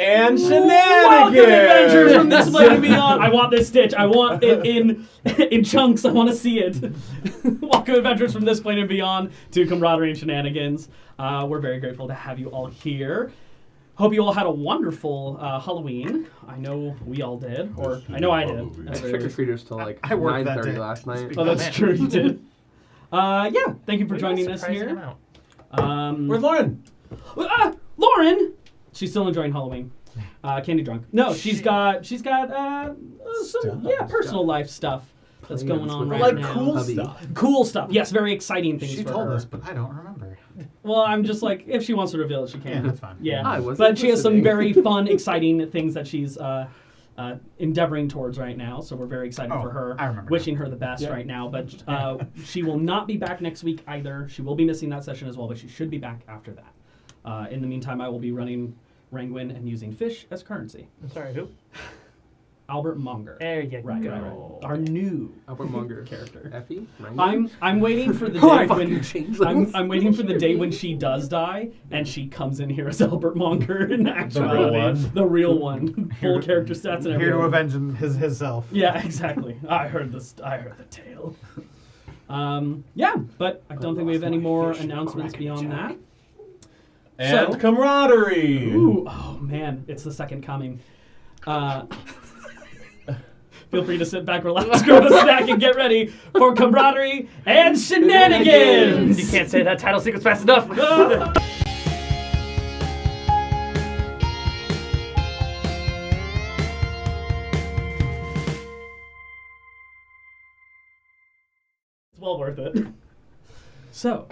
And Welcome, Shenanigans! adventures from this plane and beyond. I want this stitch. I want it in chunks. I want to see it. Welcome, adventures from this plane and beyond to Camaraderie and Shenanigans. We're very grateful to have you all here. Hope you all had a wonderful Halloween. I know we all did, or I know I did. Trick-or-treaters till like I worked that 9:30 day. last night. Oh, that's true. You did. Yeah. Thank you for joining us here. Where's Lauren? Lauren. She's still enjoying Halloween. Candy drunk. No, she's got some personal life stuff that's going on right Like now. cool stuff. Cool stuff. Yes, very exciting things She for told her. us, but I don't remember. Well, I'm just like, if she wants to reveal it, she Yeah, can. that's fine. Yeah. I wasn't But she has some listening. very fun, exciting things that she's endeavoring towards right now. So we're very excited for her. I remember. Wishing her the best right now. But she will not be back next week either. She will be missing that session as well, but she should be back after that. In the meantime, I will be running Ranguin and using fish as currency. I'm sorry, who? Albert Monger. There you Right. go. Our new Albert Munger. character. Effie? I'm waiting for the Oh, I day fucking when changed those. I'm waiting for the day when she does die and she comes in here as Albert Monger in actuality. one. The real one. Full character stats and everything. Here to avenge himself. Yeah, exactly. I heard the tale. Yeah, but I don't think we have any more announcements beyond that. And So- Camaraderie! Ooh, oh man, it's the second coming. Feel free to sit back, relax, grab a snack, and get ready for Camaraderie and Shenanigans! You can't say that title sequence fast enough. It's well worth it. So.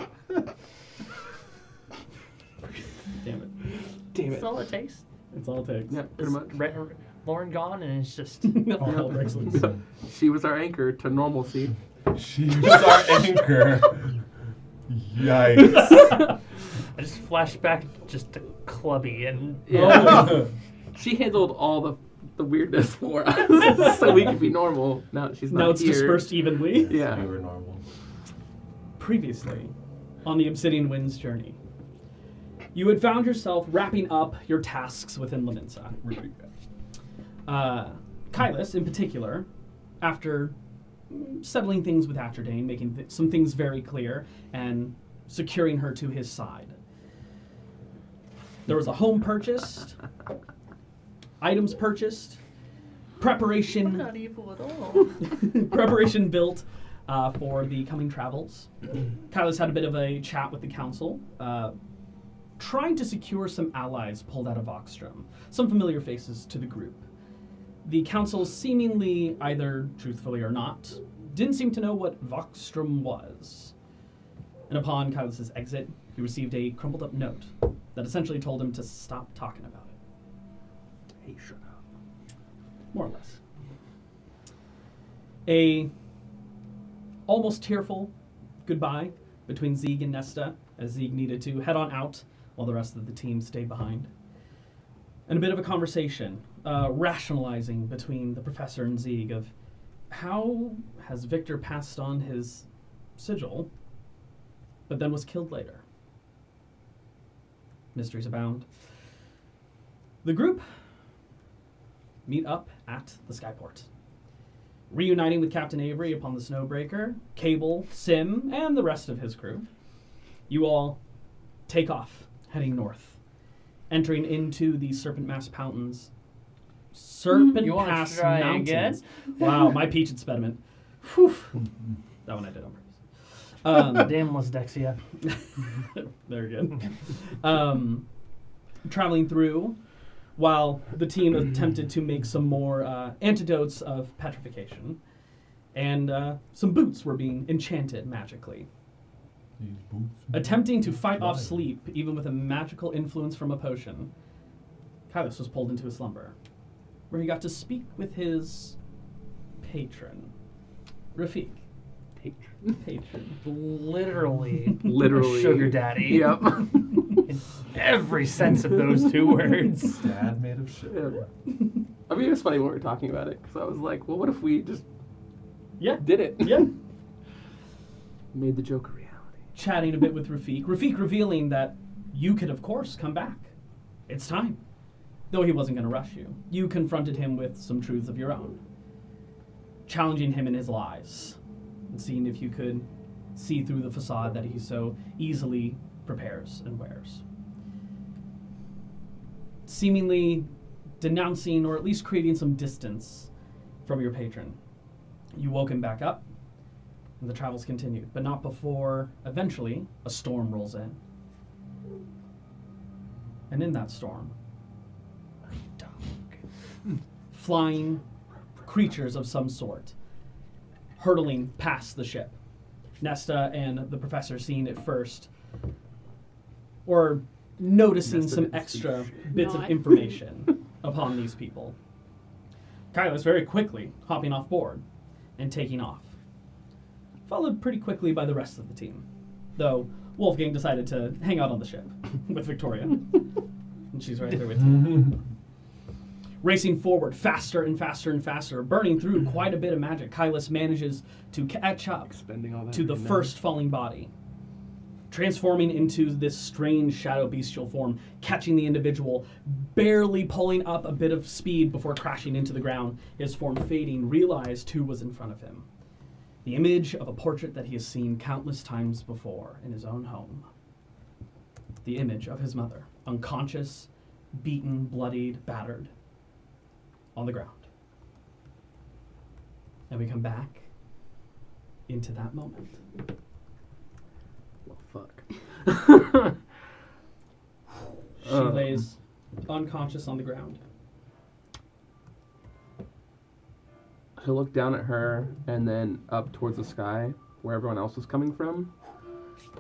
Damn it. Damn That's it. all it takes. It's all it takes. Yeah, pretty much. Lauren gone, and it's just. All hell breaks loose. She was our anchor to normalcy. She's our anchor. Yikes. I just flashed back just to Clubby, and Yeah. She handled all the weirdness for us, so we could be normal. Now she's not Now it's here. dispersed evenly. Yeah. We were normal. Previously, on the Obsidian Winds journey, you had found yourself wrapping up your tasks within Laminsa. Kylus, in particular, after settling things with Atrodane, making some things very clear, and securing her to his side. There was a home purchased, items purchased, preparation not evil at all. preparation built for the coming travels. Kylus had a bit of a chat with the council, trying to secure some allies pulled out of Voxstrom, some familiar faces to the group. The council, seemingly either truthfully or not, didn't seem to know what Voxstrom was. And upon Kylus's exit, he received a crumpled up note that essentially told him to stop talking about it. Hey, shut up. More or less. A almost tearful goodbye between Zeeg and Nesta, as Zeeg needed to head on out while the rest of the team stayed behind. And a bit of a conversation, rationalizing between the professor and Zeeg of how has Victor passed on his sigil, but then was killed later. Mysteries abound. The group meet up at the Skyport, reuniting with Captain Avery upon the Snowbreaker, Cable, Sim, and the rest of his crew. You all take off, heading north, entering into the Serpent Mass Mountains. Serpent You wanna Pass try Mountains. again? Wow, my peach impediment. Whew. That one I did on purpose. Damn Dexia. Very good. Traveling through, while the team attempted to make some more antidotes of petrification, and some boots were being enchanted magically. These boots. Attempting to fight off sleep, even with a magical influence from a potion, Kylus was pulled into a slumber, where he got to speak with his patron, Rafik. Patron. Literally. Literally. Sugar daddy. Yep. In every sense of those two words. Dad made of shit. I mean, it's funny when we were talking about it, because I was like, well, what if we just Yeah. did it? Yeah. Made the joke a reality. Chatting a bit with Rafik. Rafik revealing that you could, of course, come back. It's time. though he wasn't going to rush you. You confronted him with some truths of your own, challenging him in his lies, and seeing if you could see through the facade that he so easily prepares and wears. Seemingly denouncing, or at least creating some distance from your patron. You woke him back up, and the travels continued, but not before, eventually, a storm rolls in. And in that storm, flying creatures of some sort, hurtling past the ship. Nesta and the professor seeing it first, or noticing Nesta some didn't see extra shit. bits No, of I- information upon these people. Kyla's very quickly hopping off board and taking off, followed pretty quickly by the rest of the team, though Wolfgang decided to hang out on the ship with Victoria, and she's right there with you. Racing forward faster and faster and faster, burning through quite a bit of magic, Kylus manages to catch up Expending all that to the right now. first falling body, transforming into this strange shadow bestial form, catching the individual, barely pulling up a bit of speed before crashing into the ground, his form fading, realized who was in front of him. The image of a portrait that he has seen countless times before in his own home. The image of his mother, unconscious, beaten, bloodied, battered, on the ground. And we come back into that moment. Well, fuck. She lays unconscious on the ground. He'll look down at her and then up towards the sky where everyone else was coming from.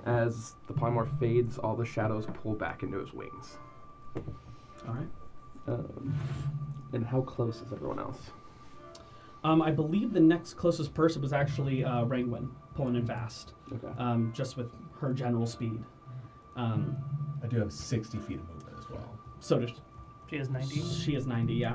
As the polymorph fades, all the shadows pull back into his wings. All right. And how close is everyone else? I believe the next closest person was actually Rangwin, pulling in fast, Okay. just with her general speed. I do have 60 feet of movement as well. So does She has 90. she is 90, yeah.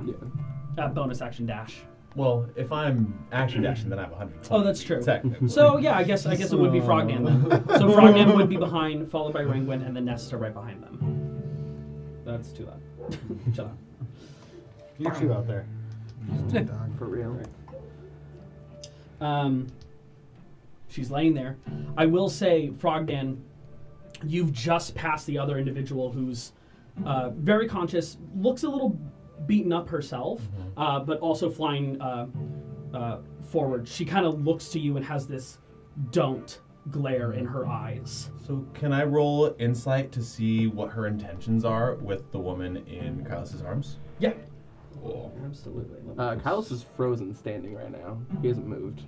Yeah. Bonus action dash. Well, if I'm action dashing, then I have 120. Oh, that's true. Technically. So yeah, I guess it would be Frogman then. So Frogman would be behind, followed by Rangwin, and then Nesta right behind them. That's too loud. Shut up. Fuck you out there. For real. She's laying there. I will say, Frogdan, you've just passed the other individual who's very conscious, looks a little beaten up herself, but also flying forward. She kind of looks to you and has this don't glare in her eyes. So can I roll insight to see what her intentions are with the woman in Kylus's arms? Yeah. Cool. Absolutely. Kylus is frozen standing right now. He hasn't moved.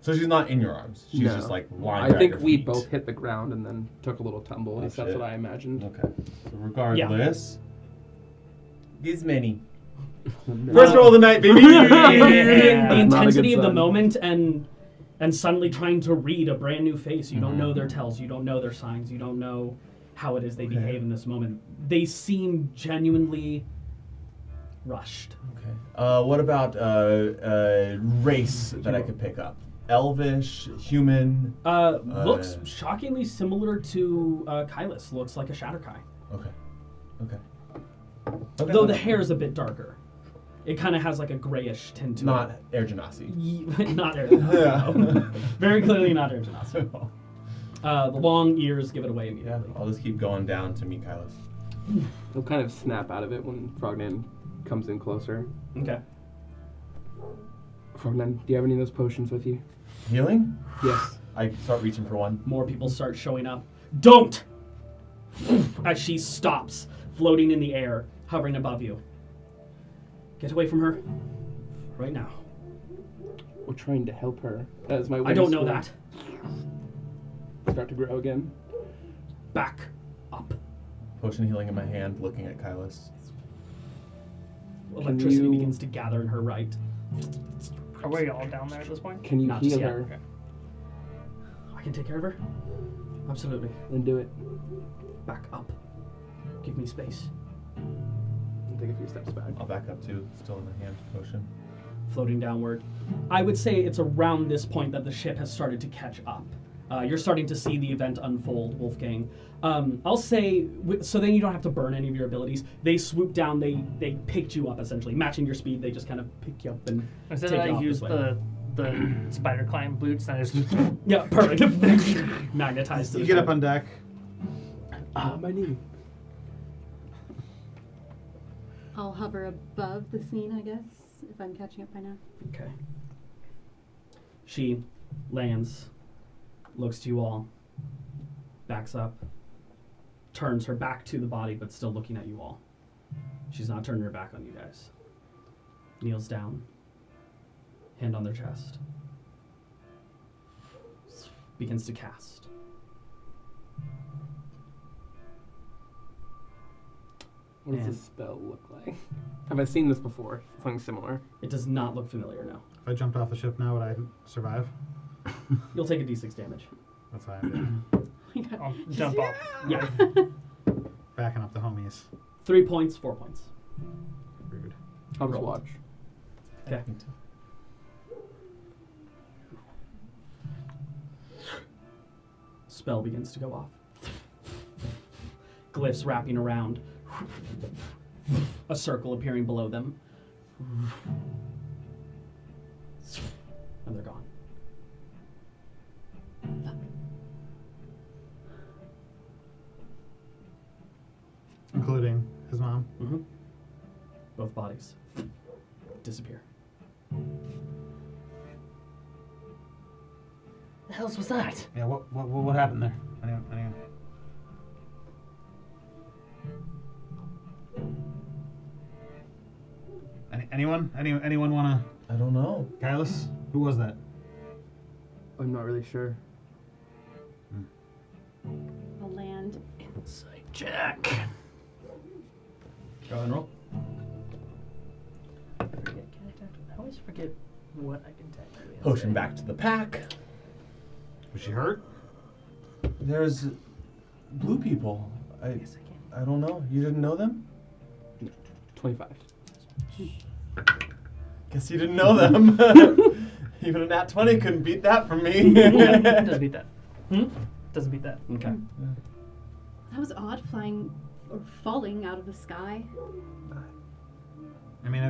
So she's not in your arms. She's No. just like lying I there at think your we feet. both hit the ground and then took a little tumble. At least that's shit. what I imagined. Okay. So regardless, this many. No. First roll of the night, baby. The Not a intensity good of the sign. moment and suddenly trying to read a brand new face. You don't know their tells. You don't know their signs. You don't know how it is they behave in this moment. They seem genuinely rushed. Okay. What about race that I could pick up? Elvish, human. Looks shockingly similar to Kylus. Looks like a Shatterkai. Okay. Though the hair is a bit darker. It kind of has like a grayish tint to Not it. Air Genasi. Not Air Genasi, no. Very clearly not Air Genasi. The long ears give it away Yeah, immediately. I'll just keep going down to meet Kylus. He'll kind of snap out of it when Frognan comes in closer. Okay. Frognan, do you have any of those potions with you? Healing? Yes. I start reaching for one. More people start showing up. Don't! As she stops, floating in the air, hovering above you. Get away from her. Right now. We're trying to help her. As my I don't know wings that. start to grow again. Back up. Potion healing in my hand, looking at Kylus. Electricity you- begins to gather in her right. Are we all down there at this point? Can you Not just heal yet. her Okay. I can take care of her? Absolutely. and do it? Back up. Give me space. And take a few steps back. I'll back up too, still in the hand potion. Floating downward. I would say it's around this point that the ship has started to catch up. You're starting to see the event unfold, Wolfgang. I'll say, so then you don't have to burn any of your abilities. They swoop down, they picked you up essentially. Matching your speed, they just kind of pick you up and Instead take of you I off use this way. the spider climb boots, and I just Yeah, perfect. Magnetized to You the get ship. up on deck. My knee. I'll hover above the scene, I guess, if I'm catching up by now. Okay. She lands, looks to you all, backs up, turns her back to the body, but still looking at you all. She's not turning her back on you guys. Kneels down, hand on their chest. Begins to cast. What does And- this spell look like? Have I seen this before? Something similar. It does not look familiar now. If I jumped off the ship now, would I survive? You'll take a d6 damage. That's how I'm doing. I'll jump off. Yeah. Backing up the homies. 3 points, 4 points. Rude. I'll just Roll. watch. Okay. Spell begins to go off. Glyphs wrapping around. A circle appearing below them. And they're gone. Including his mom. Mm-hmm. Both bodies disappear. The hells was that? Yeah, what happened there? Anyone? Anyone wanna... I don't know. Kylus? Who was that? I'm not really sure. I'll land. Insight check. Go ahead and roll. I always forget what I can technically Potion say. back to the pack. Was she hurt? There's blue people. Yes, I can. I don't know. You didn't know them? 25. Guess you didn't know them. Even a nat 20 couldn't beat that from me. Yeah, doesn't beat that. Hmm? Doesn't beat that. Okay. That was odd, flying or falling out of the sky. I mean,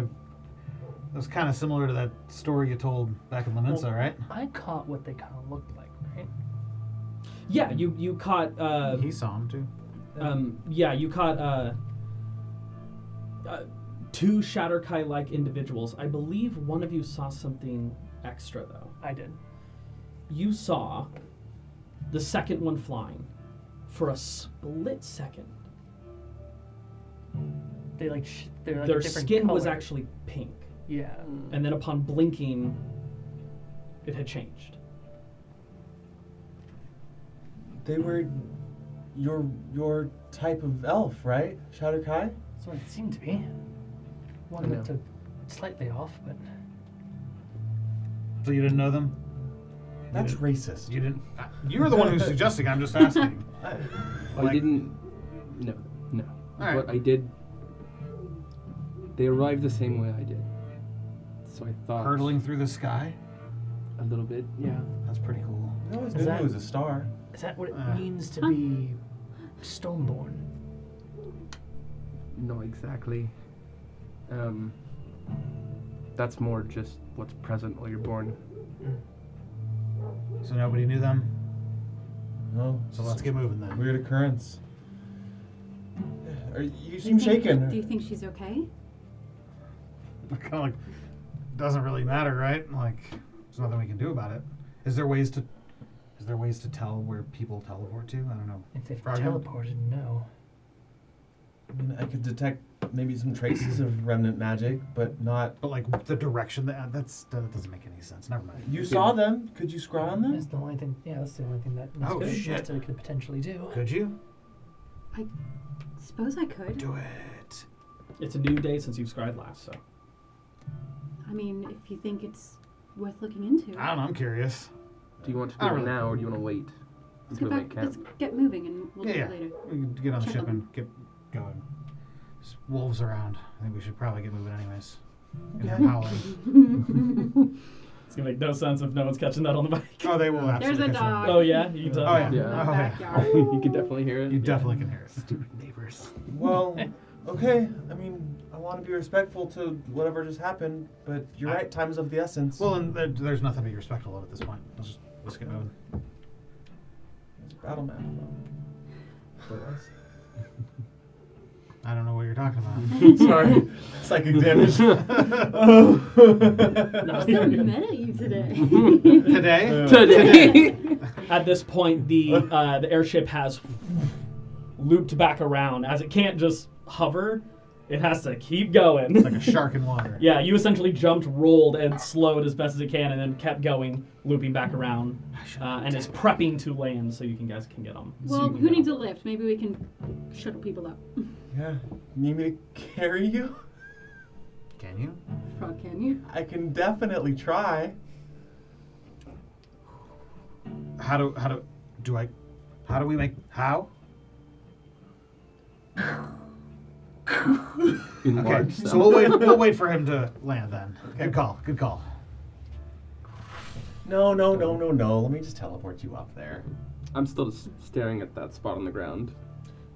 that was kind of similar to that story you told back in Lemensa, right? I caught what they kind of looked like, right? Yeah, you caught. He saw him too. Yeah, you caught 2 Shatterkai-like individuals. I believe one of you saw something extra, though. I did. You saw the second one flying for a split second. They like they're like Their a different skin was color. actually pink, Yeah. and then upon blinking, it had changed. They were your type of elf, right? Shatterkai? That's what it seemed to be. One that took slightly off, but So you didn't know them? That's racist. You didn't. You're the one who's suggesting. I'm just asking. I didn't. No. Alright. But I did. They arrived the same way I did. So I thought. Hurtling through the sky. A little bit, yeah. That's pretty cool. I always Is knew that- it was a star. is that what it Uh. means to be stoneborn? Not exactly. That's more just what's present while you're born. So nobody knew them. No. So let's get moving then. Weird occurrence. You Do seem you think- shaken. Do you think she's okay? Kind of like doesn't really matter, right? Like there's nothing we can do about it. Is there ways to tell where people teleport to? I don't know. If they've Frogman? teleported, no. I mean, I could detect maybe some traces of remnant magic, but not. But like the direction that doesn't make any sense. Never mind. You saw them? Could you scry on them? That's the only thing. Yeah, that's the only thing that Oh, shit. could potentially do. Could you I suppose I could. do it? It's a new day since you've scried last, so. I mean, if you think it's worth looking into. I don't know. I'm curious. Do you want to I do it don't now, or do you want to wait Let's until get we back. make Let's camp? get moving, and we'll do Yeah. it later. We can get on the Check ship on and get going. There's wolves around. I think we should probably get moving anyways. And they're howling. It's gonna make no sense if no one's catching that on the mic. Oh, they will There's absolutely a catch on. dog. Oh yeah, you can tell. Oh, yeah. In the Yeah. Oh, yeah. backyard. You can definitely hear it. You definitely can hear it. Stupid neighbors. Well, okay. I mean, I want to be respectful to whatever just happened, but you're right. Time is of the essence. Well, and there's nothing to be respectful of at this point. Let's get moving. Battle map. I don't know what you're talking about. Sorry, psychic damage. No. I'm so mad at you today. Today? At this point, the airship has looped back around. As it can't just hover, it has to keep going. Like a shark in water. Yeah, you essentially jumped, rolled, and slowed as best as it can, and then kept going, looping back around, and is prepping to land so you guys can get them. Well, who needs a lift? Maybe we can shuttle people up. Yeah. Need me to carry you? Can you? Frog, can you? I can definitely try. How do we make how? In Okay, large so cell. we'll wait for him to land then. Okay. Good call. No. Let me just teleport you up there. I'm still just staring at that spot on the ground.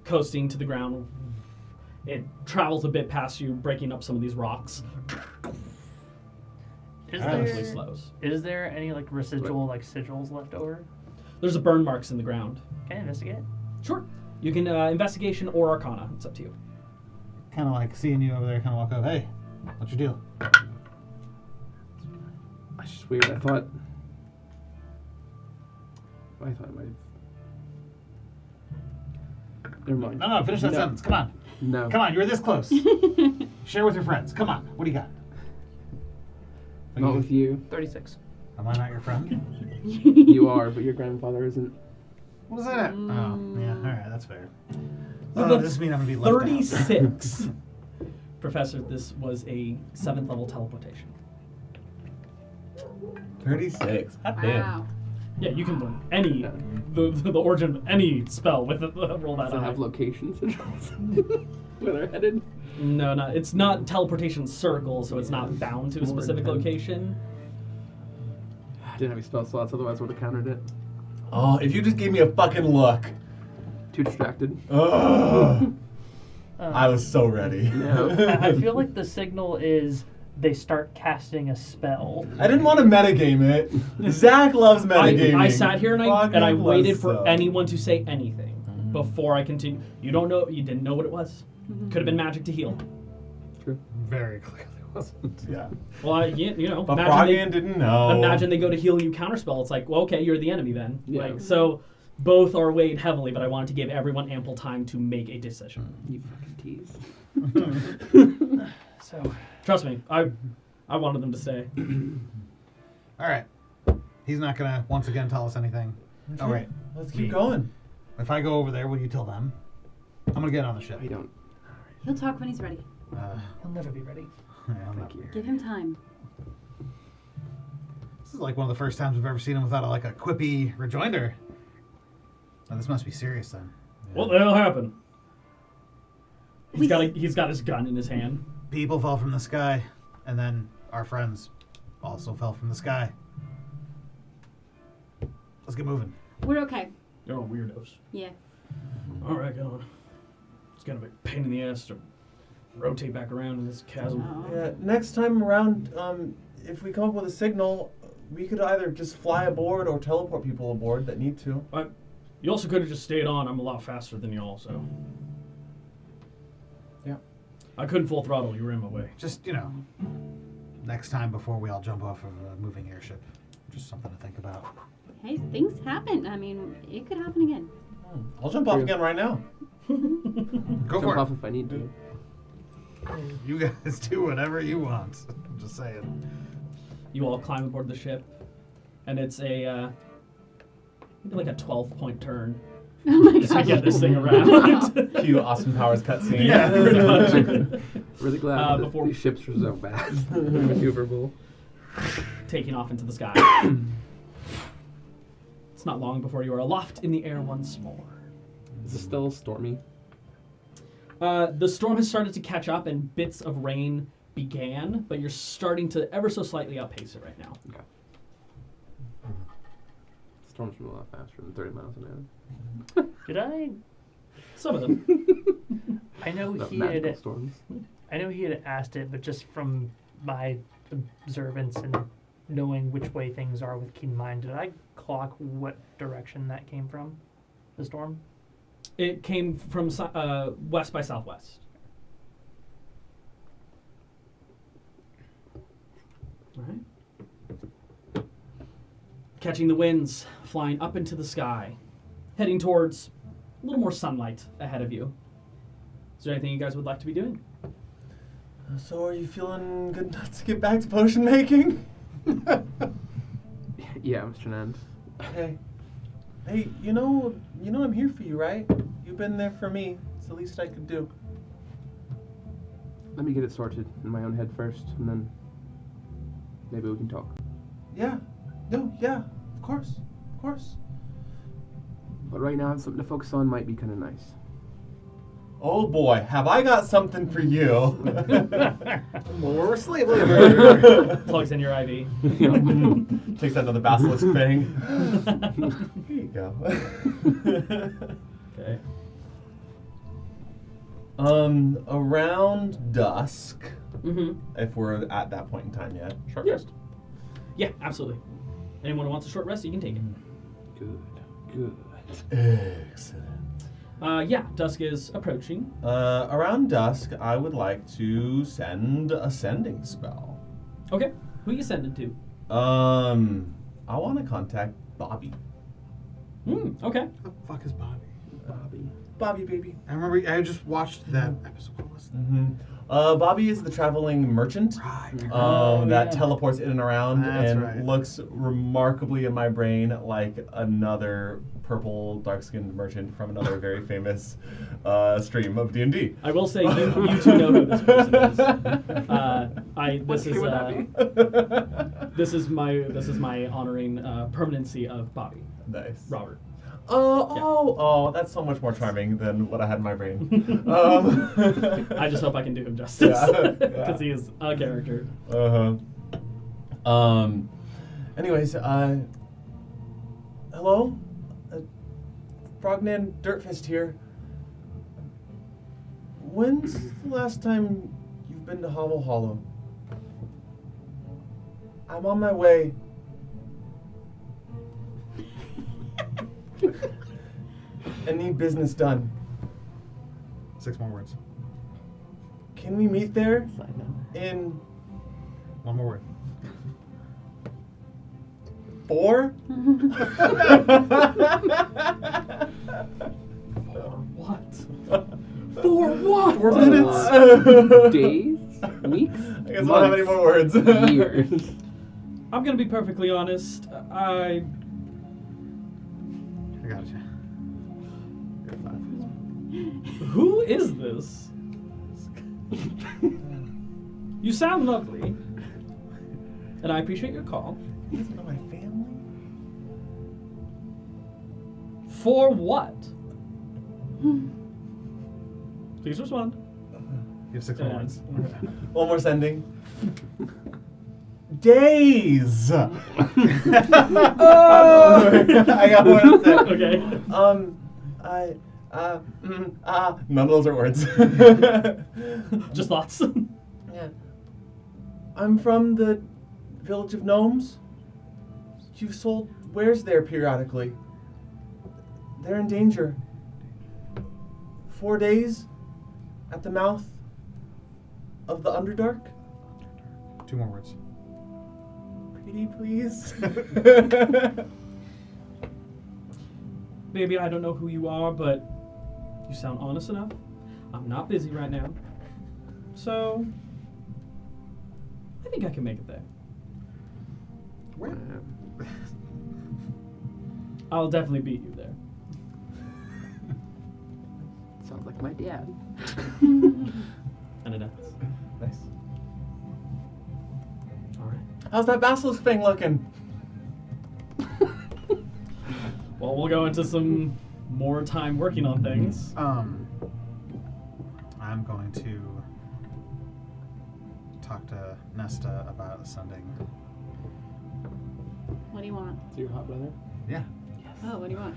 Coasting to the ground. It travels a bit past you, breaking up some of these rocks. Is Eventually there, slows. is there any like residual like sigils left over? There's a burn marks in the ground. Can I investigate? Sure. You can investigation or arcana. It's up to you. Kind of like seeing you over there. Kind of walk up. Hey, what's your deal? That's just weird. I thought I might have. Never mind. No, finish that No. sentence. Come on. No. Come on, you're this close. Share with your friends. Come on. What do you got? Not with you. 36. Am I not your friend? You are, but your grandfather isn't. What is that? Oh, yeah. All right, that's fair. With Oh, a this means I'm gonna be left out. 36. Professor, this was a 7th level teleportation. 36. God damn. Wow. Yeah, you can learn any, the origin of any spell with a roll that Does it high. have locations? Where they're headed? No, it's not teleportation circle, so it's not bound to a More specific intense. location. I didn't have any spell slots, otherwise I would have countered it. Oh, if you just gave me a fucking look. Too distracted. Ugh. I was so ready. No. I feel like the signal is they start casting a spell. I didn't want to metagame it. Zach loves metagaming. I sat here and I Fucking waited loves for so. anyone to say anything before I continue. You didn't know what it was. Could have been magic to heal. True. Very clearly wasn't. Yeah. Well, But imagine Frogman didn't know. imagine they go to heal you counterspell. It's like, well, okay, you're the enemy then. Yeah. Like, so both are weighed heavily, but I wanted to give everyone ample time to make a decision. You fucking tease. So Trust me, I wanted them to stay. All right. He's not gonna once again tell us anything. Okay, All right. Let's Me. keep going. If I go over there, will you tell them? I'm gonna get on the ship. I don't. He'll talk when he's ready. he'll never be ready. Yeah, I'm not- Thank you. Give him time. This is like one of the first times we've ever seen him without a quippy rejoinder. Oh, this must be serious then. What the hell happened? We- He's got his gun in his hand. People fell from the sky, and then our friends also fell from the sky. Let's get moving. We're okay. You're all weirdos. Yeah. All right, get on. It's gonna be a pain in the ass to rotate back around in this chasm. Oh. Yeah, next time around, if we come up with a signal, we could either just fly aboard or teleport people aboard that need to. You also could have just stayed on. I'm a lot faster than y'all, so. Yeah. I couldn't full throttle. You were in my way. Just, next time before we all jump off of a moving airship. Just something to think about. Hey, things happen. I mean, it could happen again. I'll jump off True. again right now. Go Jump for off it. if I need to. You guys do whatever you want. I'm just saying. You all climb aboard the ship, and it's a maybe like a 12-point turn Oh my to god. get this thing around. Cue Austin Powers cutscene. Yeah, pretty much. Really glad that before- these ships are so bad. Maneuverable. Taking off into the sky. It's not long before you are aloft in the air once more. Is it still stormy? The storm has started to catch up, and bits of rain began, but you're starting to ever so slightly outpace it right now. Okay. storms move a lot faster than 30 miles an hour. Did I? Some of them. I know The he magical had. storms. I know he had asked it, but just from my observance and knowing which way things are with keen mind, did I clock what direction that came from? The storm? It came from west by southwest. All right. Catching the winds, flying up into the sky, heading towards a little more sunlight ahead of you. Is there anything you guys would like to be doing? So are you feeling good enough to get back to potion making? Yeah, Mr. Nand. Hey, you know I'm here for you, right? You've been there for me. It's the least I could do. Let me get it sorted in my own head first, and then maybe we can talk. Yeah. No, yeah. Of course. But right now, something to focus on might be kind of nice. Oh boy, have I got something for you. More slave labor. Plugs in your IV. Takes out another basilisk thing. Here you go. Okay. Around dusk, Mm-hmm. if we're at that point in time yet. Short Yeah. rest. Yeah, absolutely. Anyone who wants a short rest, you can take it. Good. Excellent. Yeah, dusk is approaching. Around dusk, I would like to send a sending spell. Okay. Who you sending to? I want to contact Bobby. Okay. What the fuck is Bobby? Bobby, baby. I remember I just watched that episode. What was that? Mm-hmm. Bobby is the traveling merchant Right. that teleports in and around That's and right. looks remarkably in my brain like another purple dark-skinned merchant from another very famous stream of D&D. I will say you two know who this person is. This is my honoring permanency of Bobby. Nice. Robert. Oh, that's so much more charming than what I had in my brain. I just hope I can do him justice Yeah, because yeah. he is a character. Anyways, hello? Frogman Dirtfist here. When's the last time you've been to Hovel Hollow? I'm on my way. And need business done. 6 more words. Can we meet there in 1 more word. 4? What? For what? 4 minutes? Days? Weeks? I guess I don't have any more words. Years. I'm gonna be perfectly honest. I got you. You're 5. Who is this? You sound lovely, and I appreciate your call. You guys know my family? For what? Please respond. You have 6 more words. One more sending. Days! Oh! I got one. Okay. None of those are words. Just thoughts. Yeah. I'm from the village of gnomes. You've sold wares there periodically. They're in danger. 4 days at the mouth of the Underdark. 2 more words. Pretty please. Baby, I don't know who you are, but you sound honest enough. I'm not busy right now. So, I think I can make it there. Where? I'll definitely beat you there. Sounds like my dad. And it does. Nice. Alright. How's that basilisk thing looking? Well, we'll go into some more time working on things. I'm going to talk to Nesta about sending. What do you want? So your hot brother? Yeah. Oh, what do you want?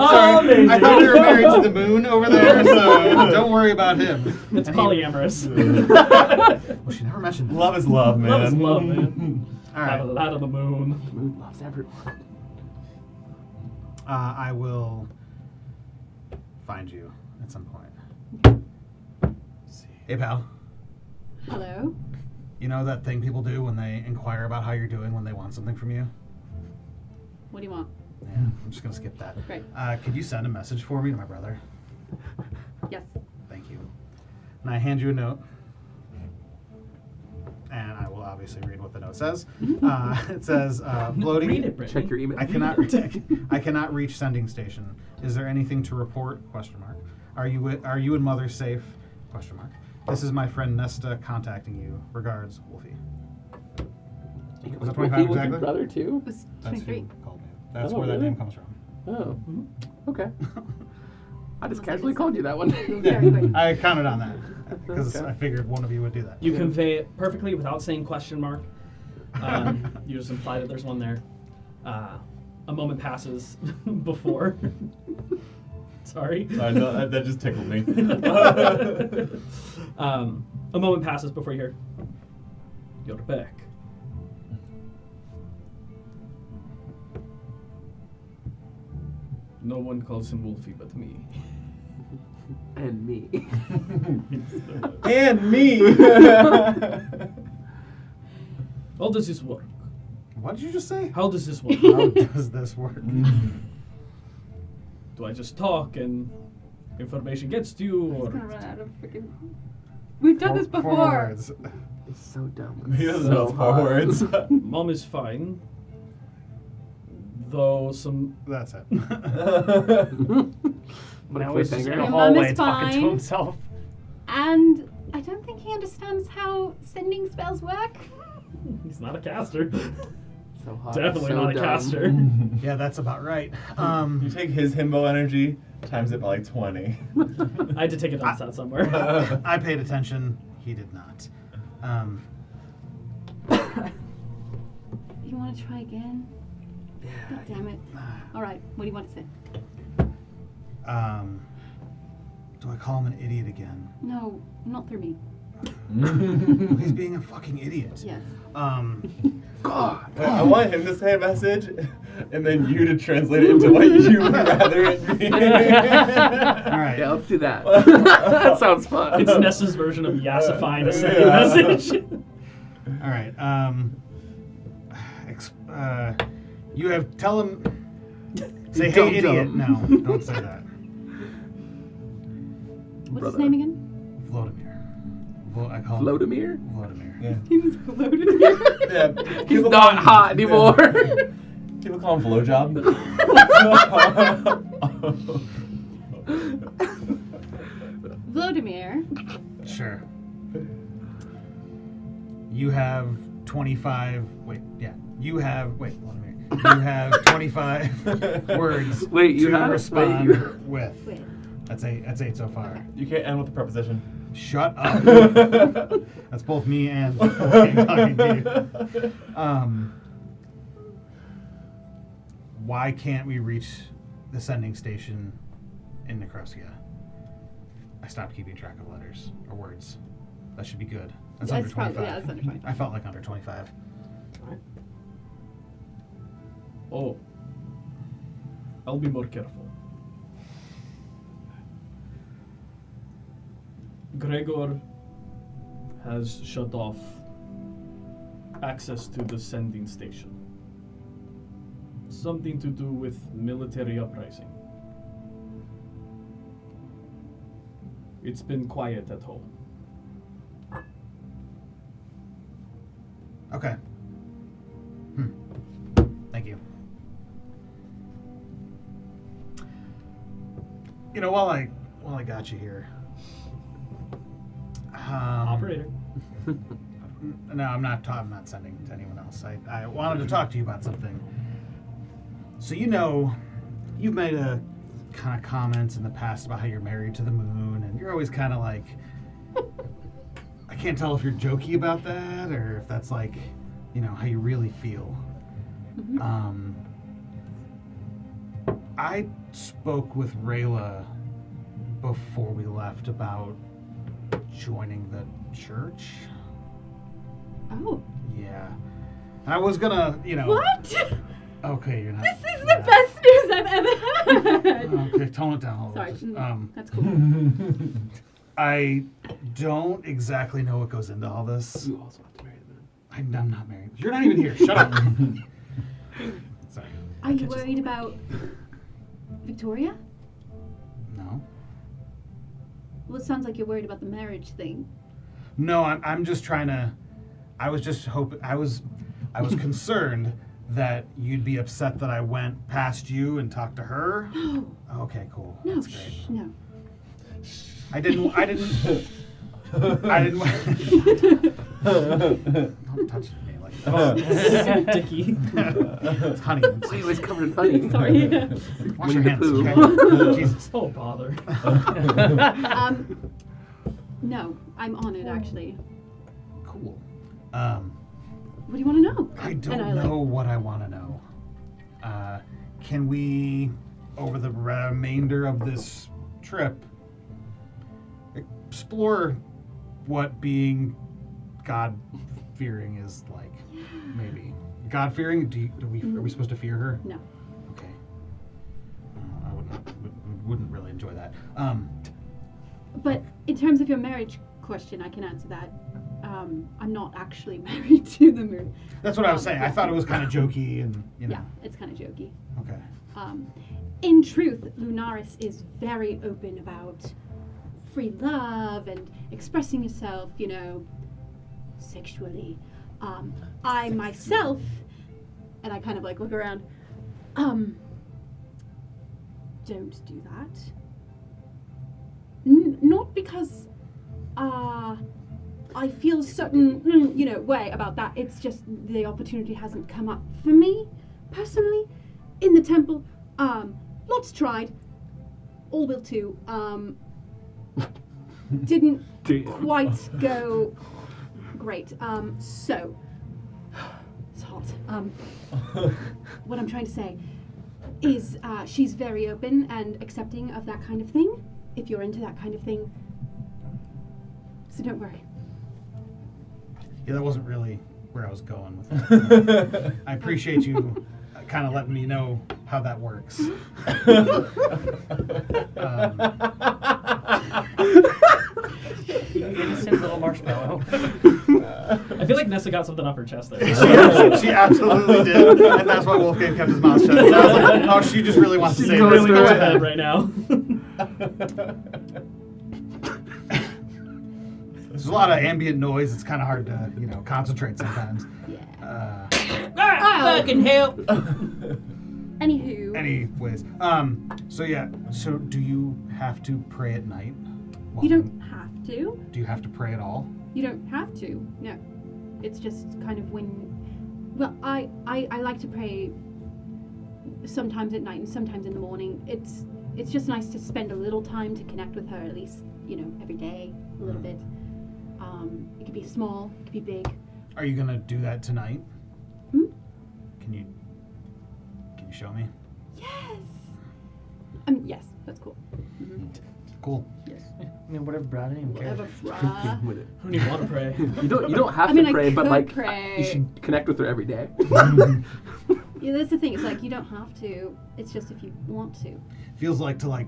Sorry. I thought we were married to the moon over there, so don't worry about him. It's polyamorous. Well, she never mentioned that. Love is love, man. Love is love, man. All right. Have a lot of the moon. The moon loves everyone. I will find you at some point. Hey, pal. Hello. You know that thing people do when they inquire about how you're doing when they want something from you? What do you want? Yeah, I'm just gonna skip that. Great. Could you send a message for me to my brother? Yes. Thank you. And I hand you a note. And I will obviously read what the note says. It says, floating. Read it, Brittany. Check your email. I cannot reach sending station. Is there anything to report? Question mark. Are you and mother safe? Question mark. This is my friend Nesta contacting you. Regards, Wolfie. Was it 25 Wolfie was exactly? your brother too? It was That's 23. who called me. That's Oh, where that really? name comes from. Oh, okay. I just Looks like casually it's- called you that one. Very quick. I counted on that because Okay. I figured one of you would do that. You convey it perfectly without saying question mark. You just imply that there's one there. A moment passes before. Sorry. No, that just tickled me. A moment passes before you hear, "You're back." No one calls him Wolfie but me. And me. And me. How does this work? What did you just say? How does this work? How does this work? Do I just talk and information gets to you, I'm or gonna run out of freaking. We've done this Four before. words. It's so dumb. He doesn't So know it's 4 hot. words. Mom is fine, though some That's it. What a Now he's just in cliffhanger. a Your mum hallway is talking to fine. himself. And I don't think he understands how sending spells work. he's not a caster. So hot. Definitely so not a dumb. caster. Yeah, that's about right. You take his himbo energy, times it by like 20. I had to take a dump set somewhere. I paid attention. He did not. You want to try again? God damn it. All right. What do you want to say? Do I call him an idiot again? No, not through me. He's being a fucking idiot. Yes. God. I want him to say a message, and then you to translate it into what you would rather it be. All right. Yeah, let's do that. That sounds fun. It's Nessa's version of yassifying a sending Yeah. message. All right. You have tell him. Say, Dumb hey, idiot. dumb. No, don't say that. What's Brother. his name again? Vladimir. I call him Vladimir? Vladimir. Yeah. He was floated. Yeah. He's People not call him- hot anymore. People call him Blowjob. Vladimir. Sure. You have 25. Wait, yeah. You have. Wait, Vladimir. You have 25 words Wait, you to have? respond Wait, you- with. Wait. That's 8. That's 8 so far. You can't end with a preposition. Shut up. That's both me and talking to you. Why can't we reach the sending station in Necrosia? I stopped keeping track of letters or words. That should be good. That's under 25. Yeah, that's under 25. I felt like under 25. Oh. I'll be more careful. Gregor has shut off access to the sending station. Something to do with military uprising. It's been quiet at home. Okay. Thank you. You know, while I got you here. Operator. No, I'm not sending to anyone else. I wanted to talk to you about something. So you've made a kind of comments in the past about how you're married to the moon, and you're always kind of like, I can't tell if you're jokey about that or if that's like, how you really feel. Mhm. I spoke with Rayla before we left about joining the church. Oh. Yeah. And I was gonna, What? Okay, you're not. This is the best news I've ever heard. Okay, tone it down a little. Sorry. Just, That's cool. I don't exactly know what goes into all this. You also have to marry them. I'm not married. You're not even here. Shut up. Sorry. Are you worried about Victoria? No. Well, it sounds like you're worried about the marriage thing. No, I'm just trying to. I was just hoping. I was concerned that you'd be upset that I went past you and talked to her. No. Okay, cool. No. That's great. Shh, no. I didn't. Don't touch me like that. Dicky. It's honey. Why are you always covered in honey? Sorry. Wash Winnie your the hands, Pooh. okay? Jesus. Oh, bother. No, I'm honored actually. Cool. What do you want to know? I And don't know what I want to know. Can we, over the remainder of this trip, explore what being God-fearing is like? Maybe God-fearing. Are we supposed to fear her? No. Okay. I wouldn't really enjoy that. But in terms of your marriage question, I can answer that. I'm not actually married to the moon. That's what I was saying. I thought it was kind of jokey, and Yeah, it's kind of jokey. Okay. In truth, Lunaris is very open about free love and expressing yourself, sexually. I myself, and I kind of like look around, don't do that. Not because I feel certain, way about that. It's just the opportunity hasn't come up for me, personally, in the temple. Lots tried. All will too. Didn't quite go great. So, it's hot. What I'm trying to say is she's very open and accepting of that kind of thing, if you're into that kind of thing. So don't worry. Yeah, that wasn't really where I was going with that. I appreciate you kind of letting me know how that works. You innocent little marshmallow. I feel like Nessa got something off her chest there. She absolutely did, and that's why Wolfgang kept his mouth shut. So I was like, oh, she just really wants to say really this. goes Go ahead ahead. right now. There's a lot of ambient noise. It's kind of hard to, concentrate sometimes. Yeah. Fucking hell! Anywho. Anyways, so do you have to pray at night? You don't have to. Do you have to pray at all? You don't have to. No. It's just kind of when. Well, I like to pray sometimes at night and sometimes in the morning. It's just nice to spend a little time to connect with her, at least, every day, a little bit. It could be small, it could be big. Are you gonna do that tonight? Hmm? Can you show me? Yes. Yes, that's cool. Cool. Yes. I mean, whatever, bro. I don't even care. Whatever, brah. With it. Who do you want to pray? You don't have I mean, to I pray, but could pray. you should connect with her every day. Yeah, that's the thing. It's like you don't have to. It's just if you want to. Feels like to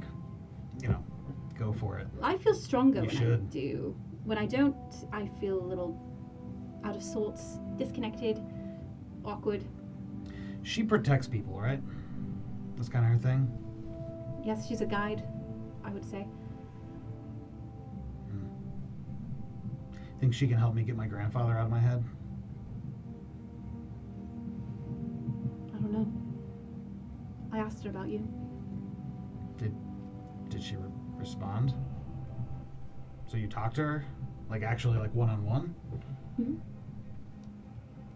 go for it. I feel stronger You when I should. do. When I don't, I feel a little out of sorts, disconnected, awkward. She protects people, right? That's kind of her thing. Yes, she's a guide, I would say. Think she can help me get my grandfather out of my head? I don't know. I asked her about you. Did she respond? So you talked to her? Actually, one-on-one? Hmm?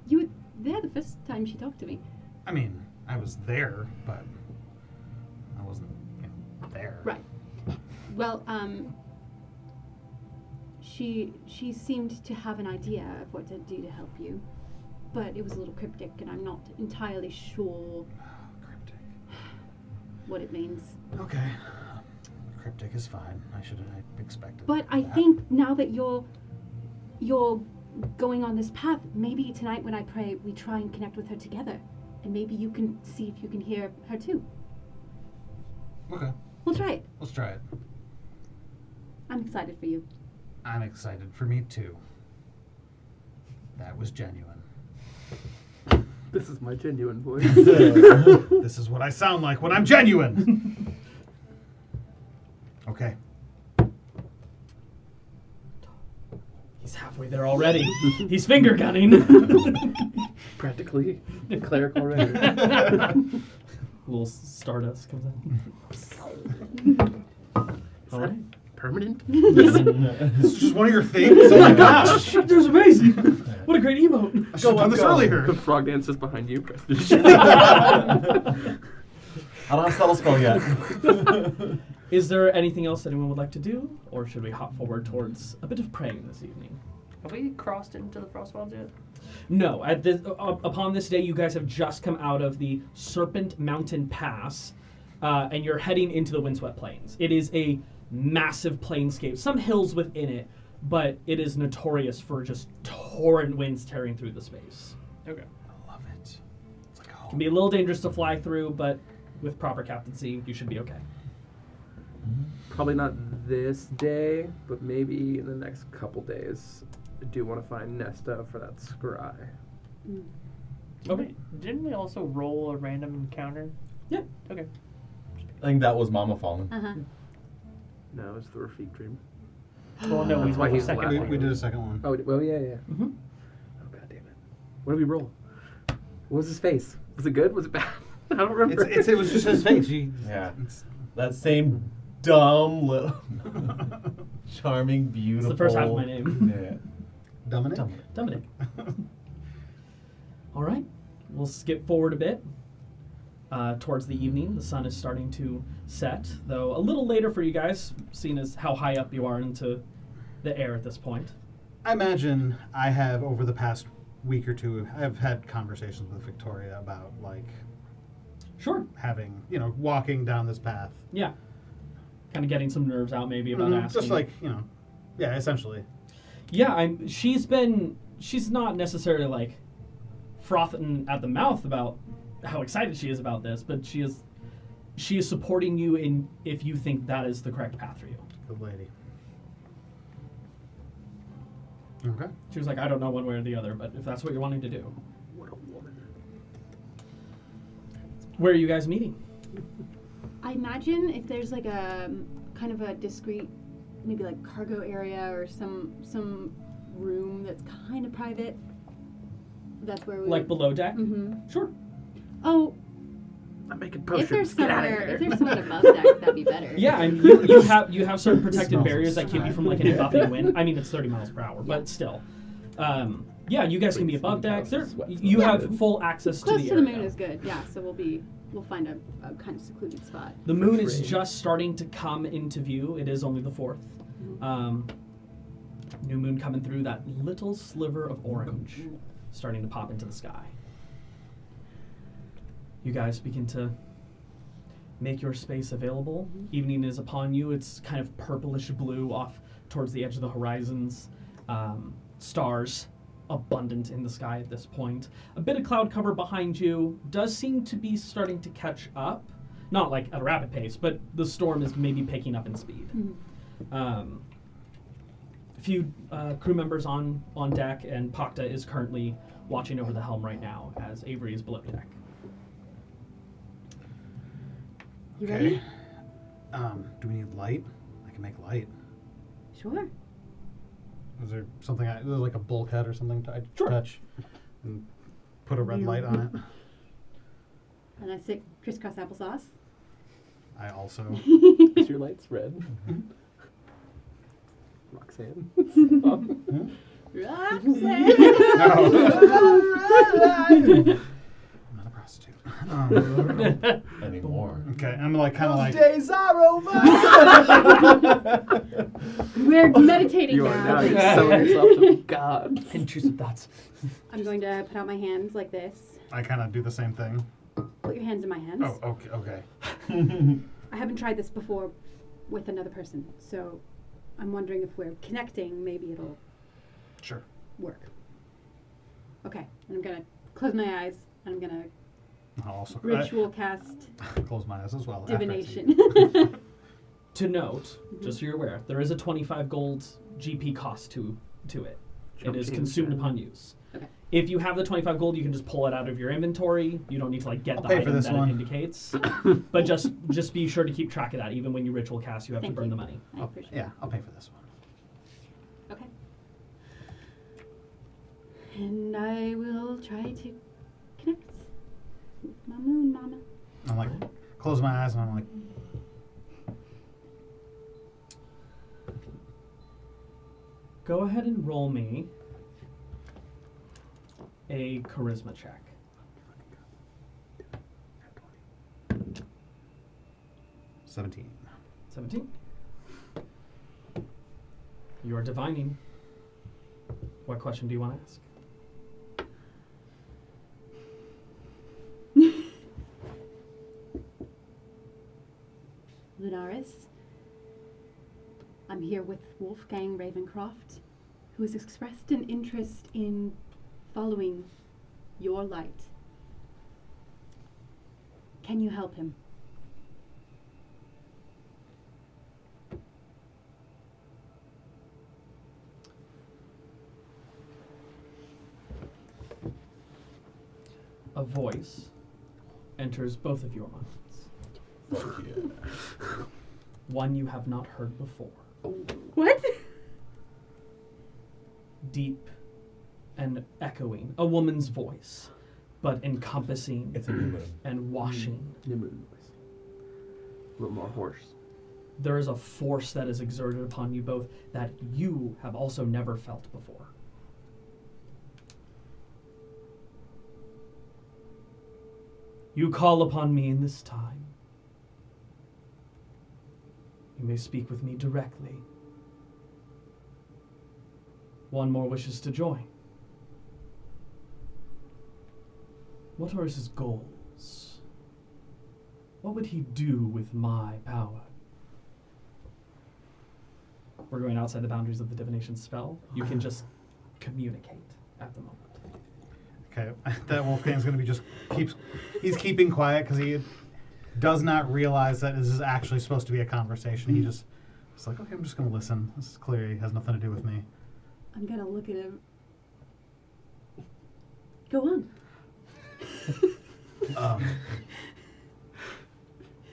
You were there the first time she talked to me. I mean, I was there, but I wasn't, there. Right. Well, she seemed to have an idea of what to do to help you. but it was a little cryptic, and I'm not entirely sure Cryptic. what it means. Okay. Cryptic is fine. I expected. But I think now that you're going on this path, maybe tonight when I pray, we try and connect with her together, and maybe you can see if you can hear her too. Okay. We'll try it. Let's try it. I'm excited for you. I'm excited for me too. That was genuine. This is my genuine voice. This is what I sound like when I'm genuine. Okay. He's halfway there already. He's finger gunning. Practically a cleric already. Little stardust comes in. All right. Permanent? This is just one of your things? Oh my gosh! Shit, there's amazing. What a great emote. I should have done this earlier. The frog dances behind you, Prestige. I don't have spell spell yet. Is there anything else anyone would like to do, or should we hop forward towards a bit of praying this evening? Have we crossed into the Frostwilds yet? No. Upon this day, you guys have just come out of the Serpent Mountain Pass, and you're heading into the Windswept Plains. It is a massive plainscape, some hills within it, but it is notorious for just torrent winds tearing through the space. Okay. I love it. It's like It can be a little dangerous to fly through, but with proper captaincy, you should be okay. Probably not this day, but maybe in the next couple days. I do want to find Nesta for that scry. Okay. Didn't we also roll a random encounter? Yeah. Okay. I think that was Mama Fallen. Uh-huh. No, it's the Rafik dream. Well, no, we That's why rolled a he's second laughing. one. we did a second one. Oh, well, yeah. Mm-hmm. Oh, god damn it. What did we roll? What was his face? Was it good? Was it bad? I don't remember. It was just his face. Yeah. It's- That same dumb little charming, beautiful. It's the first half of my name. Yeah. Dominic? Dominic. All right. We'll skip forward a bit. Towards the evening, the sun is starting to set, though a little later for you guys, seeing as how high up you are into the air at this point. I imagine I have, over the past week or two, I've had conversations with Victoria about, like, Sure. having, walking down this path. Yeah. Kind of getting some nerves out maybe about asking. Just like, yeah, essentially. Yeah, she's not necessarily like frothing at the mouth about how excited she is about this, but she is supporting you in if you think that is the correct path for you. Good lady. Okay. She was like, I don't know one way or the other, but if that's what you're wanting to do. What a woman. Where are you guys meeting? I imagine if there's like a kind of a discreet, maybe like cargo area or some room that's kind of private. That's where we Like below deck? Mm-hmm. Sure. Oh, I'm making if there's potions. Get out of somewhere, here. if there's someone above deck, that'd be better. Yeah, I mean, you have certain protected Smells barriers that keep you from like an engulfing wind. I mean, it's 30 miles per hour, but still. Yeah, you guys can be above deck. You have full access Close to to the the area. moon is good. Yeah, so we'll find a kind of secluded spot. The moon is Rain. just starting to come into view. It is only the 4th. New moon coming through, that little sliver of orange starting to pop into the sky. You guys begin to make your space available. Evening is upon you. It's kind of purplish blue off towards the edge of the horizons. Stars abundant in the sky at this point. A bit of cloud cover behind you does seem to be starting to catch up. Not like at a rapid pace, but the storm is maybe picking up in speed. A few crew members on deck, and Pakta is currently watching over the helm right now as Avery is below deck. You ready? Do we need light? I can make light. Sure. Is there something, there's like a bulkhead or something to Sure. touch and put a red light on it? And I say crisscross applesauce. I also. Is your lights red? Roxanne. Roxanne. I'm not a prostitute. Anymore. Okay, I'm like kind of like. Days are over. We're meditating You are now. now selling yourself to God. Intrusive thoughts. I'm going to put out my hands like this. I kind of do the same thing. Put your hands in my hands. Oh, okay. Okay. I haven't tried this before with another person, so I'm wondering if we're connecting, maybe it'll Sure. work. Okay, and I'm gonna close my eyes, and I'm gonna I'll also ritual cast close my eyes as well. divination. To note, just so you're aware, there is a 25 gold GP cost to it. It is consumed upon use. Okay. If you have the 25 gold, you can just pull it out of your inventory. You don't need to get I'll the pay for item this that one. it indicates. But just be sure to keep track of that. Even when you ritual cast, you have Thank to burn you. the money. I appreciate Yeah, I'll pay for this one. it. Okay. And I will try to connect with my moon mama. I'm like, close my eyes and I'm like, Go ahead and roll me a charisma check. 17. 17. You are divining. What question do you want to ask? Lunaris, I'm here with Wolfgang Ravencroft, who has expressed an interest in following your light. Can you help him? A voice enters both of your minds. Fuck yeah. One you have not heard before. What? Deep and echoing. A woman's voice, but encompassing It's a new moon. and washing. New moon voice. A little more hoarse. There is a force that is exerted upon you both that you have also never felt before. You call upon me in this time. You may speak with me directly. One more wishes to join. What are his goals? What would he do with my power? We're going outside the boundaries of the divination spell. You can just communicate at the moment. Okay, that Wolfgang's gonna be he's keeping quiet because he does not realize that this is actually supposed to be a conversation. He just, it's like, okay, I'm just gonna listen. This is clearly has nothing to do with me. I'm gonna look at him. Go on.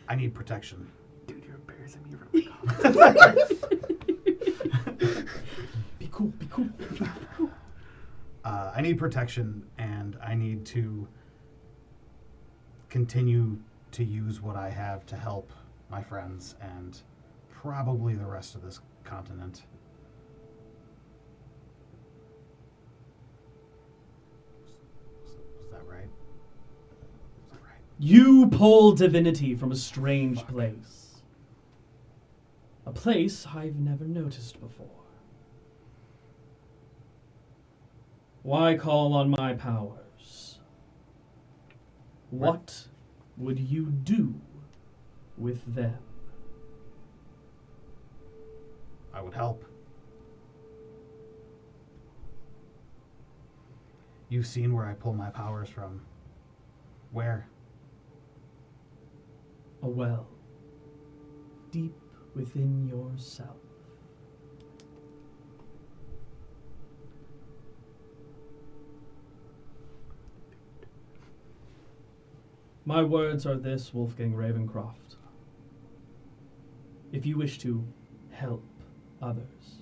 I need protection. Dude, you're embarrassing me from Be cool, be cool. I need protection, and I need to continue to use what I have to help my friends and probably the rest of this continent. Was that right? Was that right? You pull divinity from a strange place. A place I've never noticed before. Why call on my powers? What would you do with them? I would help. You've seen where I pull my powers from. Where? A well, deep within yourself. My words are this, Wolfgang Ravencroft. If you wish to help others,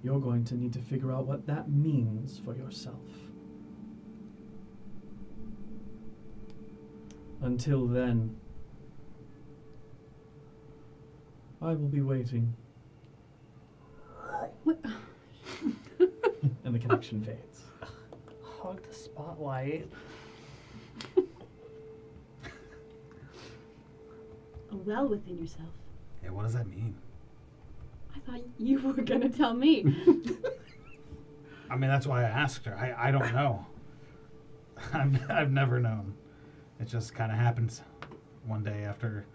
you're going to need to figure out what that means for yourself. Until then, I will be waiting. What? And the connection fades. Hog the spotlight. A well within yourself. Yeah, what does that mean? I I thought you were gonna tell me. I mean, that's why I asked her. I don't know. I've never known. It just kind of happens one day after.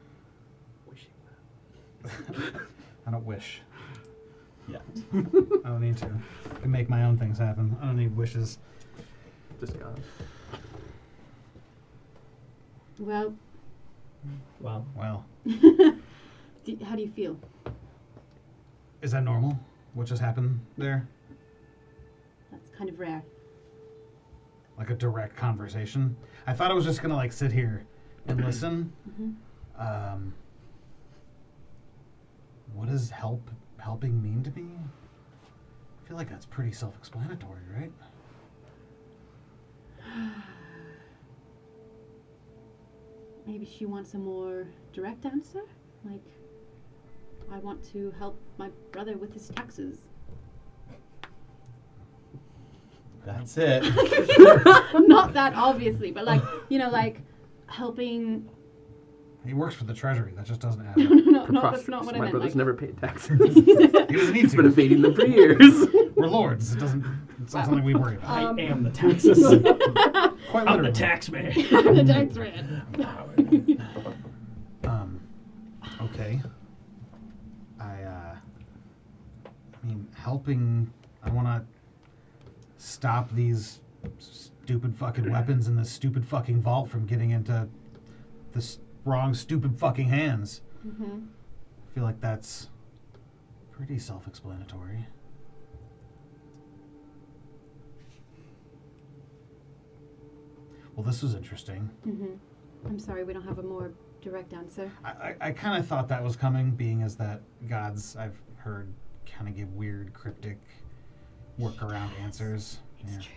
I don't wish. Yeah. I don't need to. I can make my own things happen. I don't need wishes. Just gone. Well, Wow. Well, how do you feel? is that normal? What just happened there? That's kind of rare. Like a direct conversation? I thought I was just gonna like sit here and listen. Mm-hmm. What does helping mean to me? I feel like that's pretty self-explanatory, right? Maybe she wants a more direct answer? Like, I want to help my brother with his taxes. That's it. Not that obviously, but like, you know, like helping. He works for the Treasury. That just doesn't add No, up. no, that's not what I My meant. brother's Like, never paid taxes. He doesn't need He's been to. evading them for years. We're lords. It's not something we worry about. I am the taxes. Quite I'm literally. the tax man. the tax man. Okay. I mean, helping. I want to stop these stupid fucking weapons in this stupid fucking vault from getting into the wrong stupid fucking hands. Mm-hmm. I feel like that's pretty self-explanatory. Well, this was interesting. Mm-hmm. I'm sorry, we don't have a more direct answer. I kind of thought that was coming, being as that gods I've heard kind of give weird, cryptic, workaround answers. It's Yeah. true.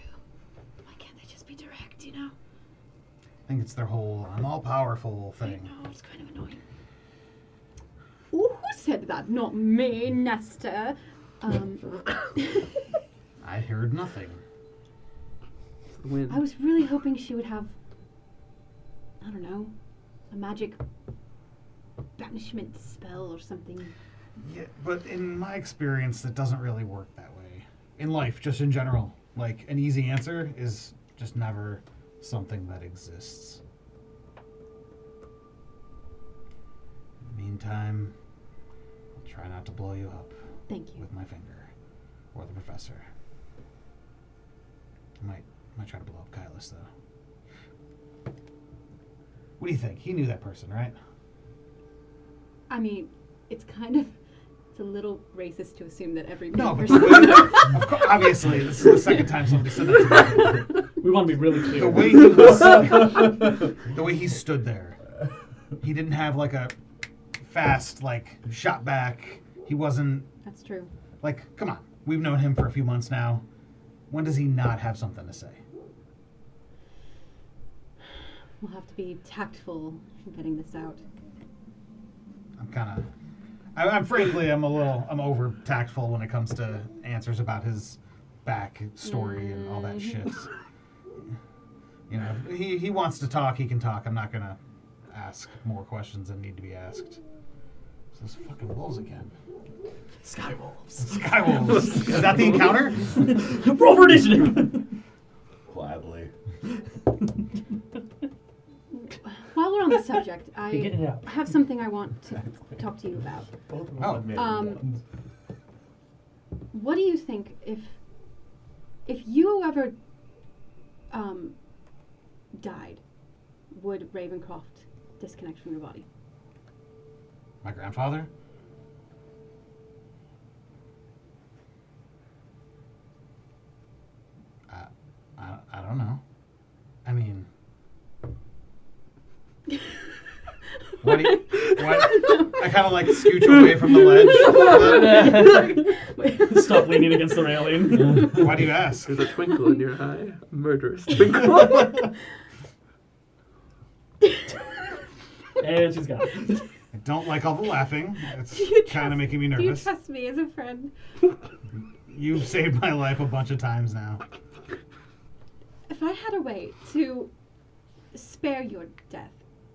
Why can't they just be direct, you know? I think it's their whole "I'm all powerful" I thing. know, it's kind of annoying. Ooh, who said that? Not me, Nesta. I heard nothing. When I was really hoping she would have, I don't know, a magic banishment spell or something. Yeah, but in my experience, it doesn't really work that way. In life, just in general, like an easy answer is just never something that exists. In the meantime, I'll try not to blow you up Thank you. with my finger, or the professor. I might try to blow up Kylus, though. What do you think? He knew that person, right? I mean, it's a little racist to assume that every No, but person. of course, obviously, this is the second time somebody said that to me. We want to be really clear. The way he was, the way he stood there, he didn't have like a fast like shot back. He wasn't That's true. like, come on, we've known him for a few months now. When does he not have something to say? We'll have to be tactful in getting this out. I'm frankly, I'm over tactful when it comes to answers about his back story and all that shit. You know, he wants to talk, he can talk. I'm not gonna ask more questions than need to be asked. So those fucking wolves again. Skywolves. Skywolves. Is that the encounter? Roll for initiative. Gladly. While we're on the subject, You're getting it I out. have something I want to talk to you about. Both of them Oh. have made Um, ones. What do you think if you ever died, would Ravencroft disconnect from your body? My grandfather? I don't know. I mean, what? I kind of like scooch away from the ledge. Stop leaning against the railing. Why do you ask? there's a twinkle in your eye, murderous twinkle. And she's gone. I don't like all the laughing. It's kind of making me Do you nervous. trust me as a friend? You've saved my life a bunch of times now. If I had a way to spare your death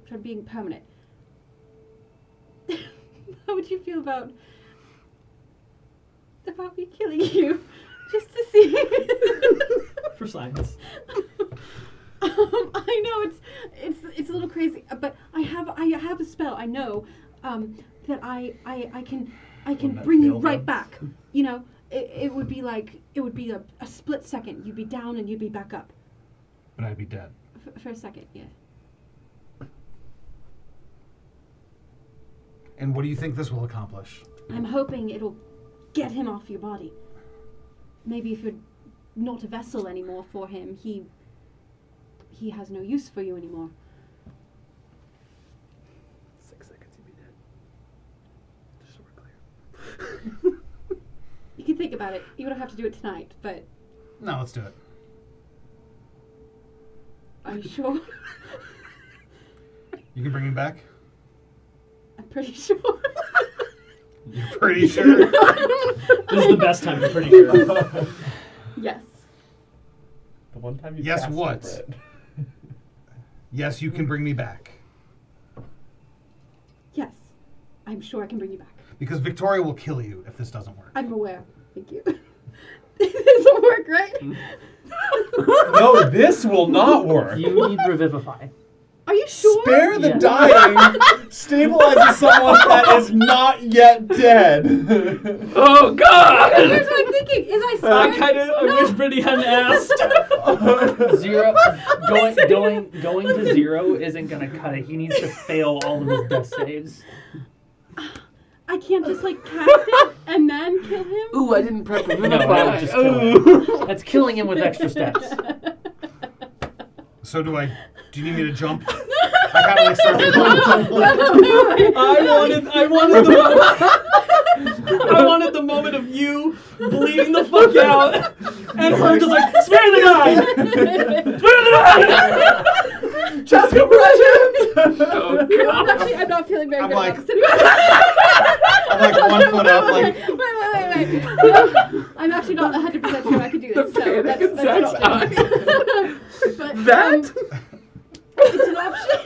from being permanent, how would you feel about about me killing you, just to see. For science. I know it's a little crazy, but I have a spell. I know that I can Wouldn't bring that you fail right them? back. You know, it would be a split second. You'd be down and you'd be back up But I'd be dead. for a second. Yeah. And what do you think this will accomplish? I'm hoping it'll get him off your body. Maybe if you're not a vessel anymore for him, he has no use for you anymore. 6 seconds, you'd be dead. Just so we're clear. You can think about it. You don't have to do it tonight, but No, let's do it. are you sure? You can bring me back? I'm pretty sure. You're pretty sure? This is the best time, I'm pretty sure. Yes. The one time you Yes, cast what? over it. Yes, you can bring me back. Yes. I'm sure I can bring you back. Because Victoria will kill you if this doesn't work. I'm aware. Thank you. This will work, right? No, this will not work. You need Revivify. Are you sure? Spare the Yeah. dying stabilizes someone that is not yet dead. Oh God! Here's what I'm thinking. Is I spare? I wish Brittany hadn't asked. Zero going to 0 isn't gonna cut it. He needs to fail all of his death saves. I can't just like cast it and then kill him. Ooh, I didn't prep the No, that would just kill him. That's killing him with extra steps. So do you need me to jump? I kind of like start to I wanted the moment of you bleeding the fuck out, and her just like, spare the guy! Spare the guy! Chest compression! Oh God! I'm not feeling very I'm good like- about this anymore. I'm like 1 foot up, like Wait. I'm actually not 100% sure I can do this. So Panic in that's Zach's an option. But, That? it's an option.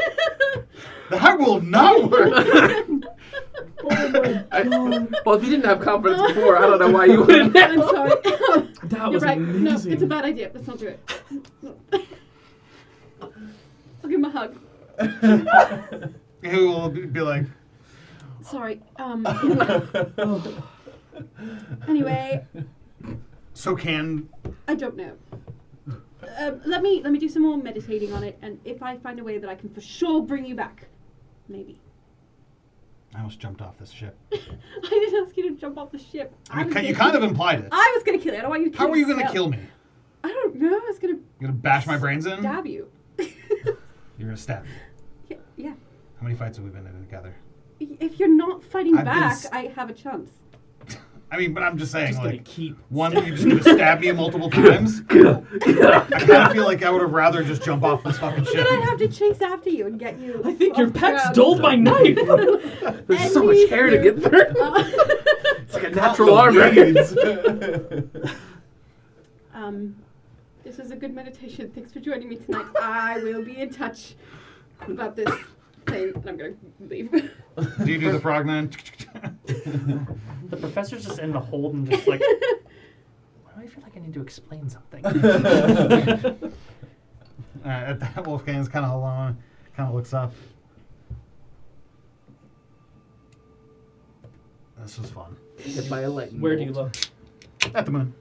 that will not work. Well, if you didn't have confidence before, I don't know why you wouldn't. I'm sorry. That You're was right. No, amazing. it's a bad idea. Let's not do it. I'll give him a hug. He will be like, Sorry. Anyway, so can I don't know. Let me do some more meditating on it, and if I find a way that I can for sure bring you back, maybe. I almost jumped off this ship. I didn't ask you to jump off the ship. You kind of implied it. I was gonna kill you. I don't want you to kill How are you going to yourself. kill me? I don't know. I was gonna You're going to bash my brains in? stab you. You're going to stab me. Yeah. How many fights have we been in together? If you're not fighting I've been back, s- I have a chance. I mean, but I'm just saying, Just gonna like, keep. one, you're just going to stab me multiple times? I kind of feel like I would have rather just jump off this fucking Then ship. I'd have to chase after you and get you. I think your off the pecs ground. dulled my knife. There's so much hair to get through. It's like a natural armor. This was a good meditation. Thanks for joining me tonight. I will be in touch about this thing, and I'm gonna leave. Do you do the frog man? The professor's just in the hold and just like, why do I feel like I need to explain something? At that, Wolfgang's kind of alone, kind of looks up. This was fun. Hit by a lightning Where do you bolt. look? At the moon.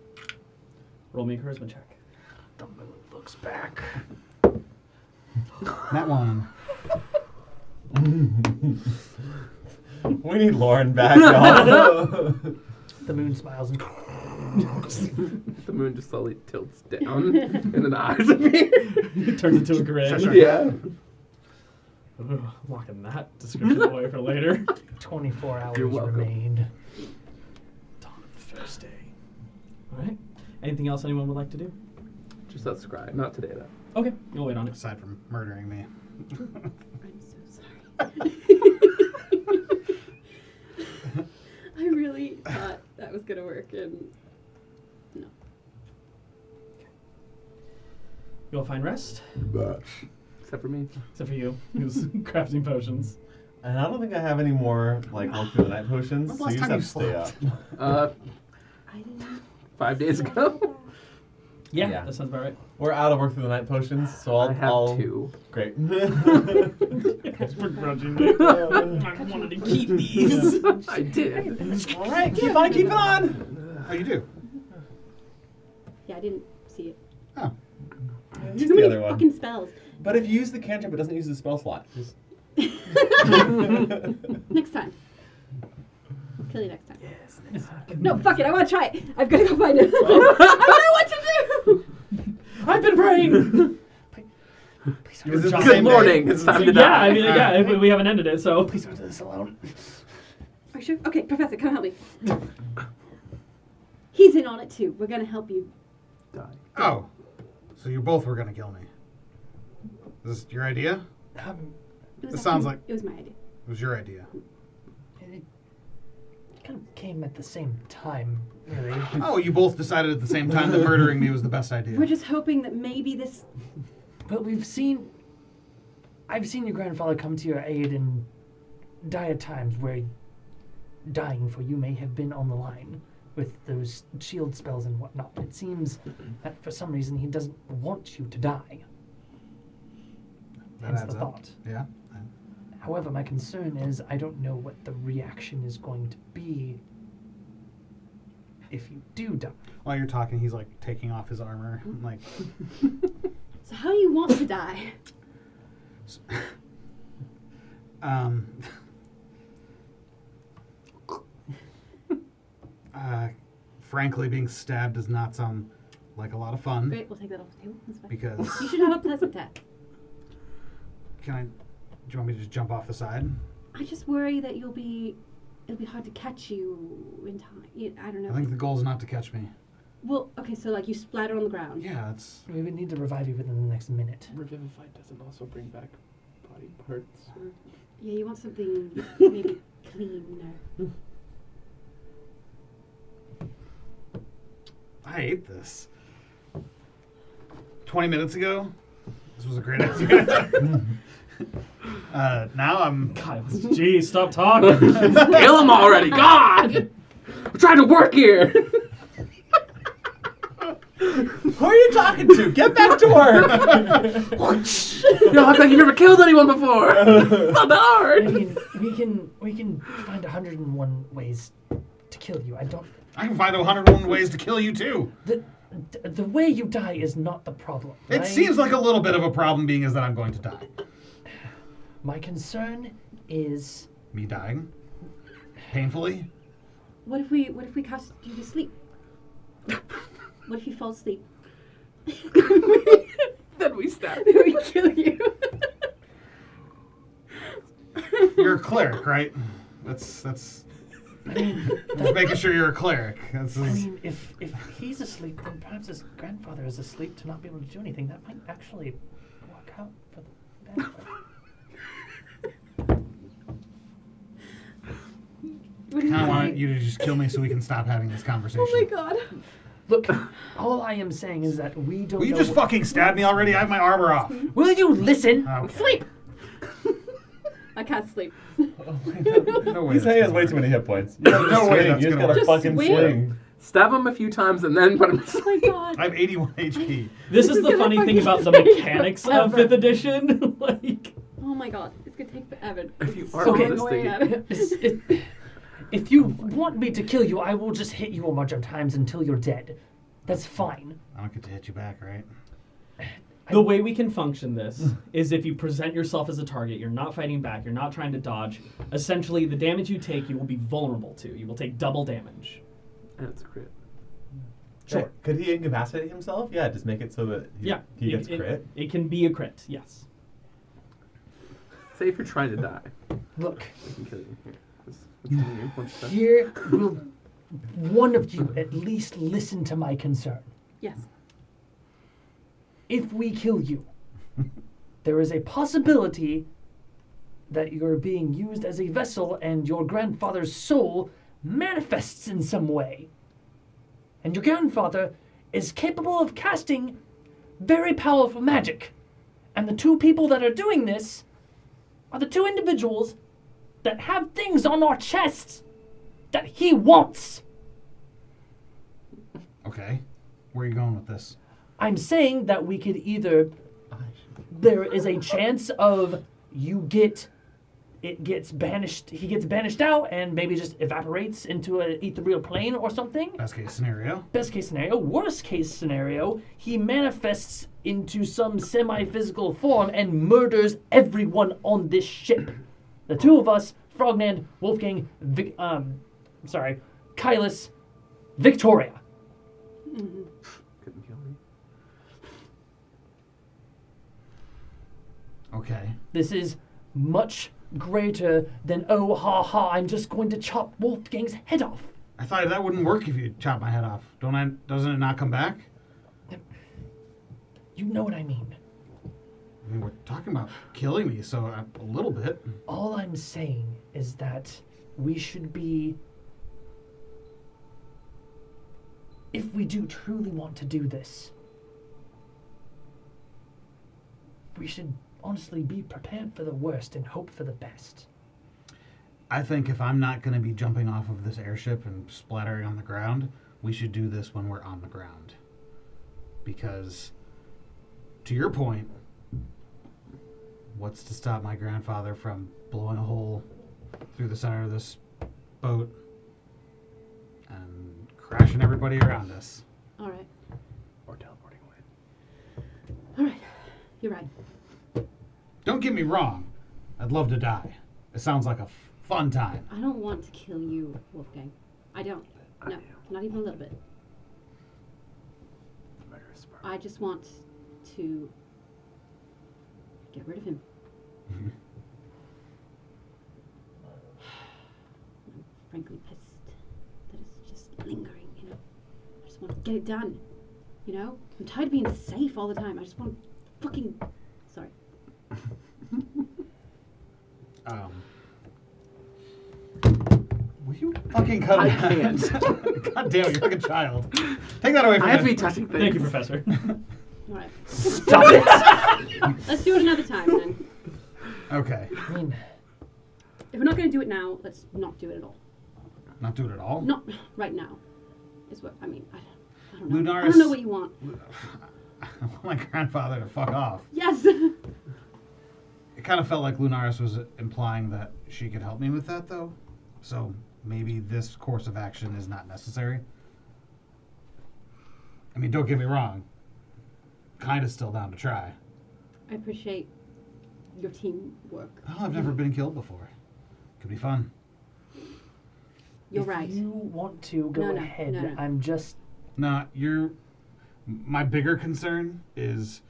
Roll me a charisma check. The moon looks back. That one. We need Lauren back, y'all. The moon smiles and The moon just slowly tilts down, and then the eyes appear. It turns into a grin. Sure. Yeah. Ooh, I'm locking that description away for later. 24 hours You're welcome. remained. Dawn of the first day. All right. Anything else anyone would like to do? Just that scribe. Not today, though. Okay, you'll wait on it. Aside from murdering me. I'm so sorry. I really thought that was gonna work, and no. You'll find rest, Except for me. except for you, who's crafting potions. And I don't think I have any more like work through the night potions. When's So the you last just time have to you stay up. Uh, I didn't. 5 days ago. Yeah, Yeah. that sounds about right. We're out of work through the night potions, so I have I'll 2. Great. Begrudgingly. I wanted to keep these. I did. All right, keep on keeping on. Oh, you do? Yeah, I didn't see it. Oh. Use Too the many other one. fucking spells. But if you use the cantrip, it doesn't use the spell slot. Just... Next time. I'll kill you next time. No, fuck it. I want to try it. I've got to go find it. I don't know what to do. I've been praying. Please Was don't it the Good same day? morning. It's time to Yeah, die. I mean, yeah, if we haven't ended it, so. please don't do this alone. Are you sure? Okay, Professor, come help me. He's in on it too. We're gonna help you. Die. Oh. So you both were going to kill me. Is this your idea? It It sounds actually- like- it was my idea. It was your idea. It kind of came at the same time, really. Oh, you both decided at the same time that murdering me was the best idea. We're just hoping that maybe this. But I've seen your grandfather come to your aid and die at times where dying for you may have been on the line with those shield spells and whatnot. It seems that for some reason he doesn't want you to die. That Hence adds the up. thought. Yeah. However, my concern is I don't know what the reaction is going to be if you do die. While you're talking, he's like taking off his armor. Like, So how do you want to die? um, frankly, being stabbed does not sound like a lot of fun. Great, we'll take that off the table. That's fine. Because You should have a pleasant death. do you want me to just jump off the side? I just worry that it'll be hard to catch you in time. I don't know. I think the goal is not to catch me. Well, okay, so like you splatter on the ground. Yeah, that's. We would need to revive you within the next minute. Revivify doesn't also bring back body parts. Or... Yeah, you want something maybe cleaner. I hate this. 20 minutes ago, this was a great idea. Now I'm. God, jeez, stop talking. Kill him already! God! I'm trying to work here! Who are you talking to? Get back to work. You don't act like you never killed anyone before! It's not that I hard! mean, we can find 101 ways to kill you. I can find 101 ways to kill you too. The way you die is not the problem. It right? seems like a little bit of a problem, being is that I'm going to die. My concern is Me dying, painfully. What if we cast you to sleep? What if you fall asleep? Then we stab. We kill you. You're a cleric, right? That's. Just making sure you're a cleric. I mean, if he's asleep, then perhaps his grandfather is asleep to not be able to do anything. That might actually work out for the better. What do I kind of you want you to just kill me so we can stop having this conversation. Oh my god. Look, all I am saying is that we don't Will you know just fucking stab me already? I have my armor off. Will you listen? Okay. Sleep. I can't sleep. No way He's that's has gonna way work. too many hit points. You gotta No way swing. that's You just gonna gotta work. fucking Swing. swing. Stab him a few times and then put him to Oh my sleep. god. I have 81 HP. This is is the gonna funny thing fucking about the take mechanics of forever. 5th edition. Like, Oh my god. It's gonna take forever. If you It's are so Okay. annoying. If you want me to kill you, I will just hit you a bunch of times until you're dead. That's fine. I don't get to hit you back, right? the way we can function this is if you present yourself as a target, you're not fighting back, you're not trying to dodge. Essentially, the damage you take, you will be vulnerable to. You will take double damage. And it's a crit. Sure. Could he incapacitate himself? Yeah, just make it so that he gets crit. It can be a crit, yes. Say if you're trying to die. Look, I can kill you. Here. Let's do you. One step. here will one of you at least listen to my concern. Yes. If we kill you, there is a possibility that you're being used as a vessel and your grandfather's soul manifests in some way. And your grandfather is capable of casting very powerful magic. And the two people that are doing this are the two individuals that have things on our chests that he wants. Okay. Where are you going with this? I'm saying that we could either... There is a chance of he gets banished out and maybe just evaporates into an ethereal plane or something. Best case scenario. Best case scenario. Worst case scenario, he manifests into some semi-physical form and murders everyone on this ship. The two of us, Frogman, Wolfgang, Kylus, Victoria. Couldn't kill me. Okay. This is much greater than, oh, ha, ha, I'm just going to chop Wolfgang's head off. I thought that wouldn't work if you chop my head off. Doesn't it not come back? You know what I mean. I mean, we're talking about killing me, so a little bit. All I'm saying is that we should be... If we do truly want to do this, we should honestly be prepared for the worst and hope for the best. I think if I'm not going to be jumping off of this airship and splattering on the ground, we should do this when we're on the ground. Because, to your point, what's to stop my grandfather from blowing a hole through the center of this boat and crashing everybody around us? All right. Or teleporting away. All right. You're right. Don't get me wrong. I'd love to die. It sounds like a fun time. I don't want to kill you, Wolfgang. I don't. No, not even a little bit. Murderous part. I just want to get rid of him. I'm frankly pissed that it's just lingering, you know. I just want to get it done, you know. I'm tired of being safe all the time. I just want to fucking... Sorry. Will you fucking cut I it? can't. God damn it, you're like a child. Take that away from I have to me. be touching things. Thank you, Professor. All right. Stop it! Let's do it another time, then. Okay. I mean, If we're not going to do it now, let's not do it at all. Not do it at all? Not right now. Is what I mean. I don't know. I Lunaris- don't know what you want. I want my grandfather to fuck off. Yes. It kind of felt like Lunaris was implying that she could help me with that, though. So maybe this course of action is not necessary. I mean, don't get me wrong. Kind of still down to try. I appreciate your teamwork. Well, I've never been killed before. Could be fun. You're if right. you want to go No, ahead, no. I'm just... Nah, my bigger concern is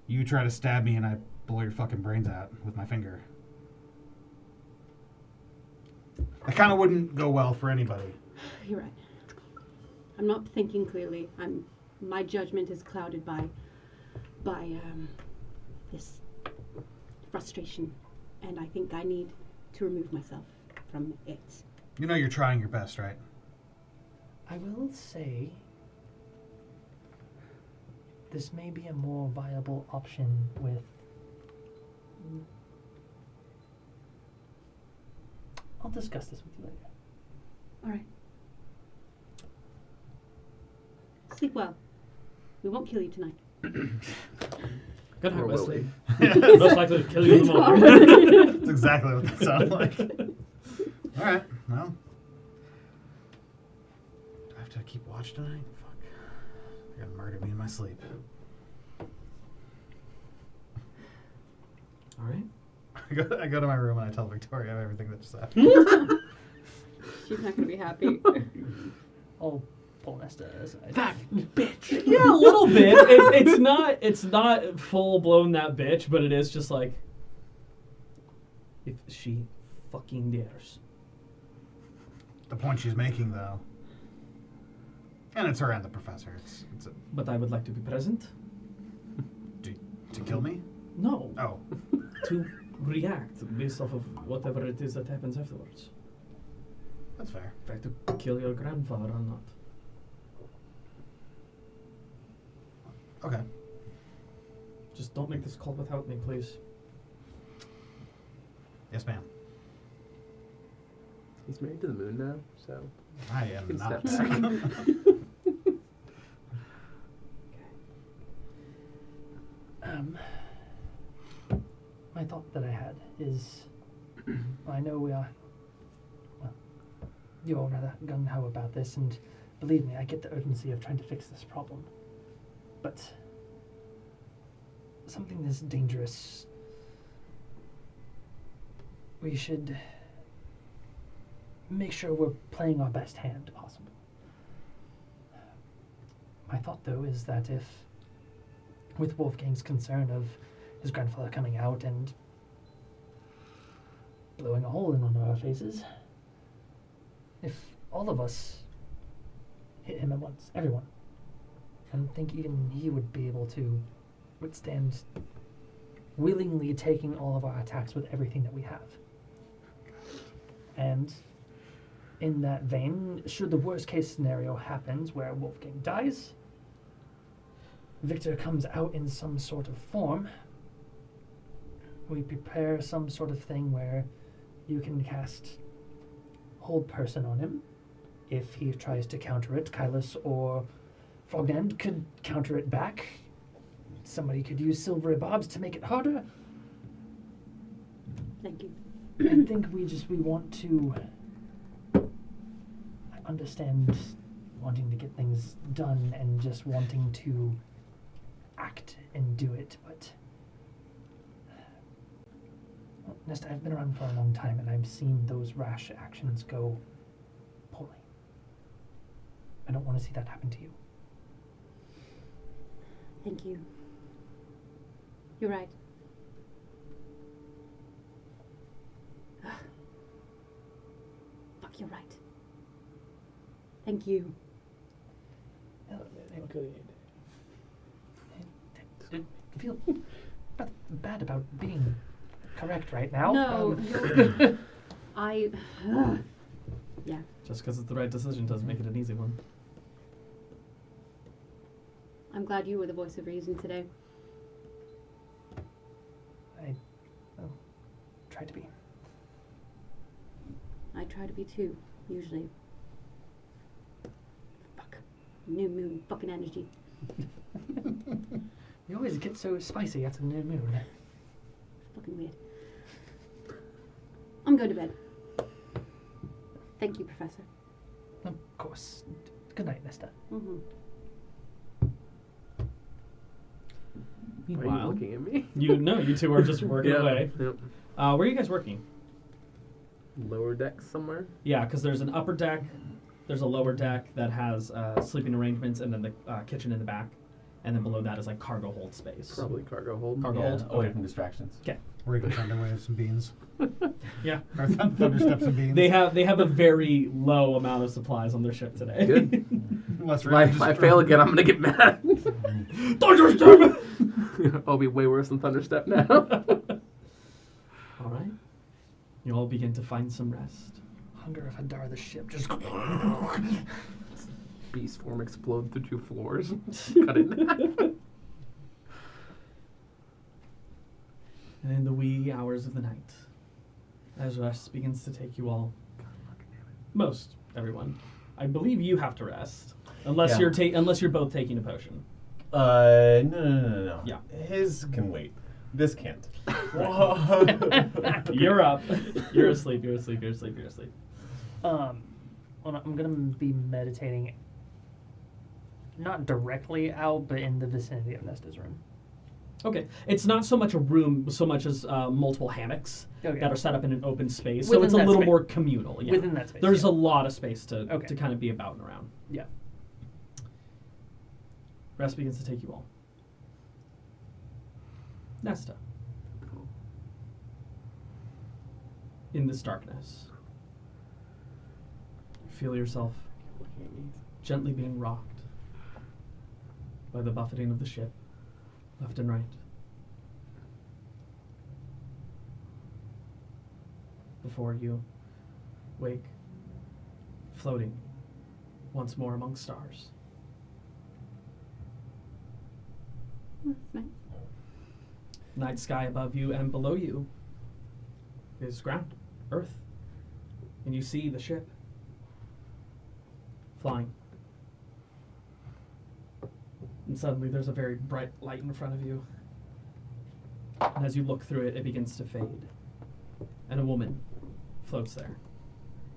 you try to stab me and I blow your fucking brains out with my finger. That kind of wouldn't go well for anybody. You're right. I'm not thinking clearly. My judgment is clouded by this frustration, and I think I need to remove myself from it. You know you're trying your best, right? I will say this may be a more viable option with... I'll discuss this with you later. All right. Sleep well. We won't kill you tonight. Good night, Or will Wesley. we? Most likely to kill you in the morning. That's exactly what that sounded like. All right, well. Do I have to keep watch tonight? Fuck. They're gonna murder me in my sleep. All right. I go to my room and I tell Victoria everything that just happened. She's not gonna be happy. I'll pull Nesta aside. That bitch. Yeah, a little bit. It's not full blown that bitch, but it is just like, if she fucking dares. The point she's making, though, and it's her and the professor. It's But I would like to be present. to kill me. No, Oh, to react based off of whatever it is that happens afterwards. that's fair. In fact, to kill your grandfather or not. Okay. Just don't make this call without me, please. Yes, ma'am. He's married to the moon now, so I you am can not. step back. thought that I had is, I know we are, well, you're all rather gung-ho about this, and believe me, I get the urgency of trying to fix this problem. But something this dangerous, we should make sure we're playing our best hand possible. My thought, though, is that if, with Wolfgang's concern of his grandfather coming out and blowing a hole in one of our faces, if all of us hit him at once, everyone, I don't think even he would be able to withstand willingly taking all of our attacks with everything that we have. And in that vein, should the worst case scenario happens where Wolfgang dies, Victor comes out in some sort of form, we prepare some sort of thing where you can cast Hold Person on him. If he tries to counter it, Kylus or Frogland could counter it back. Somebody could use Silvery Bobs to make it harder. Thank you. I think we want to understand wanting to get things done and just wanting to act and do it, but well, Nesta, I've been around for a long time and I've seen those rash actions go poorly. I don't want to see that happen to you. Thank you. You're right. Fuck, you're right. Thank you. I feel bad about being correct right now. No, yeah. Just because it's the right decision doesn't make it an easy one. I'm glad you were the voice of reason today. I try to be. I try to be too, usually. Fuck. New moon fucking energy. You always get so spicy after the new moon. Fucking weird. I'm going to bed. Thank you, Professor. Of course. Good night, Nesta. Mm-hmm. Why are you Meanwhile, looking at me? you two are just working Yeah. away. Yep. Where are you guys working? Lower deck somewhere. Yeah, because there's an upper deck, there's a lower deck that has sleeping arrangements, and then the kitchen in the back, and then below that is like cargo hold space. Probably cargo hold. Cargo Yeah, hold. away Okay. from distractions. Where you can find a way of some beans. Yeah. Or thunder steps and beans. They have a very low amount of supplies on their ship today. Good. Less If I fail again, I'm gonna get mad. Thunderstep! I'll be way worse than Thunderstep now. All right. You all begin to find some rest. Hunger of Hadar the ship just Beast form explode through 2 floors. Cut it in half. And in the wee hours of the night, as rest begins to take you all, most everyone, I believe you have to rest, unless Yeah. unless you're both taking a potion. No. Yeah. His can wait. This can't. You're up. You're asleep. well, I'm gonna be meditating not directly out, but in the vicinity of Nesta's room. Okay. It's not so much a room, so much as multiple hammocks Okay. that are set up in an open space. Within so it's a that little space. more communal. Yeah. Within that space, There's yeah. a lot of space to Okay. kind of be about and around. Yeah. Rest begins to take you all. Nesta. In this darkness, you feel yourself gently being rocked by the buffeting of the ship, left and right. Before you wake, floating once more among stars. That's nice. Night sky above you, and below you is ground, earth. And you see the ship flying. And suddenly there's a very bright light in front of you. And as you look through it, it begins to fade. And a woman floats there,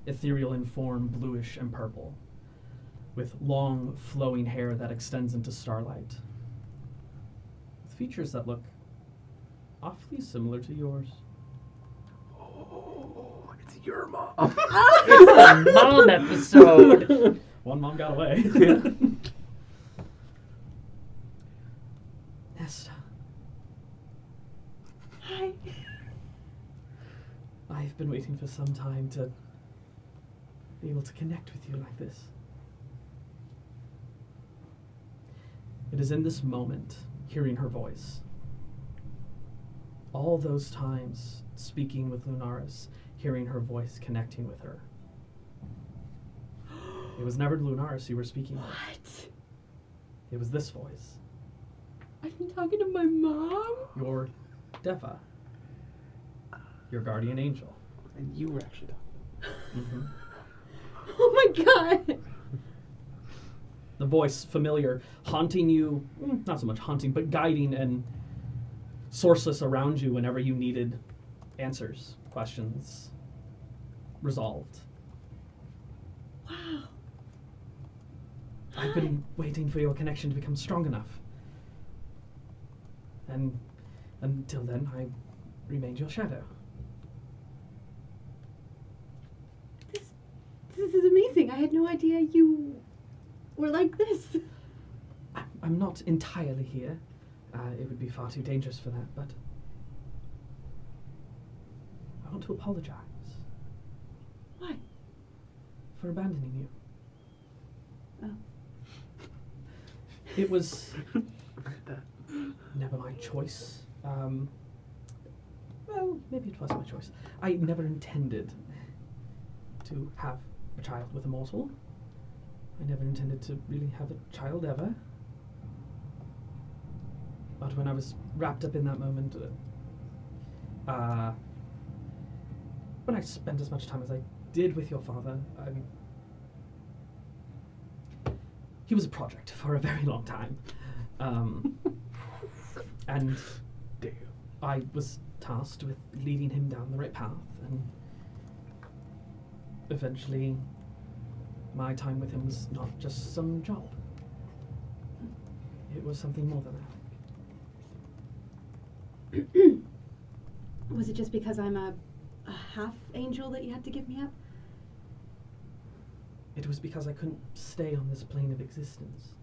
ethereal in form, bluish and purple, with long, flowing hair that extends into starlight, with features that look awfully similar to yours. Oh, it's your mom. It's a mom episode. One mom got away. Nesta. Hi. I've been waiting for some time to be able to connect with you like this. It is in this moment, hearing her voice, all those times speaking with Lunaris, hearing her voice, connecting with her. It was never Lunaris you were speaking with. What? It was this voice. I've been talking to my mom? Your Defa. Your guardian angel. And you were actually Mm-hmm. Oh my god! The voice, familiar, haunting you, not so much haunting, but guiding and sourceless around you whenever you needed answers, questions, resolved. Wow. I've been waiting for your connection to become strong enough. And until then, I remained your shadow. This is amazing. I had no idea you were like this. I'm not entirely here. It would be far too dangerous for that, but I want to apologize. Why? For abandoning you. Oh. It was never my choice. Well, maybe it was my choice. I never intended to have a child with a mortal. I never intended to really have a child ever. But when I was wrapped up in that moment, when I spent as much time as I did with your father, he was a project for a very long time. And I was tasked with leading him down the right path, and eventually my time with him was not just some job. It was something more than that. Was it just because I'm a half angel that you had to give me up? It was because I couldn't stay on this plane of existence.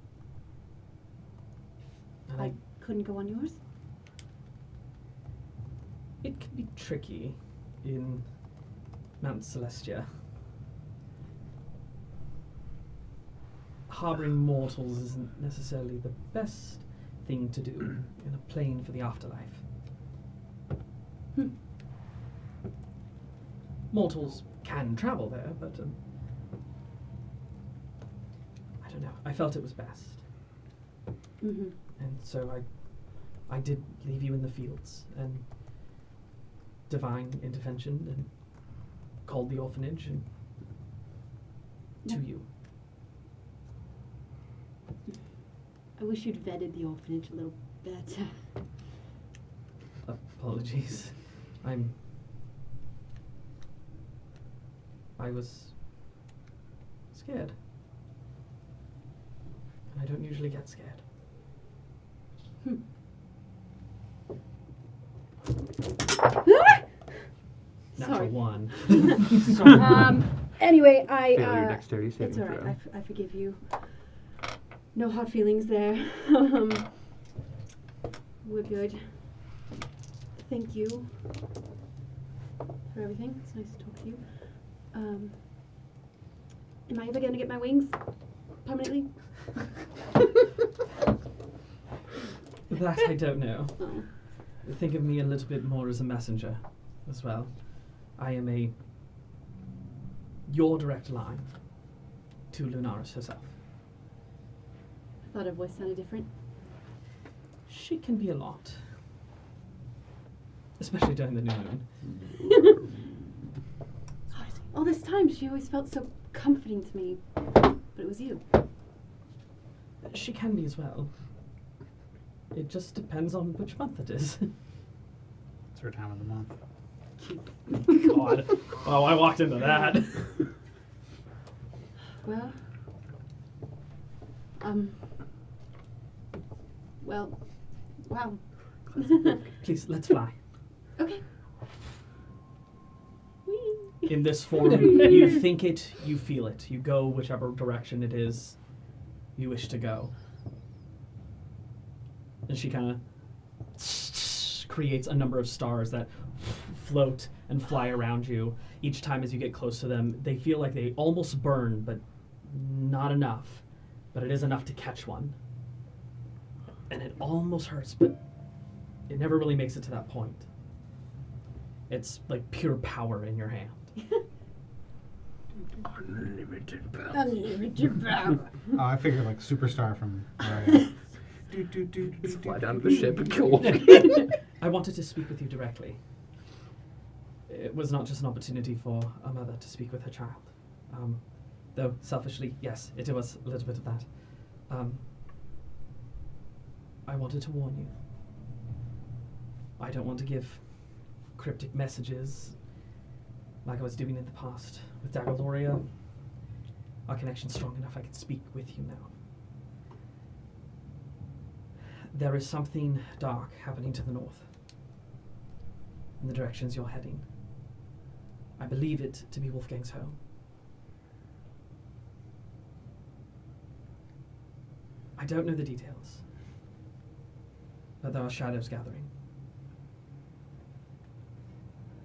And I couldn't go on yours? it can be tricky in Mount Celestia. Harboring mortals isn't necessarily the best thing to do in a plane for the afterlife. Mortals can travel there, but I don't know. I felt it was best. Mm-hmm. And so I did leave you in the fields and divine intervention and called the orphanage and to you. I wish you'd vetted the orphanage a little better. Apologies. I was scared. And I don't usually get scared. Natural Sorry. one. Anyway, Failure dexterity saving it's alright. throw. I forgive you. No hard feelings there. We're good. Thank you for everything. It's nice to talk to you. Am I ever going to get my wings permanently? That I don't know. Oh. Think of me a little bit more as a messenger as well. I am your direct line to Lunaris herself. I thought her voice sounded different. She can be a lot. Especially during the new moon. All this time, she always felt so comforting to me. But it was you. She can be as well. It just depends on which month it is. It's her time of the month. God. Oh, I walked into that. Well, well, wow. Please, let's fly. Okay. Whee! In this form, you think it, you feel it. You go whichever direction it is you wish to go. And she kind of creates a number of stars that float and fly around you. Each time as you get close to them, they feel like they almost burn, but not enough. But it is enough to catch one. And it almost hurts, but it never really makes it to that point. It's like pure power in your hand. Unlimited power. Unlimited power. Oh, I figured like Superstar from Mario. Just fly down to the ship and kill Wolf. I wanted to speak with you directly. It was not just an opportunity for a mother to speak with her child. Though, selfishly, yes, it was a little bit of that. I wanted to warn you. I don't want to give cryptic messages like I was doing in the past. With Dagaloria, our connection's strong enough I can speak with you now. There is something dark happening to the north, in the directions you're heading. I believe it to be Wolfgang's home. I don't know the details, but there are shadows gathering.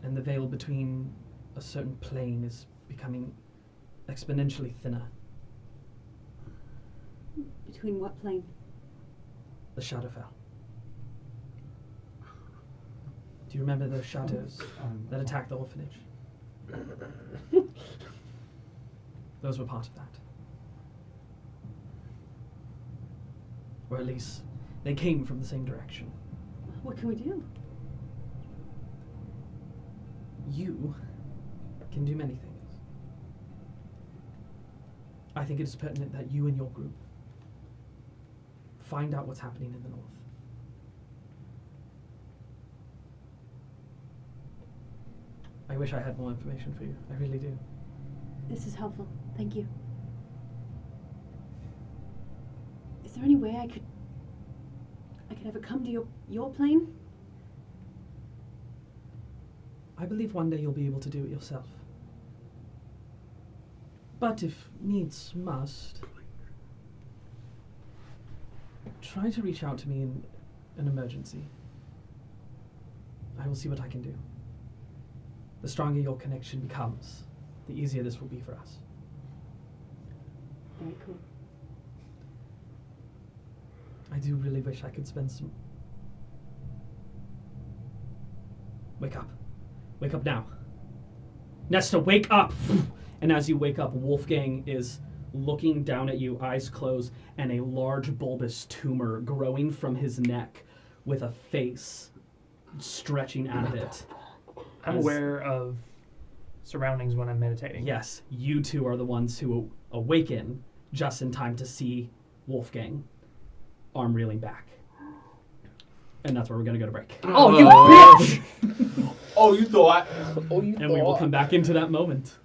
And the veil between a certain plane is becoming exponentially thinner. Between what plane? The Shadowfell. Do you remember those shadows that attacked the orphanage? Those were part of that. Or at least, they came from the same direction. What can we do? You can do many things. I think it is pertinent that you and your group find out what's happening in the north. I wish I had more information for you. I really do. This is helpful. Thank you. Is there any way I could ever come to your plane? I believe one day you'll be able to do it yourself. But if needs must, try to reach out to me in an emergency. I will see what I can do. The stronger your connection becomes, the easier this will be for us. Very cool. I do really wish I could spend some... Wake up. Wake up now. Nesta, wake up! And as you wake up, Wolfgang is looking down at you, eyes closed, and a large bulbous tumor growing from his neck with a face stretching out of it. I'm aware of surroundings when I'm meditating. Yes, you two are the ones who awaken just in time to see Wolfgang, arm reeling back. And that's where we're going to go to break. Oh, you bitch! Oh, you thought. And we will come back into that moment.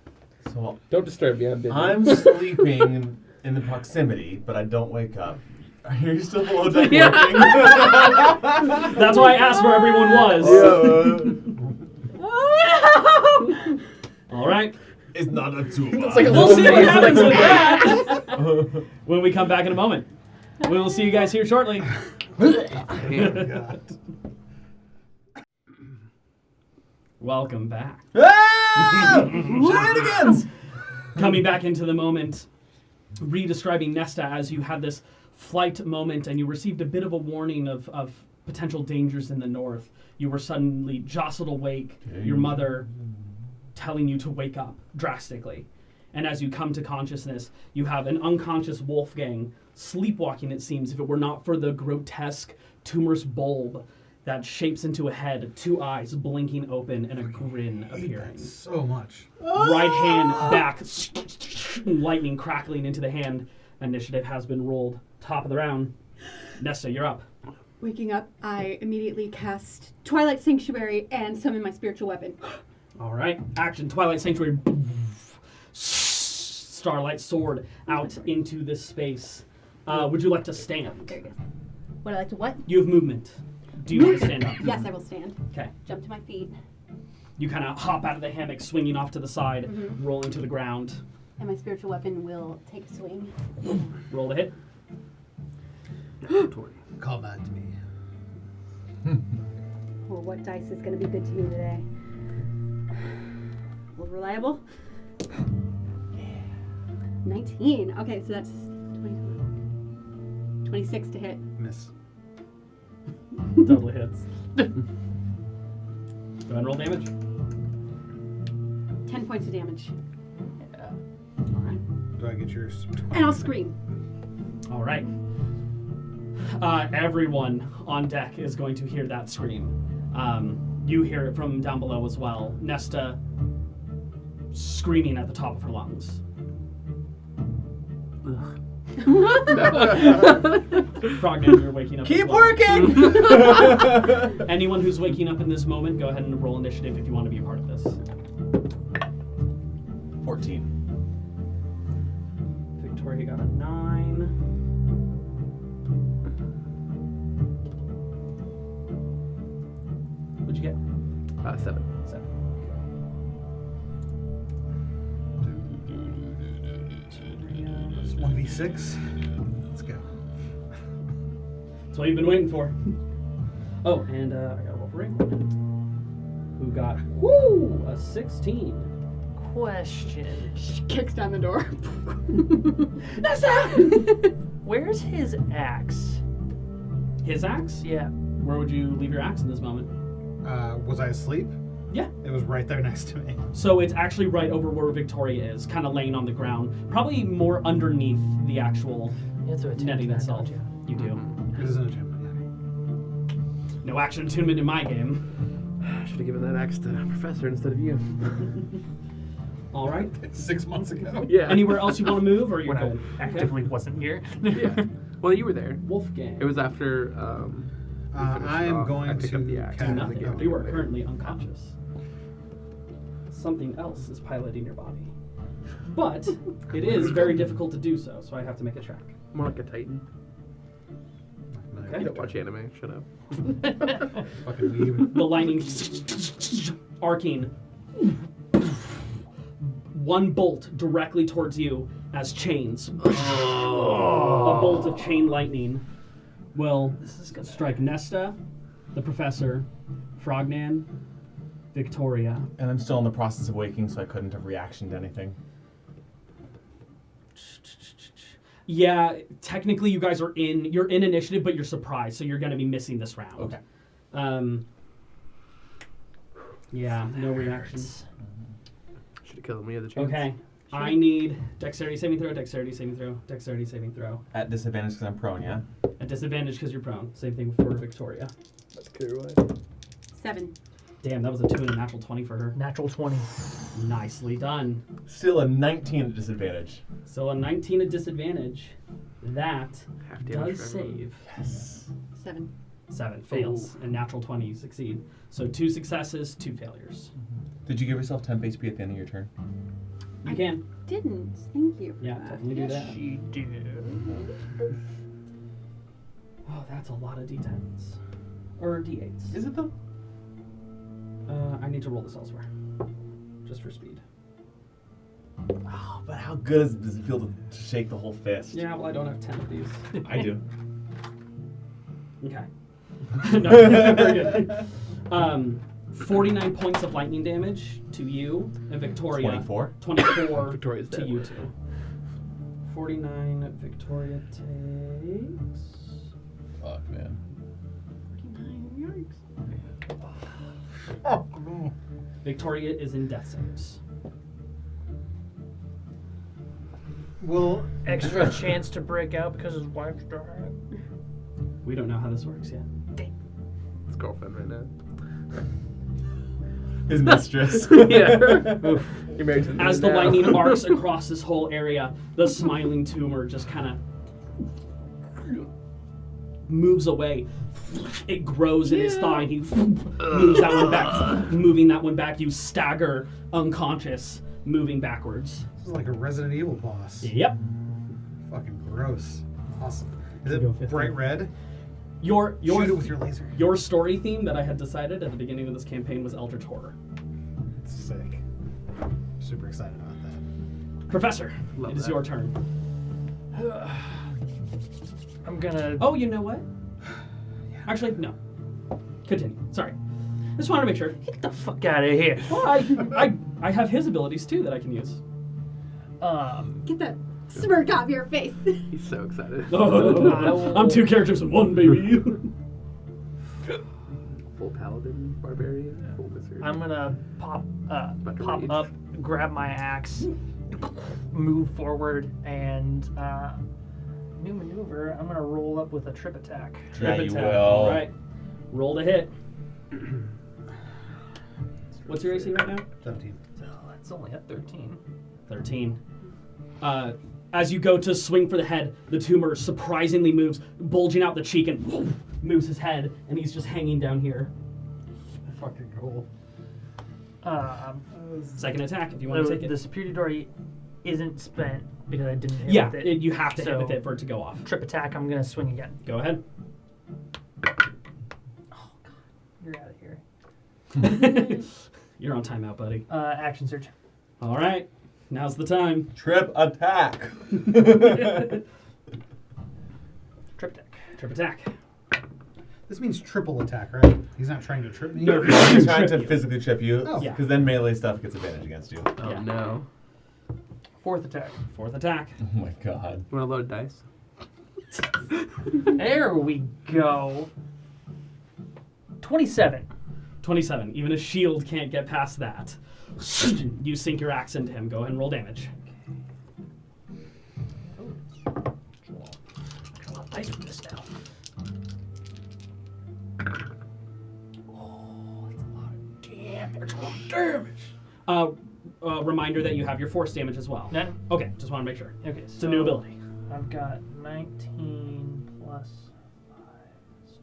So Don't disturb me. I'm busy. I'm sleeping in the proximity, but I don't wake up. Are you still below deck Yeah. working? That's why I asked where everyone was. All right. It's not a tool. It's like a We'll little see what maze, happens like- with that when we come back in a moment. We will see you guys here shortly. Welcome back. Ah! Shenanigans! Coming back into the moment, re-describing Nesta as you had this flight moment and you received a bit of a warning of potential dangers in the north. You were suddenly jostled awake, your mother telling you to wake up drastically. And as you come to consciousness, you have an unconscious Wolfgang sleepwalking, it seems, if it were not for the grotesque tumorous bulb that shapes into a head, two eyes blinking open, and a grin appearing. So much. Right hand back, lightning crackling into the hand. Initiative has been rolled. Top of the round. Nesta, you're up. Waking up, I immediately cast Twilight Sanctuary and summon my spiritual weapon. All right, action. Twilight Sanctuary. Starlight sword out into this space. Would you like to stand? There you go. Would I like to what? You have movement. Do you want to stand up? Yes, I will stand. Okay. Jump to my feet. You kind of hop out of the hammock, swinging off to the side, rolling to the ground. And my spiritual weapon will take a swing. Roll to hit. Call back to me. Well, what dice is going to be good to you today? Well, reliable? 19. Okay, so that's 26 to hit. Miss. Double hits. Go ahead and roll damage. 10 points of damage. All right. Do I get yours? And I'll scream. All right. Everyone on deck is going to hear that scream. You hear it from down below as well. Nesta screaming at the top of her lungs. Frogman, you're waking up. Keep as well. working! Anyone who's waking up in this moment, go ahead and roll initiative if you want to be a part of this. 14. Victoria got a 9. What'd you get? 7. 7. 1v6. Let's go. That's what you've been waiting for. Oh, and I got a roll for Raven, who got a 16. Question. She kicks down the door. Where's his axe? His axe? Yeah. Where would you leave your axe in this moment? Was I asleep? Yeah. It was right there next to me. So it's actually right over where Victoria is, kind of laying on the ground, probably more underneath the actual You have to attend netting to that, itself. don't you? You do. It is an attunement. No action attunement in my game. Should have given that axe to Professor instead of you. All right. 6 months ago. Yeah. Anywhere else you want to move, or you're When I good? actively wasn't here. Yeah. Well, you were there. Wolfgang. It was after. I am going I picked up the to axe. Do cast- nothing. Yeah. You are currently unconscious. Something else is piloting your body. But it is very difficult to do so, so I have to make a check. More like a Titan. Okay. You don't watch anime. Shut up. Fucking weeb. The lightning arcing. One bolt directly towards you as chains. A bolt of chain lightning will strike Nesta, the Professor, Frognan, Victoria. And I'm still in the process of waking, so I couldn't have reaction to anything. Yeah, technically you guys are you're in initiative, but you're surprised, so you're going to be missing this round. Okay. Yeah, no reactions. Should have killed me at the chance. Okay, I need dexterity saving throw, dexterity saving throw, dexterity saving throw. At disadvantage because I'm prone, yeah? At disadvantage because you're prone. Same thing for Victoria. That's clear away. 7. Damn, that was a 2 and a natural 20 for her. Natural 20. Nicely done. Still a 19 at disadvantage. So a 19 at disadvantage. That Half damage does for everyone. save. Yes. 7. 7 fails, and natural 20 you succeed. So 2 successes, 2 failures. Did you give yourself temp HP at the end of your turn? You can. Didn't. Thank you. For Yeah, that. definitely do that. She did. Oh, that's a lot of d10s. Or d8s. Is it though? I need to roll this elsewhere. Just for speed. Oh, but how good does it feel to shake the whole fist? Yeah, well, I don't have 10 of these. I do. Okay. No, very good. 49 points of lightning damage to you and Victoria. 24. 24 Victoria's to dead. you two. 49 Victoria takes. Fuck, man. 49. Yikes. Victoria is in death saves. Well, Extra chance to break out because his wife's died. We don't know how this works yet. His girlfriend right now. His mistress. Yeah. Oof. You're married to the As the now. lightning arcs across this whole area, the smiling tumor just kind of moves away. It grows in his thigh. He moves that one back. Moving that one back, you stagger unconscious, moving backwards. This is like a Resident Evil boss. Yep. Fucking gross. Awesome. Is Go it 50. bright red? Your Shoot it with your laser. your story theme that I had decided at the beginning of this campaign was Eldritch Horror. It's sick. Super excited about that. Professor, Love it is that. your turn. I'm gonna. Oh, you know what? Actually, no. Continue. Sorry. Just wanted to make sure. Get the fuck out of here. Well, I have his abilities too that I can use. Get that smirk off your face. He's so excited. I'm 2 characters in 1, baby. Full paladin, barbarian, full wizard. I'm gonna pop Rage. up, grab my axe, move forward, and new maneuver. I'm gonna roll up with a trip attack. Yeah, you Attack. will. All right. Roll to hit. What's your AC right now? 17. So that's only at 13. 13. As you go to swing for the head, the tumor surprisingly moves, bulging out the cheek, and moves his head, and he's just hanging down here. Fucking cool. Second attack, if you want to take it. The superiority isn't spent because I didn't hit Yeah, with it. you have to hit So- with it for it to go off. Trip attack. I'm gonna swing again. Go ahead. You're out of here. You're on timeout, buddy. Action surge. All right, now's the time. Trip attack. Trip attack. Trip attack. This means triple attack, right? He's not trying to trip me. No. He's trying to Trip you. physically trip you. Oh. Yeah. Because then melee stuff gets advantage against you. Oh Yeah. no. Fourth attack. Fourth attack. Oh my god. You want to load dice? There we go. 27. 27. Even a shield can't get past that. You sink your axe into him. Go ahead and roll damage. Dice with this now. Oh, that's a lot of damage. That's a lot of damage. Reminder that you have your force damage as well. None? Okay, just want to make sure. Okay, It's a new ability. I've got 19 plus 5 is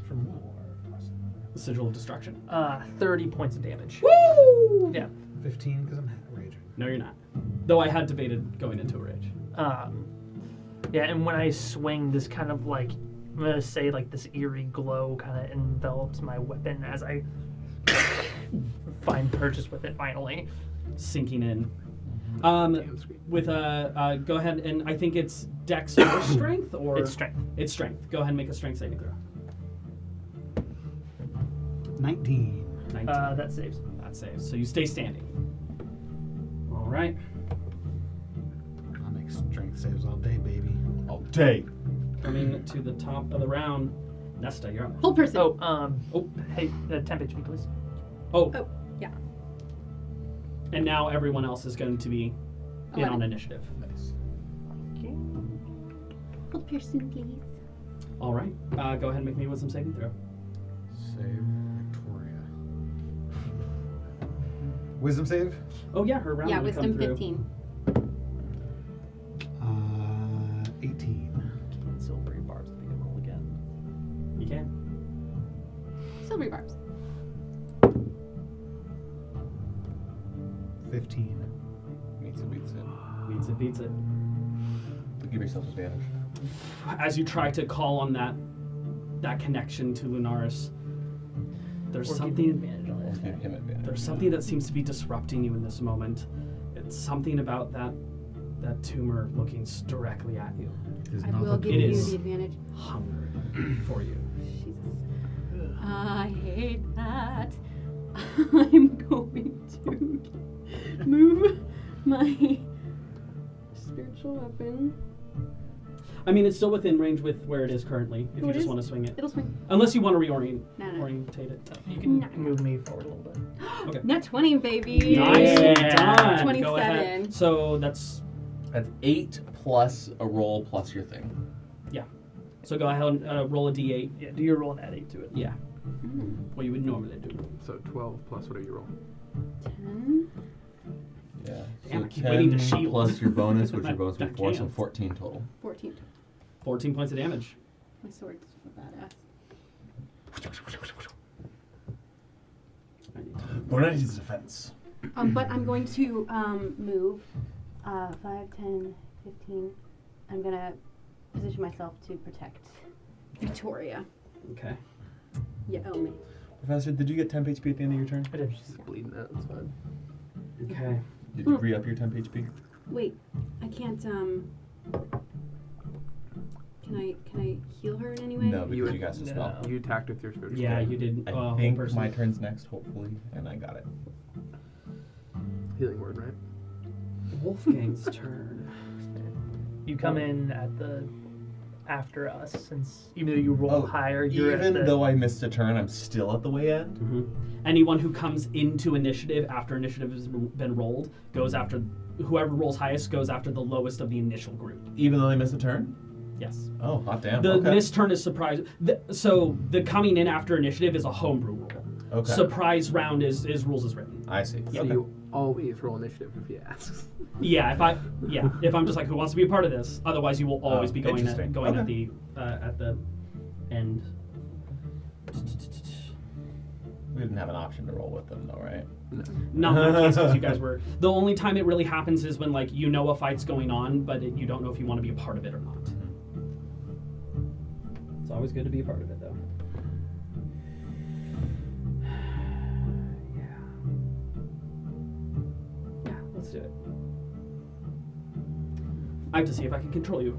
24 plus The Sigil of Destruction. 30 points of damage. Woo! Yeah. 15 because I'm raging. No, you're not. Though I had debated going into a rage. Yeah, and when I swing, this kind of like, I'm gonna say like this eerie glow kind of envelops my weapon as I find purchase with it finally. Sinking in. Damn screen. With go ahead and I think it's Dex or Strength or It's strength. It's Strength. Go ahead and make a Strength saving throw. 19. 19. That saves. That saves. So you stay standing. All right. I'll make strength saves all day, baby. All day. Coming to the top of the round. Nesta, you're up. Whole person. Oh. Hey, 10 HP, please. Oh. Oh, yeah. And now everyone else is going to be in 11. on initiative. Nice. Whole person, please. All right. Go ahead and make me with some saving throw. Save Victoria. Wisdom save? Oh yeah, her round Yeah, will come wisdom through. 15. 18. Silvery barbs to make it roll again. You can. Silvery barbs. 15. Meets it, beats it. Beats it, beats it. Give yourself advantage. As you try to call on that connection to Lunaris, there's Or give me something advantage on it. Give him advantage. there's something that seems to be disrupting you in this moment. It's something about that tumor looking directly at you, Is I not will the give It you is. the advantage. hungry for you. Jesus. I hate that. I'm going to move my spiritual weapon. I mean, it's still within range with where it is currently. If Oh, you it just is? want to swing it, It'll swing. unless you want to reorientate it. You can No. move me forward a little bit. Okay. Nat 20, baby. Nice, Yeah. done. 27. Go ahead. So that's That's 8 plus a roll plus your thing. so. Go ahead and roll a d8. Yeah, do your roll and add 8 to it. Yeah, Mm, what you would normally do. So 12 plus whatever you roll. 10. Yeah. Damn, So I keep waiting to 10 shield. plus your bonus, which your bonus I would be 4, so can't. 14 total. 14. 14 points of damage. My sword's badass. Bonus defense. But I'm going to move 5, 10, 15. I'm going to position myself to protect Victoria. Okay. You owe me. Professor, did you get temp HP at the end of your turn? I did. She's bleeding out. It's fine. Okay. Did you re-up your temp HP? Wait, I can't. Can I heal her in any way? No, because you guys just spell. You attacked with your spiritual. Yeah, you did. I think my turn's next, hopefully, and I got it. Healing word, right? Wolfgang's turn. You come in at the after us, since even though you roll higher, you're at Even the, though I missed a turn, I'm still at the way end. Mm-hmm. Anyone who comes into initiative after initiative has been rolled goes after whoever rolls highest goes after the lowest of the initial group. Even though I missed a turn? Yes. Oh, hot damn. The Okay. missed turn is surprise. So the coming in after initiative is a homebrew rule. Okay. Surprise round is rules as written. I see. So Okay. you always roll initiative if he asks. Yeah, if I'm just like, who wants to be a part of this? Otherwise, you will always be going at interesting. at the end. We didn't have an option to roll with them, though, right? No. Not in that case, 'cause you guys were. The only time it really happens is when like you know a fight's going on, but you don't know if you want to be a part of it or not. It's always good to be a part of it, though. Yeah, let's do it. I have to see if I can control you.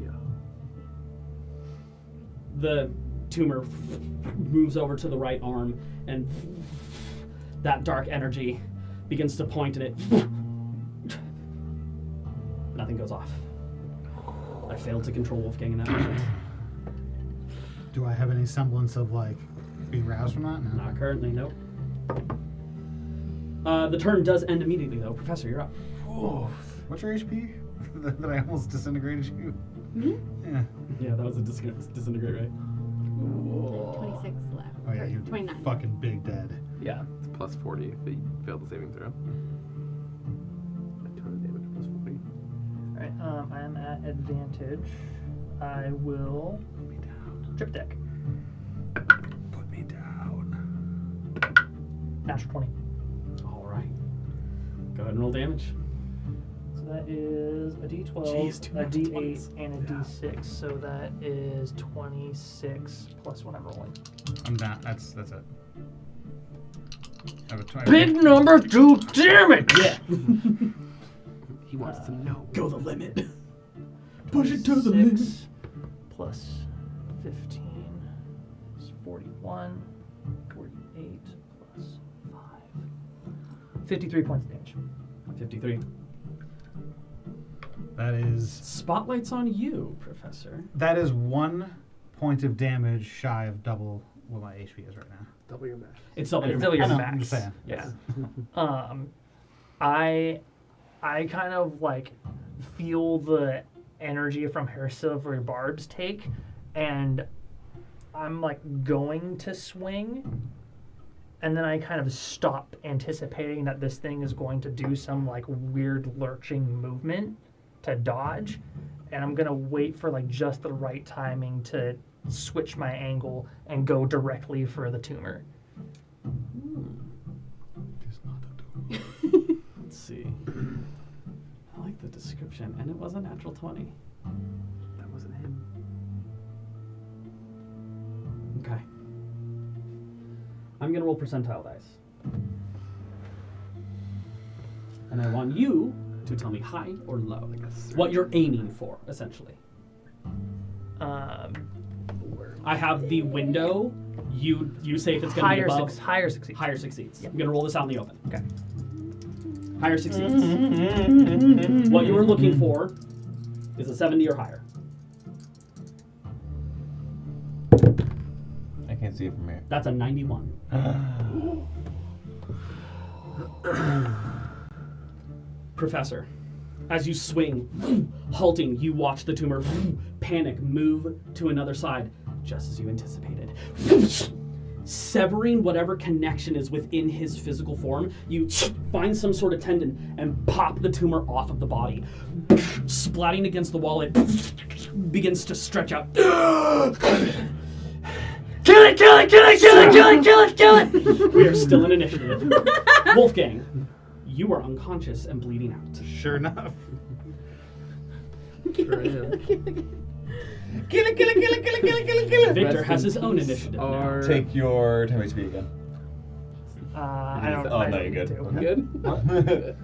Yeah. The tumor moves over to the right arm, and that dark energy begins to point, and it nothing goes off. I failed to control Wolfgang in that moment. Do I have any semblance of like being roused from that? No. Not currently, nope. The turn does end immediately, though. Professor, you're up. What's your HP? that I almost disintegrated you. Mm-hmm. Yeah. Yeah, that was a disintegrate, right? 26 left. Oh yeah, Or you 29. fucking big dead. yeah. It's plus 40 if you fail the saving throw. 200 damage plus 40. All right. I'm at advantage. I will Put me down. trip deck. Put me down. Natural 20. All right. Go ahead and roll damage. So that is a D12, Jeez, two a natural D8, 20s. and a D6. So that is 26 plus what I'm rolling. I'm down. That's it. I have a 20. Big number 2, damn it! Yeah. He wants to know. Go the limit. Push it to the limit. 26 plus 15 is 41. 48 plus 5. 53 points of damage. 53. That is Spotlight's on you, Professor. 1 point of damage shy of double what my HP is right now. Double your max. It's double your It's double your I know, max. I'm just saying. Yes. I kind of like feel the energy from her silvery barbs take, and I'm like going to swing, and then I kind of stop, anticipating that this thing is going to do some like weird lurching movement to dodge, and I'm gonna wait for like just the right timing to switch my angle and go directly for the tumor. Let's see. I like the description, and it was a natural 20. That wasn't him. Okay. I'm gonna roll percentile dice. And I want you to tell me high or low. What you're aiming for, essentially. I have the window. You say if it's gonna be above. Higher succeeds. Higher succeeds. Yep. I'm gonna roll this out in the open. Okay. Higher succeeds. What you were looking for is a 70 or higher. I can't see it from here. That's a 91. Professor, as you swing, halting, you watch the tumor panic, move to another side, just as you anticipated. severing whatever connection is within his physical form. You find some sort of tendon and pop the tumor off of the body. Splatting against the wall, it begins to stretch out. Kill it! Kill it! Kill it! Kill it! Kill it! Kill it! Kill it! We are still in initiative. Wolfgang, you are unconscious and bleeding out. Sure enough. Sure am. Kill it, kill it, kill it, kill it, kill it, kill it, kill it. Victor Rest has in his own peace, initiative now. our- Take your 10 HP again. I don't. Oh, I no, don't you're need good. to. Good?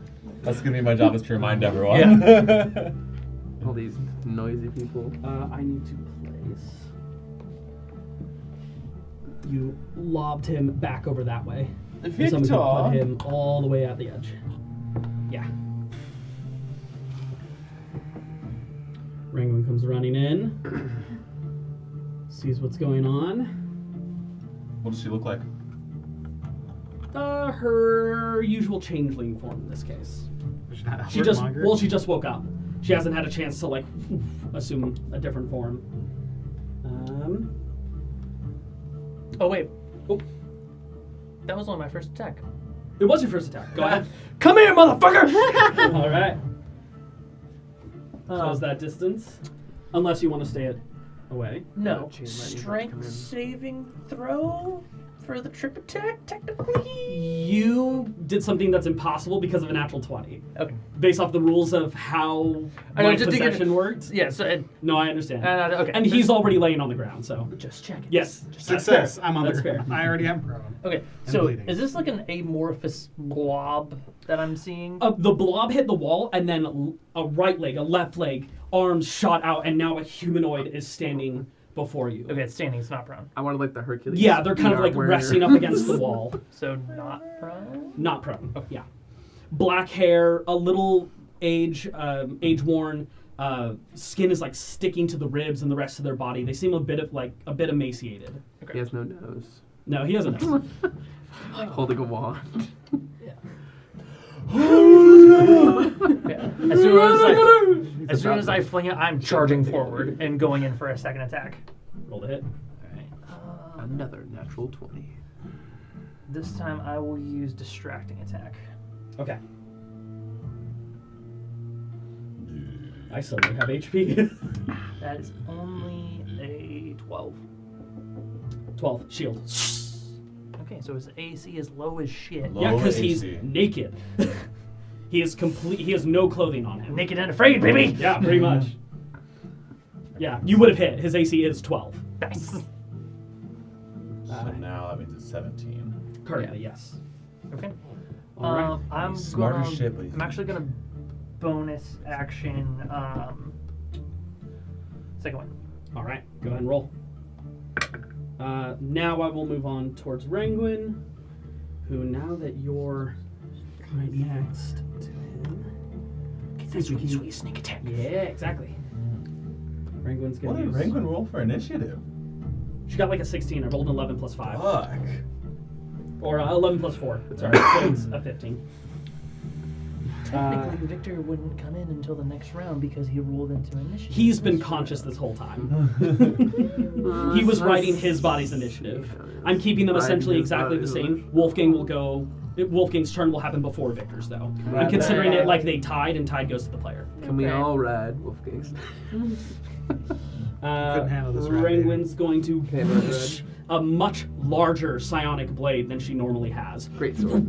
That's gonna be my job is to remind everyone. All these noisy people. I need to place. You lobbed him back over that way. And someone could put him all the way at the edge. Yeah. Rangoon comes running in. Sees what's going on. What does she look like? Her usual changeling form in this case. She's not a She just wordmonger. she just woke up. She hasn't had a chance to like assume a different form. Oh wait. Oh. That was only my first attack. It was your first attack. Go ahead. Come here, motherfucker! All right. Close that distance, unless you want to stay it away. No. Chain lightning about to come Strength in. saving throw for the trip attack, technically. You did something that's impossible because of a natural 20, Okay. based off the rules of how I know, my just to get possession it- worked. Yeah. So No, I understand. okay. And he's already laying on the ground, so just checking. yes, Success. I'm on That's the fair. ground. I already am prone. Okay. And So bleeding. is this like an amorphous blob that I'm seeing? The blob hit the wall, and then a right leg, a left leg, arms shot out, and now a humanoid is standing before you. Okay, it's standing. It's not prone. I wanted like the Hercules. Yeah, they're kind of VR like where- resting up against the wall. So not prone. Not prone. Yeah. Black hair, a little age-worn. Skin is like sticking to the ribs and the rest of their body. They seem a bit emaciated. He has no nose. No, he doesn't know. Holding a wand. Yeah. As soon as I fling it, I'm charging forward and going in for a second attack. Roll the hit. Another natural 20. This time I will use distracting attack. Okay. I suddenly have HP. That is only a 12. 12. Shield. Okay, so his AC is low as shit. Low Yeah, because he's AC. naked. He is complete. He has no clothing on him. Naked and afraid, baby! Yeah, pretty much. Yeah, you would have hit. His AC is 12. Nice. So now that means it's 17. Currently, yes. Okay. All right. I'm Smart as gonna, shit, but he's- I'm actually gonna bonus action second one. All right, go ahead and roll. Now I will move on towards Ranguin, who now that you're right next to him. That's sweet sneak attack. Yeah, exactly. Ranguin's What gonna did use. Rangoon roll for initiative? She got like a 16. I rolled an 11 plus 5. Fuck. Or 11 plus 4. Sorry, so it's a 15. Technically, Victor wouldn't come in until the next round because he rolled into initiative. He's been conscious this whole time. He was writing his body's initiative. I'm keeping them essentially exactly the same. Wolfgang's turn will happen before Victor's, though. I'm considering it like they tied, and tied goes to the player. Can we all ride Wolfgang's? Couldn't handle this round, baby. Ranguin's going to Okay, red. a much larger psionic blade than she normally has, Great sword.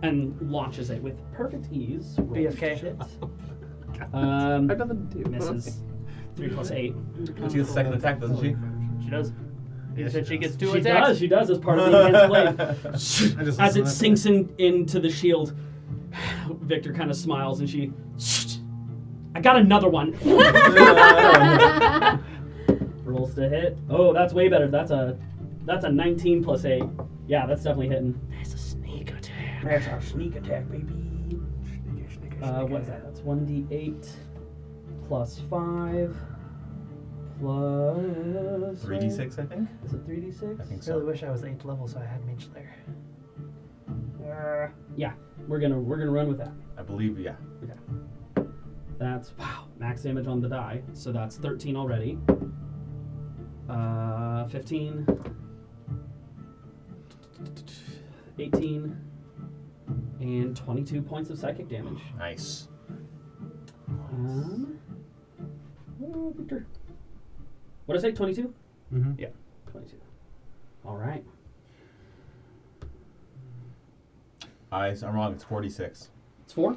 and launches it with perfect ease. Roll BFK. shit. I have nothing to do. Misses. 3 plus 8. But she gets a second attack, doesn't she? She does. You Yes, said she she gets does. 2 attacks. She does as part of the enhanced blade. I just As it listened sinks into the shield, Victor kind of smiles and she. I got another one. Rolls to hit. Oh, that's way better. That's a 19 plus 8. Yeah, that's definitely hitting. That's a sneak attack. That's our sneak attack, baby. What is that? That's 1d8 plus 5 plus 3d6, I think. Is it 3d6? I think Really so. wish I was 8th level so I had Mage Slayer. Yeah, we're gonna run with that. I believe, yeah. That's max damage on the die, so that's 13 already. 15, 18 and 22 points of psychic damage. Nice. Victor. What did I say? 22? Mm-hmm. Yeah, 22. All right. I'm wrong. It's 46. It's 4?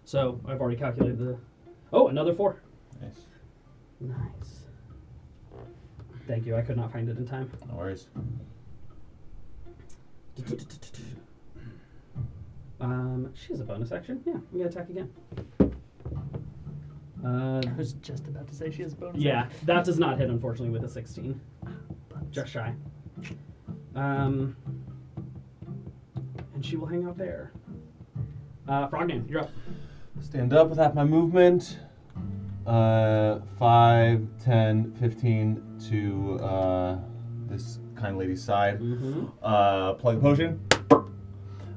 So I've already calculated the... Oh, another 4. Nice. Nice. Thank you. I could not find it in time. No worries. She has a bonus action. Yeah, I'm going to attack again. I was just about to say she has a bonus. Yeah, that does not hit, unfortunately, with a 16. Just shy. And she will hang out there. Frogman, you're up. Stand up with half my movement. 5, 10, 15 to this kind lady's side. Plug potion.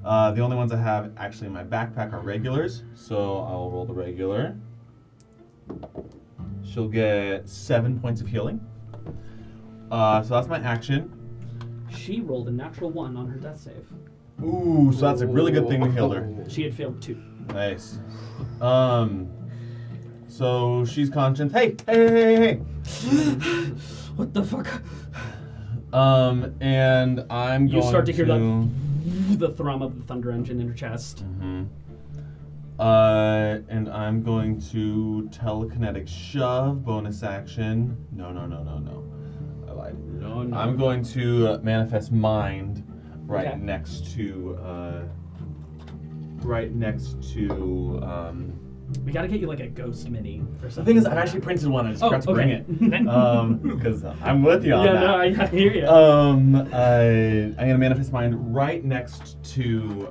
The only ones I have actually in my backpack are regulars, so I'll roll the regular. She'll get 7 points of healing. So that's my action. She rolled a natural 1 on her death save. Ooh, so that's a really good thing to heal her. She had failed 2. Nice. So she's conscious. Hey! What the fuck? And I'm You going start to hear to... the thrum of the thunder engine in her chest. And I'm going to telekinetic shove, bonus action. No. I lied. No. I'm going to manifest mind right Okay. next to We gotta get you like a ghost mini or the something. thing is, I've actually printed one. I just forgot to bring okay. it. Because I'm with you on Yeah, that. no, I hear you. I'm gonna manifest mind right next to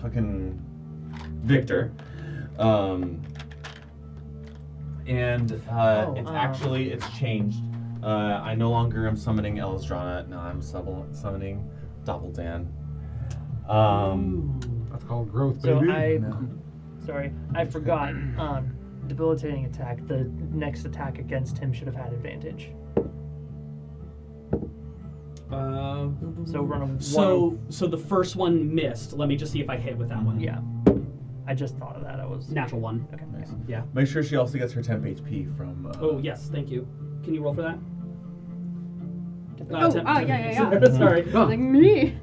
fucking Victor. It's changed. I no longer am summoning Elizdrana. No, I'm summoning Doppeldan. That's called growth, So baby. I forgot. Debilitating attack. The next attack against him should have had advantage. So run a one. So the first one missed. Let me just see if I hit with that one. Yeah. I just thought of that. I was Natural 1. Okay. Nice. Yeah. Make sure she also gets her temp HP from. Oh yes, thank you. Can you roll for that? Oh, temp- yeah. Sorry. Like me.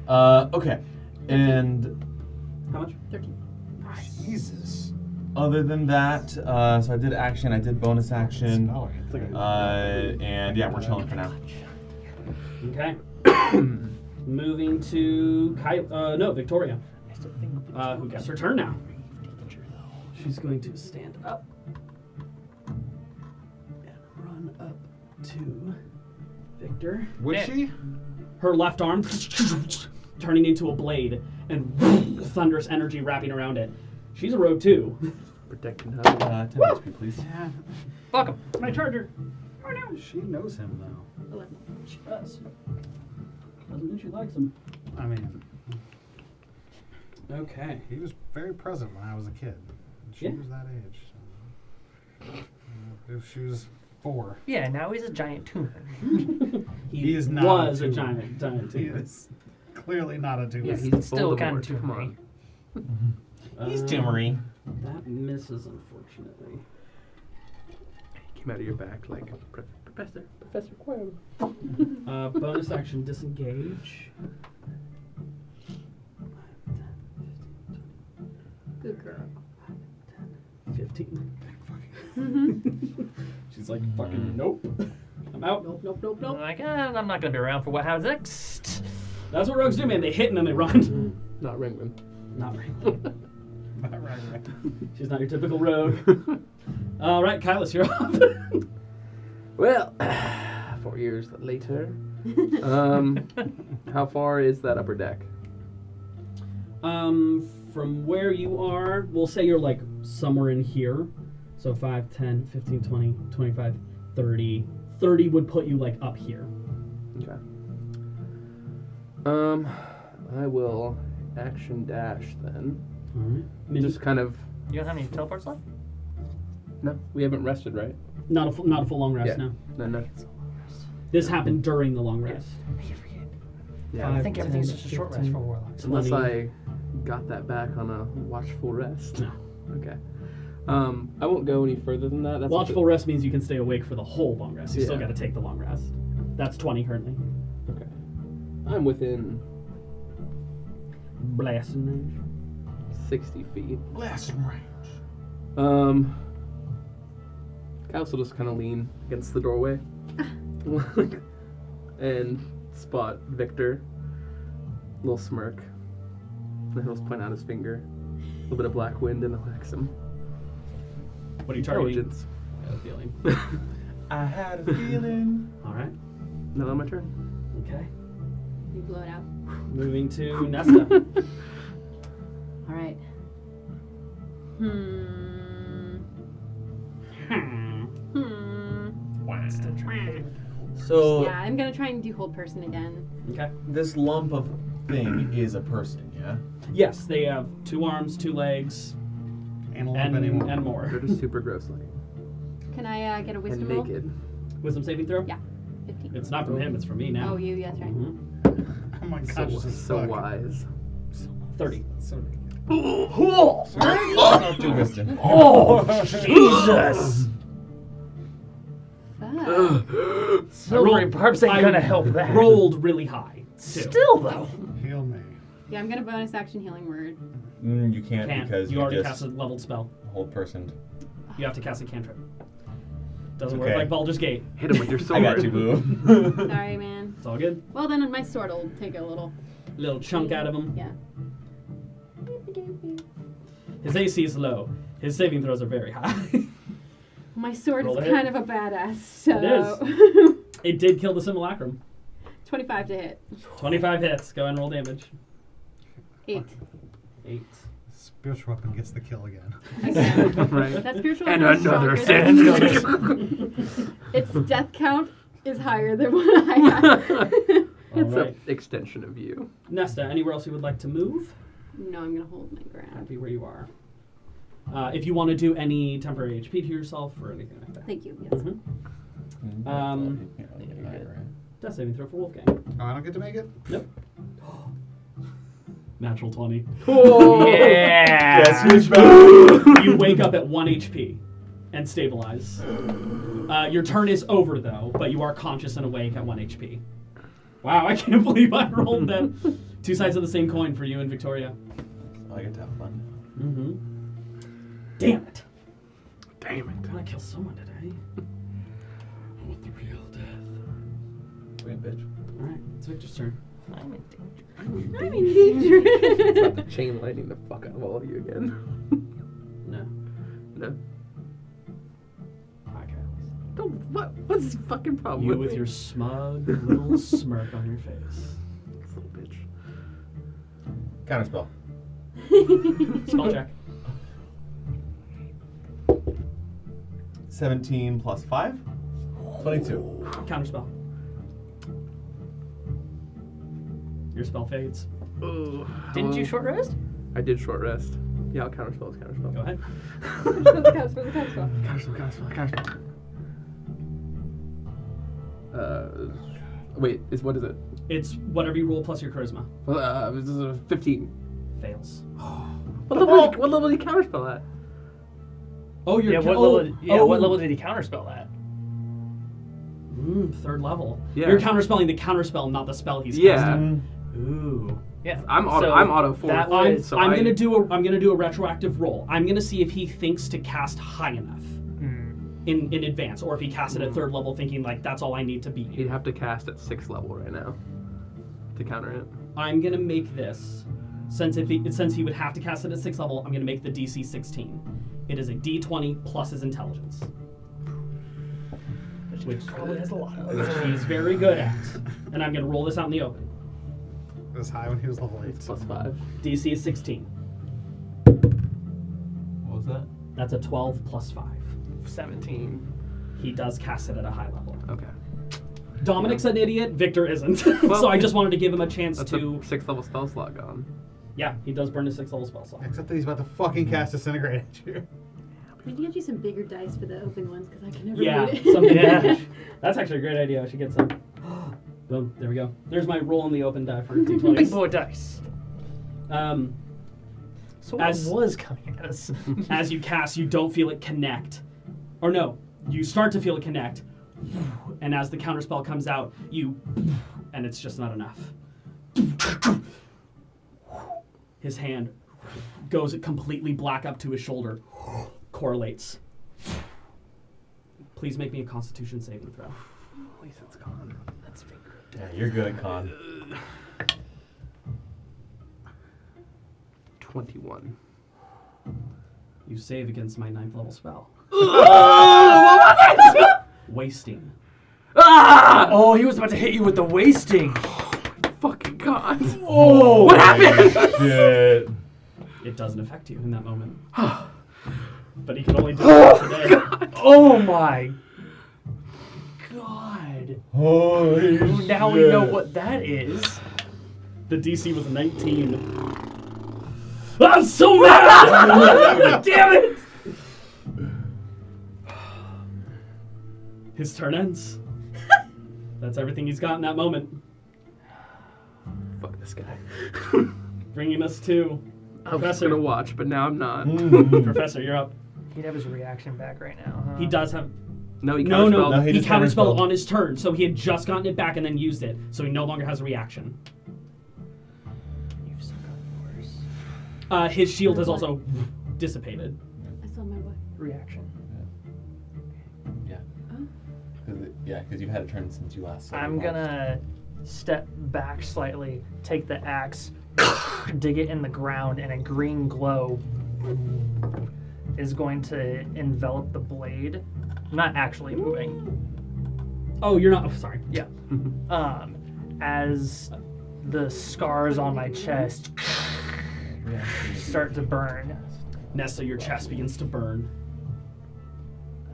Okay. And How much? 13. Jesus. other than that, so I did action. I did bonus action. Spelling. And yeah, we're chilling for now. Okay. Moving to Victoria. Who gets her turn now? She's going to stand up and run up to Victor. Would she? Her left arm turning into a blade and thunderous energy wrapping around it. She's a rogue too. Protecting her. 10 HP, please. Yeah. Fuck him. My charger. She knows him, though. She does. Doesn't mean she likes him. I mean, Okay. he was very present when I was a kid. She Yeah. was that age. So. If she was 4. Yeah, now he's a giant tumor. He is not was a a tumor. giant He tumor. is clearly not a tumor. Yeah, he's Still Voldemort, kind of come on. tumory. He's tumory. That misses, unfortunately. Came out of your back like Professor Quirrell. Bonus action, disengage. Good girl. 15. She's like, fucking nope. I'm out. Nope. I'm like, I'm not gonna be around for what happens next. That's what rogues do, man. They hit and then they run. Not Ringman. Not right. Right. She's not your typical rogue. All right, Kylas, you're up. Well, 4 years later. How far is that upper deck? From where you are, we'll say you're like somewhere in here. So 5, 10, 15, 20, 25, 30. 30 would put you like up here. Okay. I will action dash then. All right. Just kind of. You don't have any teleports left? No, we haven't rested, right? Not a full long rest Yeah. now. No. This happened during the long rest. Yeah. I think everything's just a short rest for warlocks. Unless I got that back on a watchful rest. No. Okay. I won't go any further than that. That's Watchful rest means you can stay awake for the whole long rest. You still Yeah. got to take the long rest. That's 20 currently. Okay. I'm within Blasting range. 60 feet. Blasting range. Cass will just kind of lean against the doorway and spot Victor. Little smirk. Then he'll just point out his finger. A little bit of black wind and attacks him. What are you targeting? Intelligence. I have a feeling. I had a feeling. All right. Now on my turn. Okay. You blow it out. Moving to Nesta. All right. So Yeah, I'm gonna try and do hold person again. Okay. this lump of thing is a person, yeah? Yes, they have 2 arms, 2 legs, And a little bit anymore. and more. They're just super gross looking. Can I get a And wisdom roll? naked. Wisdom saving throw? Yeah. 15. It's not from him, it's from me now. Oh, you, that's right. Mhm. I'm unconscious as So fuck. wise. 30. So naked. Not too wisdom. Oh, Jesus! Fuck. Silvery barbs ain't I gonna help that. Rolled really high. Too. Still, though. Heal me. Yeah, I'm gonna bonus action healing word. You can't because you already just cast a leveled spell. hold person. You have to cast a cantrip. Doesn't work Okay. like Baldur's Gate. Hit him with your sword. I got you, boo. Sorry, man. It's all good. Well, then my sword will take a little. Little chunk out of him. Yeah. His AC is low. His saving throws are very high. My sword Roll is a kind of a badass, so. It It did kill the simulacrum. 25 to hit. 25 hits. Go and roll damage. 8. 8. Spiritual weapon gets the kill again. Again. Right. That spiritual And weapon is another stronger sentence. than- Its death count is higher than what I have. It's Alright. an extension of you. Nesta, anywhere else you would like to move? No, I'm gonna hold my ground. Happy where you are. If you want to do any temporary HP to yourself or anything like that. Thank you. Yes. Mhm. Death saving throw for Wolfgang. Oh, I don't get to make it? Nope. Natural 20. Yeah. You wake up at 1 HP and stabilize. Your turn is over though, but you are conscious and awake at 1 HP. Wow, I can't believe I rolled that. 2 sides of the same coin for you and Victoria. I get to have fun. Mm-hmm. Damn it. Damn I'm gonna kill someone today. I want the real death. Wait, bitch. Alright, it's Victor's turn. I'm in danger. About to chain lightning the fuck out of all of you again. No. No. Okay. Don't, what's his fucking problem You with with me? your smug little smirk on your face. This little bitch. Counterspell. Spell check. 17 plus 5. 22. Counterspell. Your spell fades. Oh, Didn't you short rest? I did short rest. Yeah, I'll counterspell. It's counterspell. Go ahead. Counterspell. Wait, what is it? It's whatever you roll plus your charisma. This is a 15. Fails. What level did you counterspell at? Oh, you're Yeah, what level did he counterspell at? 3rd level. Yeah. You're counterspelling the counterspell, not the spell he's Yeah. casting. Ooh. Yeah. I'm auto 4. that I'm, was- so I'm I- gonna do a retroactive roll. I'm gonna see if he thinks to cast high enough in advance, or if he cast it at 3rd level, thinking like that's all I need to beat He'd you. have to cast at 6th level right now to counter it. I'm gonna make this since he would have to cast it at 6th level. I'm gonna make the DC 16. It is a D20 plus his intelligence, which Probably has a lot of which he's very good at. And I'm gonna roll this out in the open. It was high when he was level 8. It's plus 5. DC is 16. What was that? That's a 12 plus 5. 17. He does cast it at a high level. Okay. Dominic's an idiot. Victor isn't. Well, so I just wanted to give him a chance That's to. a 6th level spell slot gone. Yeah, he does burn his 6th level spell slot. Except that he's about to fucking cast Disintegrate at you. We need to get you some bigger dice for the open ones because I can never Yeah, read it. something. Yeah. That's actually a great idea. I should get some. Boom. There we go. There's my roll in the open die for D20s. Big boy dice. So what As- was coming at us? As you cast, you don't feel it connect. Or no, you start to feel it connect. And as the counterspell comes out, and it's just not enough. His hand goes completely black up to his shoulder. Correlates. Please make me a Constitution saving throw. At least it's gone. Let's figure it Yeah, you're good at con. 21. You save against my 9th level spell. Wasting. Ah! Oh, he was about to hit you with the wasting. Fucking God. Oh, What happened? Shit. It doesn't affect you in that moment. But he can only do it today. Oh my God. Holy Now we know what that is. The DC was 19. I'm so mad! Damn it! His turn ends. That's everything he's got in that moment. Fuck this guy. Bringing us to I was Professor. gonna watch, but now I'm not. Professor, you're up. He'd have his reaction back right now. Huh? He does have... No, he No, counterspelled. No, he he just counterspelled counterspelled. on his turn, so he had just gotten it back and then used it, so he no longer has a reaction. You've still got yours. His shield has also dissipated. I saw my what? Reaction. Yeah. Oh. Because you've had a turn since you last saw I'm the box. gonna step back slightly, take the axe, dig it in the ground, and a green glow is going to envelop the blade. I'm not actually moving. Oh, you're not... Oh, sorry. Yeah. As the scars on my chest start to burn, Nessa, your chest begins to burn.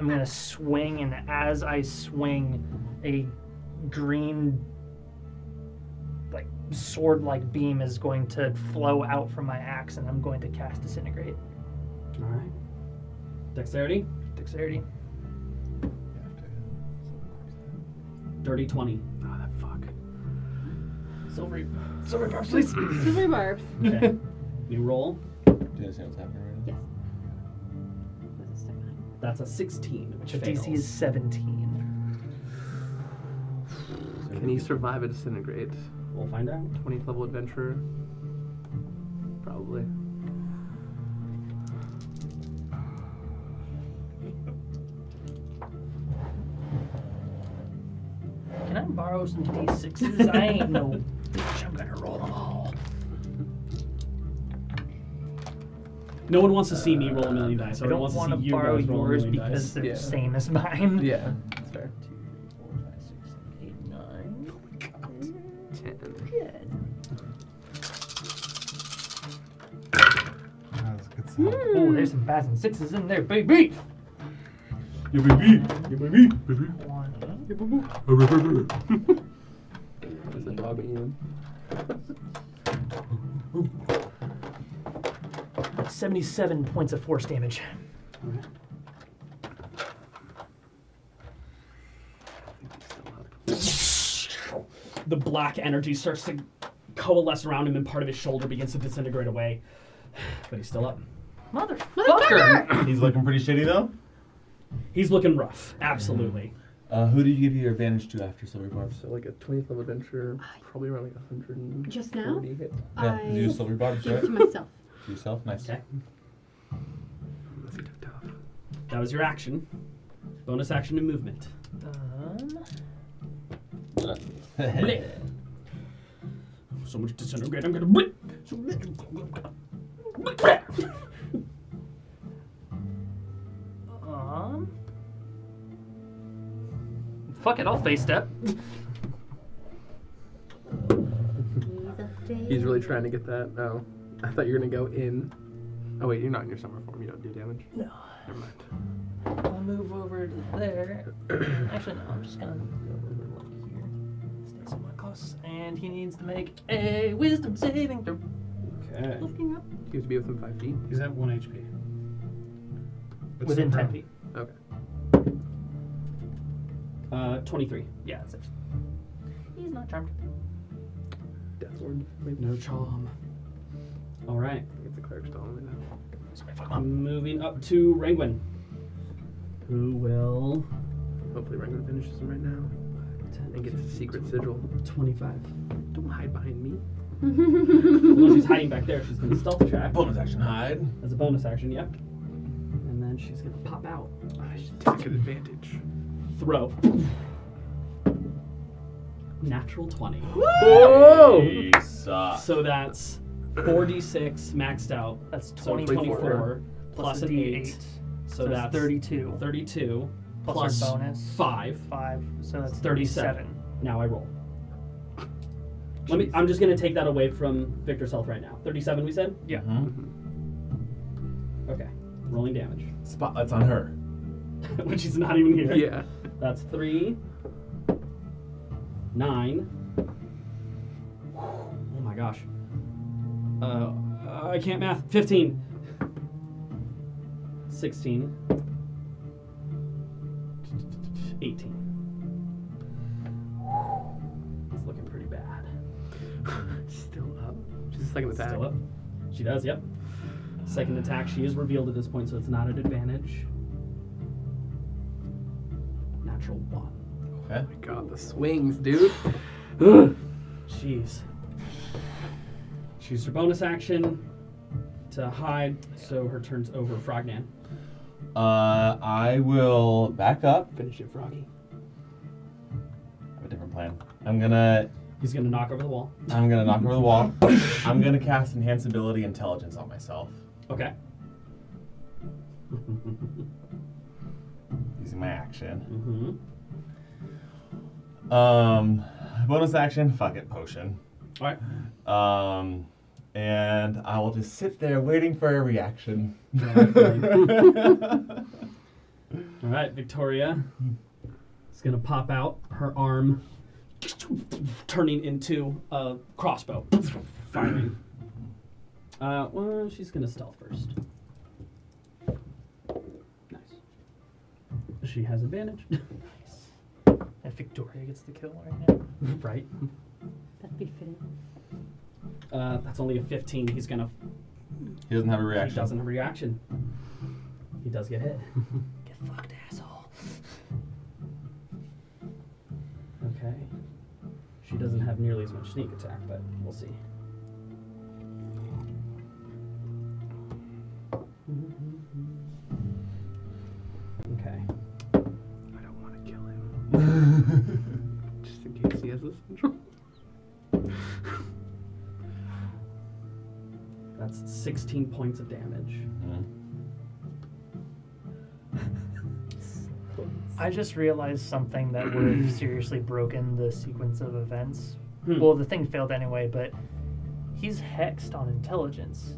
I'm gonna swing, and as I swing, a green, like sword-like beam is going to flow out from my axe, and I'm going to cast Disintegrate. All right. Dexterity? Dexterity. Dirty 20. Oh, that fuck. Silver barbs, please. Silver barbs. Okay. You roll. Do you understand what's happening right now? Yes. There's a step behind. That's a 16, which The fails. DC is 17. Can he survive a disintegrate? We'll find out. 20th level adventurer? Probably. Can I borrow some D6s? I ain't no bitch. I'm gonna roll them all. No one wants to see me roll a million dice. I Everyone don't wants want to to see you borrow guys roll a yours million because dice. they're Yeah. the same as mine. Yeah, that's fair. 2, 3, 4, 5, 6, 7, 8, 9. 10. Good. That was a good sound. Oh, there's some 5s and 6s in there, baby. Yeah, baby. Yeah, baby. Baby. 1. There's a dog eating. 77 points of force damage. The black energy starts to coalesce around him, and part of his shoulder begins to disintegrate away. But he's still up. Motherfucker! He's looking pretty shitty though. He's looking rough. Absolutely. Who did you give your advantage to after Silver Barbs? So like a 20th level adventure, probably around like 140 Just now? hit. Yeah, you use Silver Barbs, Give right? it to myself. To yourself, nice. Okay. Unless he took tough. That was your action. Bonus action and movement. So much disintegrate. I'm gonna. Fuck it, I'll face step. He's really trying to get that. Oh, I thought you were gonna go in. Oh wait, you're not in your summer form. You don't do damage. No. Never mind. I'll move over to there. Actually, no, I'm just gonna go over like here. Stay somewhat close. And he needs to make a wisdom saving throw. Okay. Looking up. He has to be within 5 feet. He's at 1 HP. But Within still 10 proud. feet. Okay. 23. Yeah, that's it. He's not charmed. Death ward. Maybe. No charm. All right. It's a cleric stone only now. Moving up to Rangwin, who will Hopefully Rangoon finishes him right now. 10, And gets a secret sigil. 25. Don't hide behind me. Well, she's hiding back there. She's going to stealth check Bonus action hide. as a bonus action. Yep. And then she's going to pop out. I should take an advantage. Throw. Natural 20. Whoa! So that's 4d6 maxed out. That's So 24 plus a an D8. 8. So So that's 32. 32 Plus plus our bonus. 5. 5. So that's 37. 37. Now I roll. I'm just going to take that away from Victor's health right now. 37 we said? Yeah. Okay. Rolling damage. Spotlight's on her. When she's not even here. Yeah. That's 3. 9. Oh my gosh. I can't math. 15. 16. 18. It's looking pretty bad. Still up. She's second attack. Still up. She does, yep. Second attack, she is revealed at this point, so it's not at advantage. Natural 1. Okay. Oh my god, the swings, dude. Jeez. She used her bonus action to hide, so her turn's over. Frognan. I will back up. Finish it, Froggy. I have a different plan. I'm gonna He's gonna knock over the wall. knock over the wall. I'm gonna cast Enhance Ability Intelligence on myself. Okay. Using my action. Mm-hmm. Bonus action, fuck it, potion. Alright. And I will just sit there waiting for a reaction. Alright, Victoria is gonna pop out, her arm turning into a crossbow. Firing. Well, she's gonna stealth first. Nice. She has advantage. And Victoria gets the kill right now. Right. That'd be fitting. That's only a 15. He's gonna. He doesn't have a He reaction. doesn't have a reaction. He does get hit. Get fucked, asshole. Okay. She doesn't have nearly as much sneak attack, but we'll see. Okay. I don't want to kill him. Just in case he has this syndrome. That's 16 points of damage. I just realized something that would have seriously broken the sequence of events. Hmm. Well, the thing failed anyway, but he's hexed on intelligence.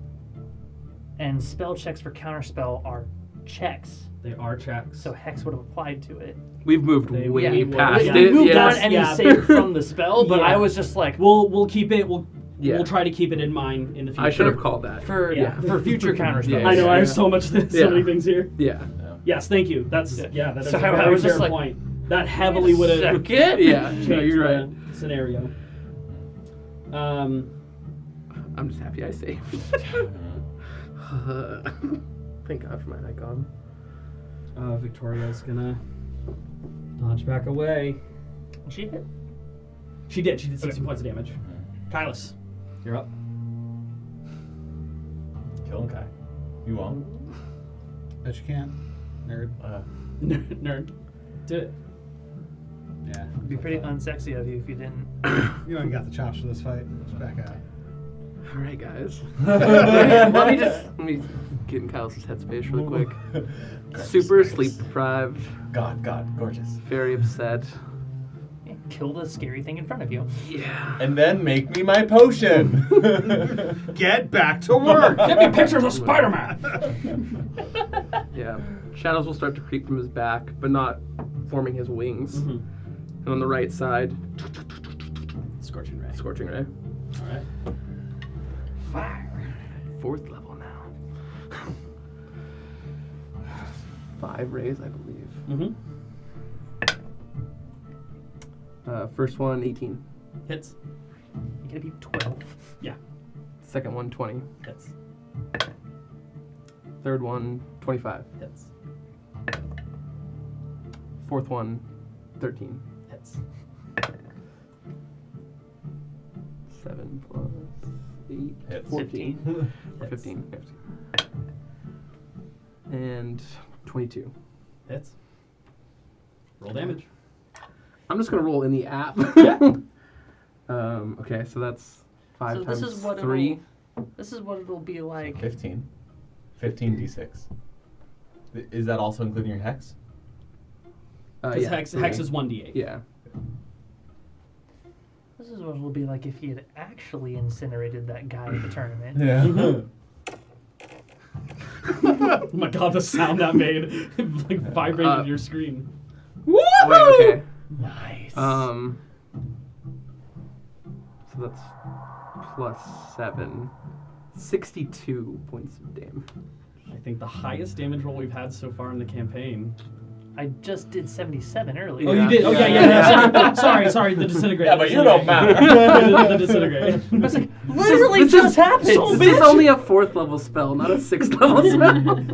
And spell checks for counterspell are checks. They are checks. So hex would have applied to it. We've moved They- way yeah, past yeah. it. Moved yeah. on and Yeah. he's saved from the spell, but Yeah. I was just like, we'll keep it. We'll Yeah. try to keep it in mind in the future. I should have called that. for Yeah. for future counterspells. Yeah. I know. I have Yeah. so much. So Yeah. many things here. Yeah. Yes, thank you. That's that is So a I very was just fair like, point. That heavily would have Second? Yeah. changed No, you're the right. scenario. I'm just happy I saved. Thank God for my icon. Victoria's gonna dodge back away. She hit. She did 16 points of damage. Kylus, you're up. Kill him, Kai. You won't. Bet you can't. Nerd. Nerd. Do it. Yeah. It'd be pretty unsexy of you if you didn't. You know you got the chops for this fight. Just back out. All right, guys. let me get in Kyle's headspace really quick. Super sleep deprived. God, gorgeous. Very upset. Yeah, kill the scary thing in front of you. Yeah. And then make me my potion. Get back to work. Get me pictures of Spider-Man. Yeah. Shadows will start to creep from his back, but not forming his wings. Mhm. And on the right side, Scorching ray. Scorching Ray. All right. Fire. 4th level now. 5 rays, I believe. Mm-hmm. First one, 18. Hits. You get to be 12. Yeah. Second one, 20. Hits. Third one, 25. Hits. Fourth one, 13. Hits. 7 plus 8, Hits. 14. Hits. 15. And 22. Hits. Roll damage. I'm just gonna roll in the app. Yeah. Okay, so that's 5 So times this is what 3. This is what it'll be like. 15. 15 d6. Is that also including your hex? Because Yeah, hex 3. is 1d8. Yeah. This is what it'll be like if he had actually incinerated that guy at the tournament. Yeah. Oh my god, the sound that made like vibrated your screen. Woo! Wait, okay. Nice. So that's plus 7. 62 points of damage. I think the highest damage roll we've had so far in the campaign. I just did 77 earlier. Oh, Yeah. you did? Oh, yeah. Sorry, the disintegrate. Yeah, but you don't matter. The disintegrate. I was like, literally just happened. This is only a 4th level spell, not a 6th level spell.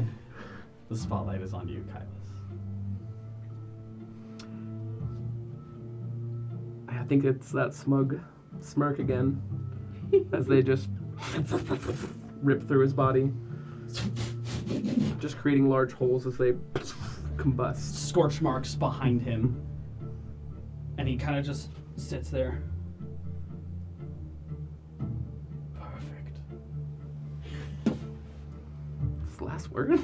The spotlight is on you, Kylus. I think it's that smug smirk again as they just rip through his body, just creating large holes as they combust. Scorch marks behind him. And he kind of just sits there. Perfect. It's the last word.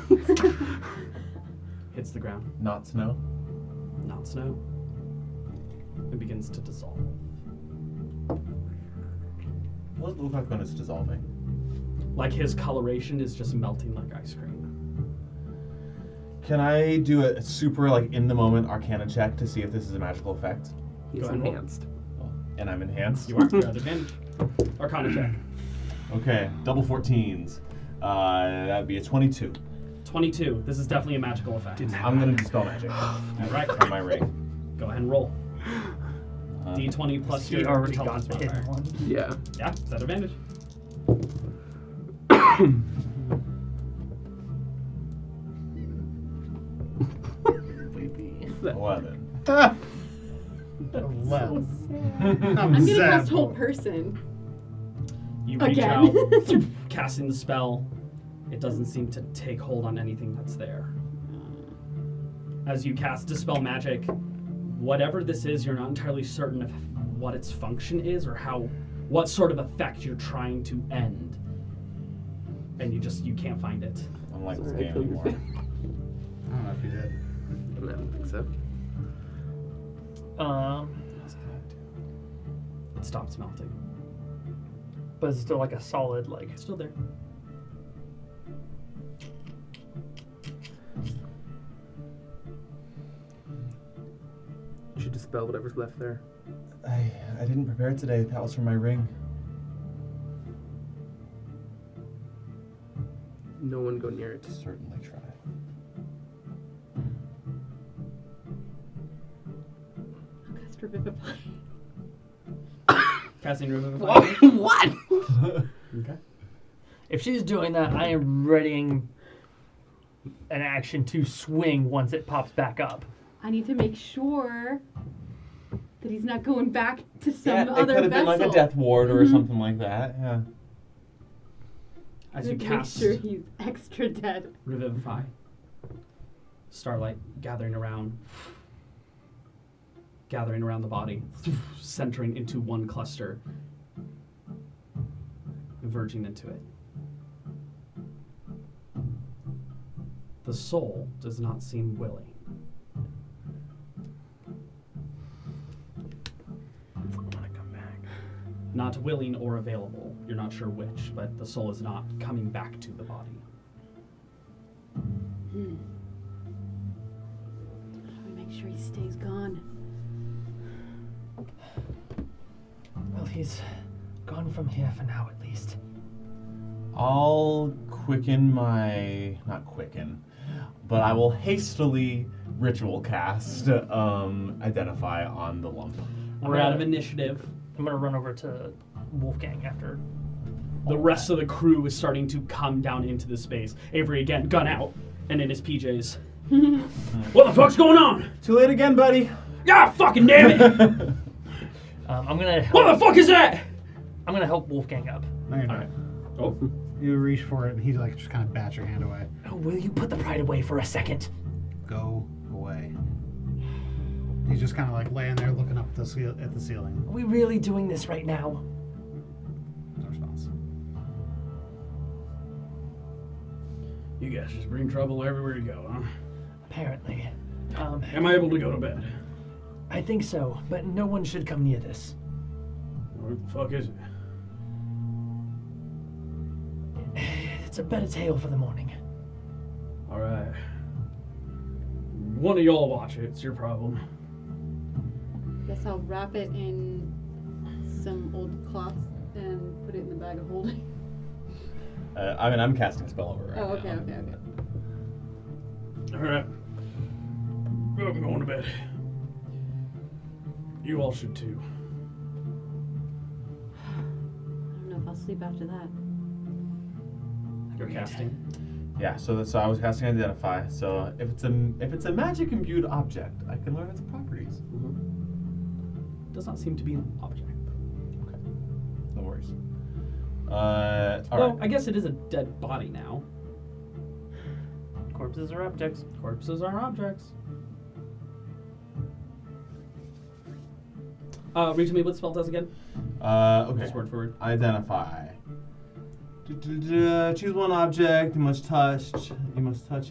Hits the ground. Not snow. Not snow. It begins to dissolve. What does it look like when it's dissolving? Like his coloration is just melting like ice cream. Can I do a super, like, in the moment Arcana check to see if this is a magical effect? He's Go ahead and roll. enhanced. And I'm enhanced? You are. You're at advantage. Arcana check. Okay, double 14s. That'd be a 22. 22. This is definitely a magical effect. I'm gonna dispel magic All right. on my ring. Go ahead and roll. D20 plus He your already got intelligence the hidden modifier. one. Yeah. Yeah, is that advantage? Baby. 11. 11. I'm gonna sad cast Whole boy. Person. You reach Again. out, casting the spell. It doesn't seem to take hold on anything that's there. As you cast Dispel Magic, whatever this is, you're not entirely certain of what its function is or what sort of effect you're trying to end. And you can't find it. I'm like this Sorry, I game killed your anymore. I don't know if you did. I don't think so. It stops melting. But it's still like a solid, like. It's still there. You should dispel whatever's left there. I didn't prepare it today. That was from my ring. No one go near it. Certainly try. I'll cast Revivify. Casting Revivify. What? Okay. If she's doing that, I am readying an action to swing once it pops back up. I need to make sure that he's not going back to some Yeah, it other could have been vessel. like a death ward or something like that. Yeah. As you Make cast sure he's extra dead. Revivify, starlight gathering around the body, centering into one cluster, converging into it. The soul does not seem willing. I want to come back. Not willing or available. You're not sure which, but the soul is not coming back to the body. How do we make sure he stays gone? Well, he's gone from here for now, at least. I'll not quicken, but I will hastily ritual cast Identify on the lump. We're out of initiative. I'm gonna run over to Wolfgang after. The rest of the crew is starting to come down into the space. Avery again, gun out, and in his PJs. What the fuck's going on? Too late again, buddy. Ah, fucking damn it! I'm gonna. Help, What the fuck is that? I'm gonna help Wolfgang up. No, you're not. Alright. Oh. You reach for it, and he's like just kind of bats your hand away. Oh, will you put the pride away for a second? Go away. He's just kind of like laying there looking up at the ceiling. Are we really doing this right now? No response. You guys just bring trouble everywhere you go, huh? Apparently. Am I able to go to bed? I think so, but no one should come near this. What the fuck is it? It's a better tale for the morning. Alright. One of y'all watch it, it's your problem. Guess I'll wrap it in some old cloth and put it in the bag of holding. I'm casting a spell over right Oh, okay, now. okay, okay. Alright. I'm going to bed. You all should too. I don't know if I'll sleep after that. You're casting. Yeah, so I was casting Identify. So if it's a magic imbued object, I can learn its properties. Does not seem to be an object. Okay, no worries. Well, Alright. I guess it is a dead body now. Corpses are objects. Corpses are objects. Read to me what the spell does again. Okay. Just word for word. Identify. Choose one object. You must touch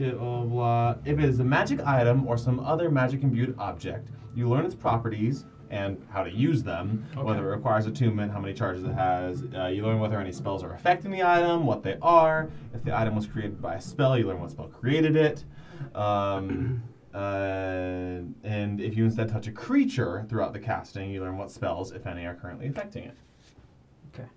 it. Blah, blah, blah. If it is a magic item or some other magic imbued object, you learn its properties and how to use them. Okay. Whether it requires attunement, how many charges it has. You learn whether any spells are affecting the item, what they are. If the item was created by a spell, you learn what spell created it. And if you instead touch a creature throughout the casting, you learn what spells, if any, are currently affecting it. Okay.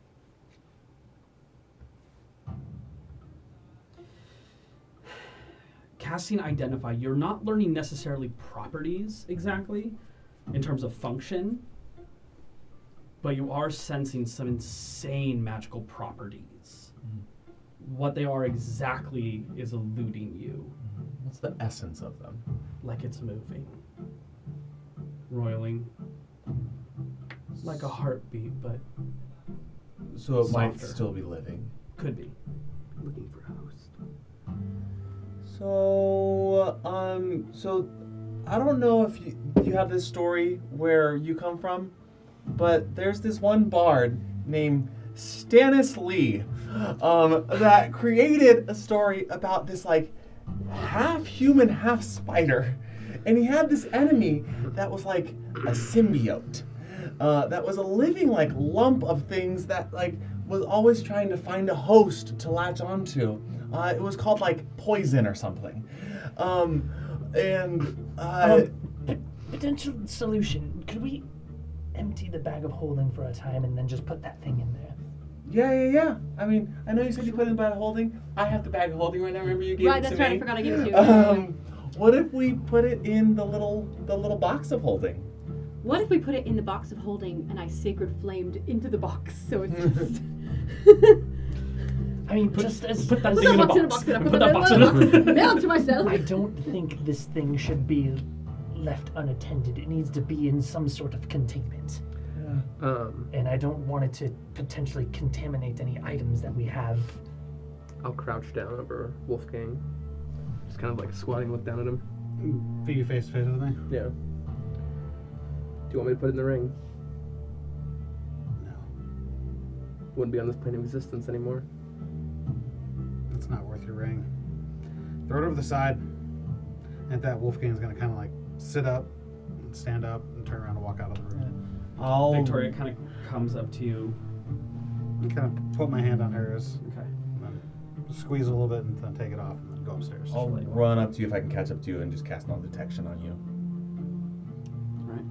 Casting Identify, you're not learning necessarily properties exactly in terms of function, but you are sensing some insane magical properties. What they are exactly is eluding you, What's the essence of them? like it's moving, roiling, like a heartbeat, but So it might Softer. still be living. could be. Looking for a host. So I don't know if you have this story where you come from, but there's this one bard named Stannis Lee, that created a story about this like half human, half spider, and he had this enemy that was like a symbiote, that was a living like lump of things that like was always trying to find a host to latch onto. It was called like poison or something, Potential solution. Could we empty the bag of holding for a time and then just put that thing in there? Yeah. I mean, I know you said you put it in the bag of holding. I have the bag of holding right now. Remember you gave Right, it that's to right. me? I forgot I gave it to you. What if we put it in the little box of holding? What if we put it in the box of holding and I sacred flamed into the box so it's just. I mean, just as Put that Put thing in a that box in a box. box and I Put put that box in a box. Mail it to myself. I don't think this thing should be left unattended. It needs to be in some sort of containment. And I don't want it to potentially contaminate any items that we have. I'll crouch down over Wolfgang. Just kind of like squatting, look down at him. Put you face to face with me? Yeah. Do you want me to put it in the ring? No. Wouldn't be on this plane of existence anymore. It's not worth your ring. Throw it over the side. And at that, Wolfgang's gonna kind of like sit up and stand up and turn around and walk out of the room. Victoria kind of comes up to you. And kind of put my hand on hers, Okay. and then squeeze a little bit, and then take it off, and then go upstairs. I'll run up to you if I can catch up to you and just cast non-detection on you.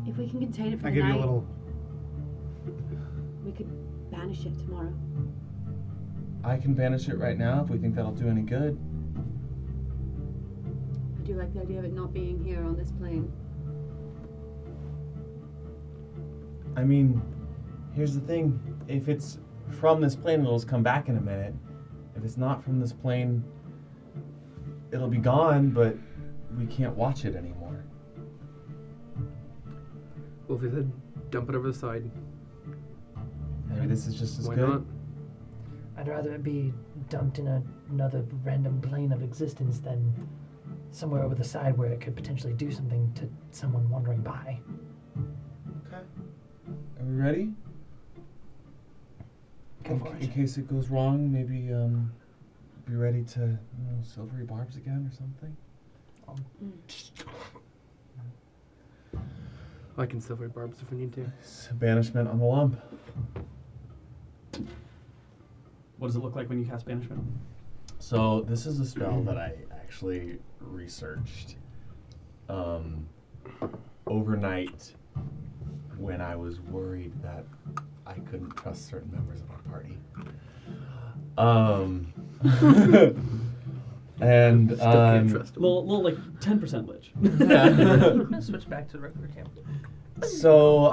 If we can contain it for I the give night, you a little. we could banish it tomorrow. I can banish it right now if we think that'll do any good. I do like the idea of it not being here on this plane. I mean, here's the thing. If it's from this plane, it'll just come back in a minute. If it's not from this plane, it'll be gone, but we can't watch it anymore. Wolfie said, dump it over the side. Maybe this is just as Why good. not? I'd rather it be dumped in another random plane of existence than somewhere over the side where it could potentially do something to someone wandering by. Okay. Are we ready? Go for In it. case it goes wrong, maybe be ready to silvery barbs again or something. I can silver barbs if we need to. Banishment on the lump. What does it look like when you cast Banishment? So this is a spell that I actually researched overnight when I was worried that I couldn't trust certain members of our party. And Still can't trust him. Little like 10% lich. I'm gonna switch back to the regular camp. So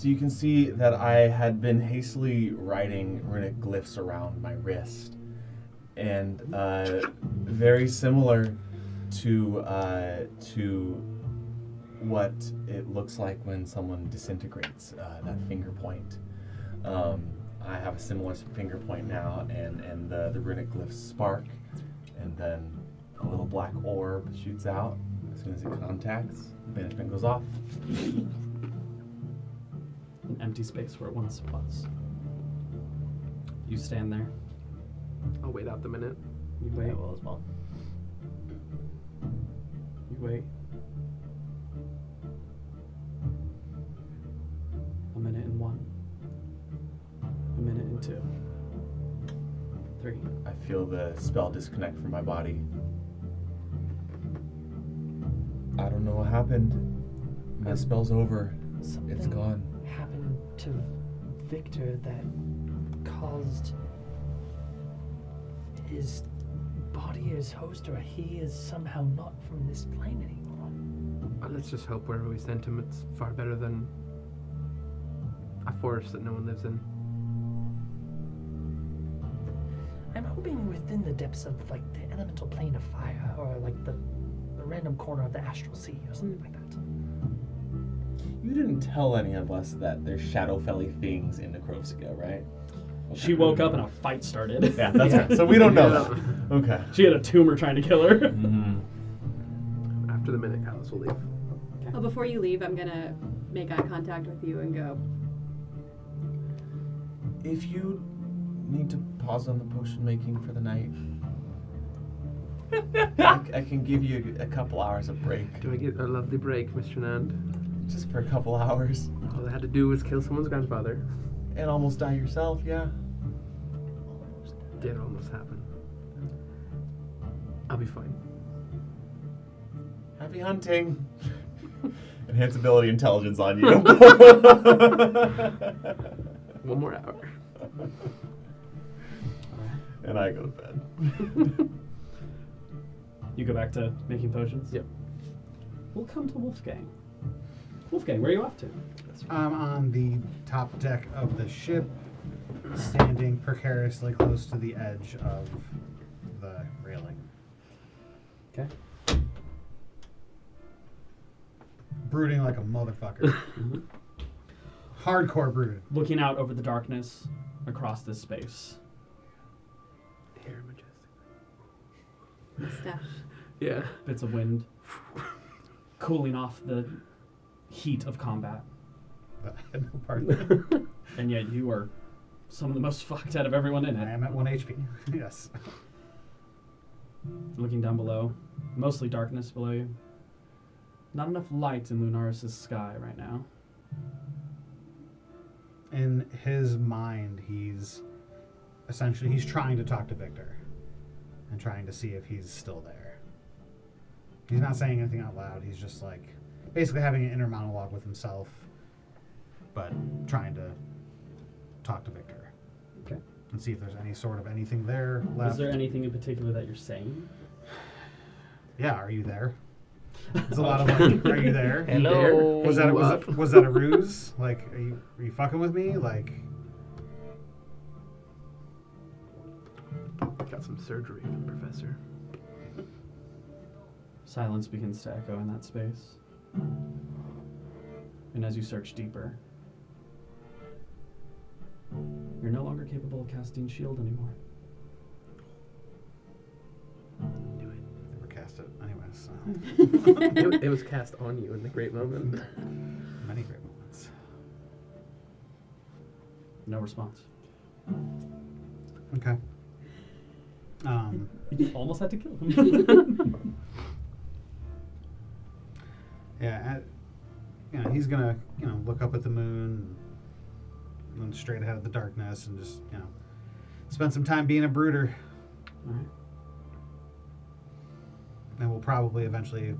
you can see that I had been hastily writing runic glyphs around my wrist, and very similar to what it looks like when someone disintegrates, that finger point. I have a similar finger point now, and the runic glyphs spark, and then a little black orb shoots out. As soon as it contacts, banishment goes off. An empty space where it once was. You stand there. I'll wait out the minute. You wait. I will as well. You wait. A minute and 1. A minute and 2. 3. I feel the spell disconnect from my body. I don't know what happened. My spell's over. Something It's gone. happened to Victor that caused his body, his host, or he is somehow not from this plane anymore. Let's just hope wherever we sent him, it's far better than a forest that no one lives in. I'm hoping within the depths of like the elemental plane of fire, or like the random corner of the astral sea, or something like that. You didn't tell any of us that there's Shadowfelly things in Necrovsika, right? She woke up and a fight started. Yeah, that's right. So we don't know that. Okay. She had a tumor trying to kill her. Mm-hmm. After the minute, Callus will leave. Well, before you leave, I'm gonna make eye contact with you and go, If you need to pause on the potion making for the night, I can give you a couple hours of break. Do I get a lovely break, Mr. Nand? Just for a couple hours. All I had to do was kill someone's grandfather. And almost die yourself, yeah. Did almost happen. I'll be fine. Happy hunting. Enhance ability intelligence on you. One more hour. And I go to bed. You go back to making potions? Yep. We'll come to Wolfgang. Wolfgang, where are you off to? I'm on the top deck of the ship, standing precariously close to the edge of the railing. Okay. Brooding like a motherfucker. Hardcore brooding. Looking out over the darkness across this space. Hair majestic. mustache. Yeah. Bits of wind. Cooling off the heat of combat. I had no part in it. And yet you are some of the most fucked out of everyone in I it. am at 1 HP. Yes. Looking down below. Mostly darkness below you. Not enough light in Lunaris' sky right now. In his mind, he's trying to talk to Victor and trying to see if he's still there. He's not saying anything out loud. He's just like basically having an inner monologue with himself, but trying to talk to Victor. Okay. And see if there's any sort of anything there left. Is there anything in particular that you're saying? Yeah, are you there? It's a lot of like, are you there? Hello. Was that a ruse? Like, are you fucking with me? Like, Got some surgery for the professor. Silence begins to echo in that space. And as you search deeper, you're no longer capable of casting shield anymore. Do it. never cast it anyways. So. It was cast on you in the great moment. Many great moments. No response. Okay. You almost had to kill him. Yeah, he's gonna, look up at the moon and straight ahead of the darkness and just, spend some time being a brooder. All right. And we'll probably eventually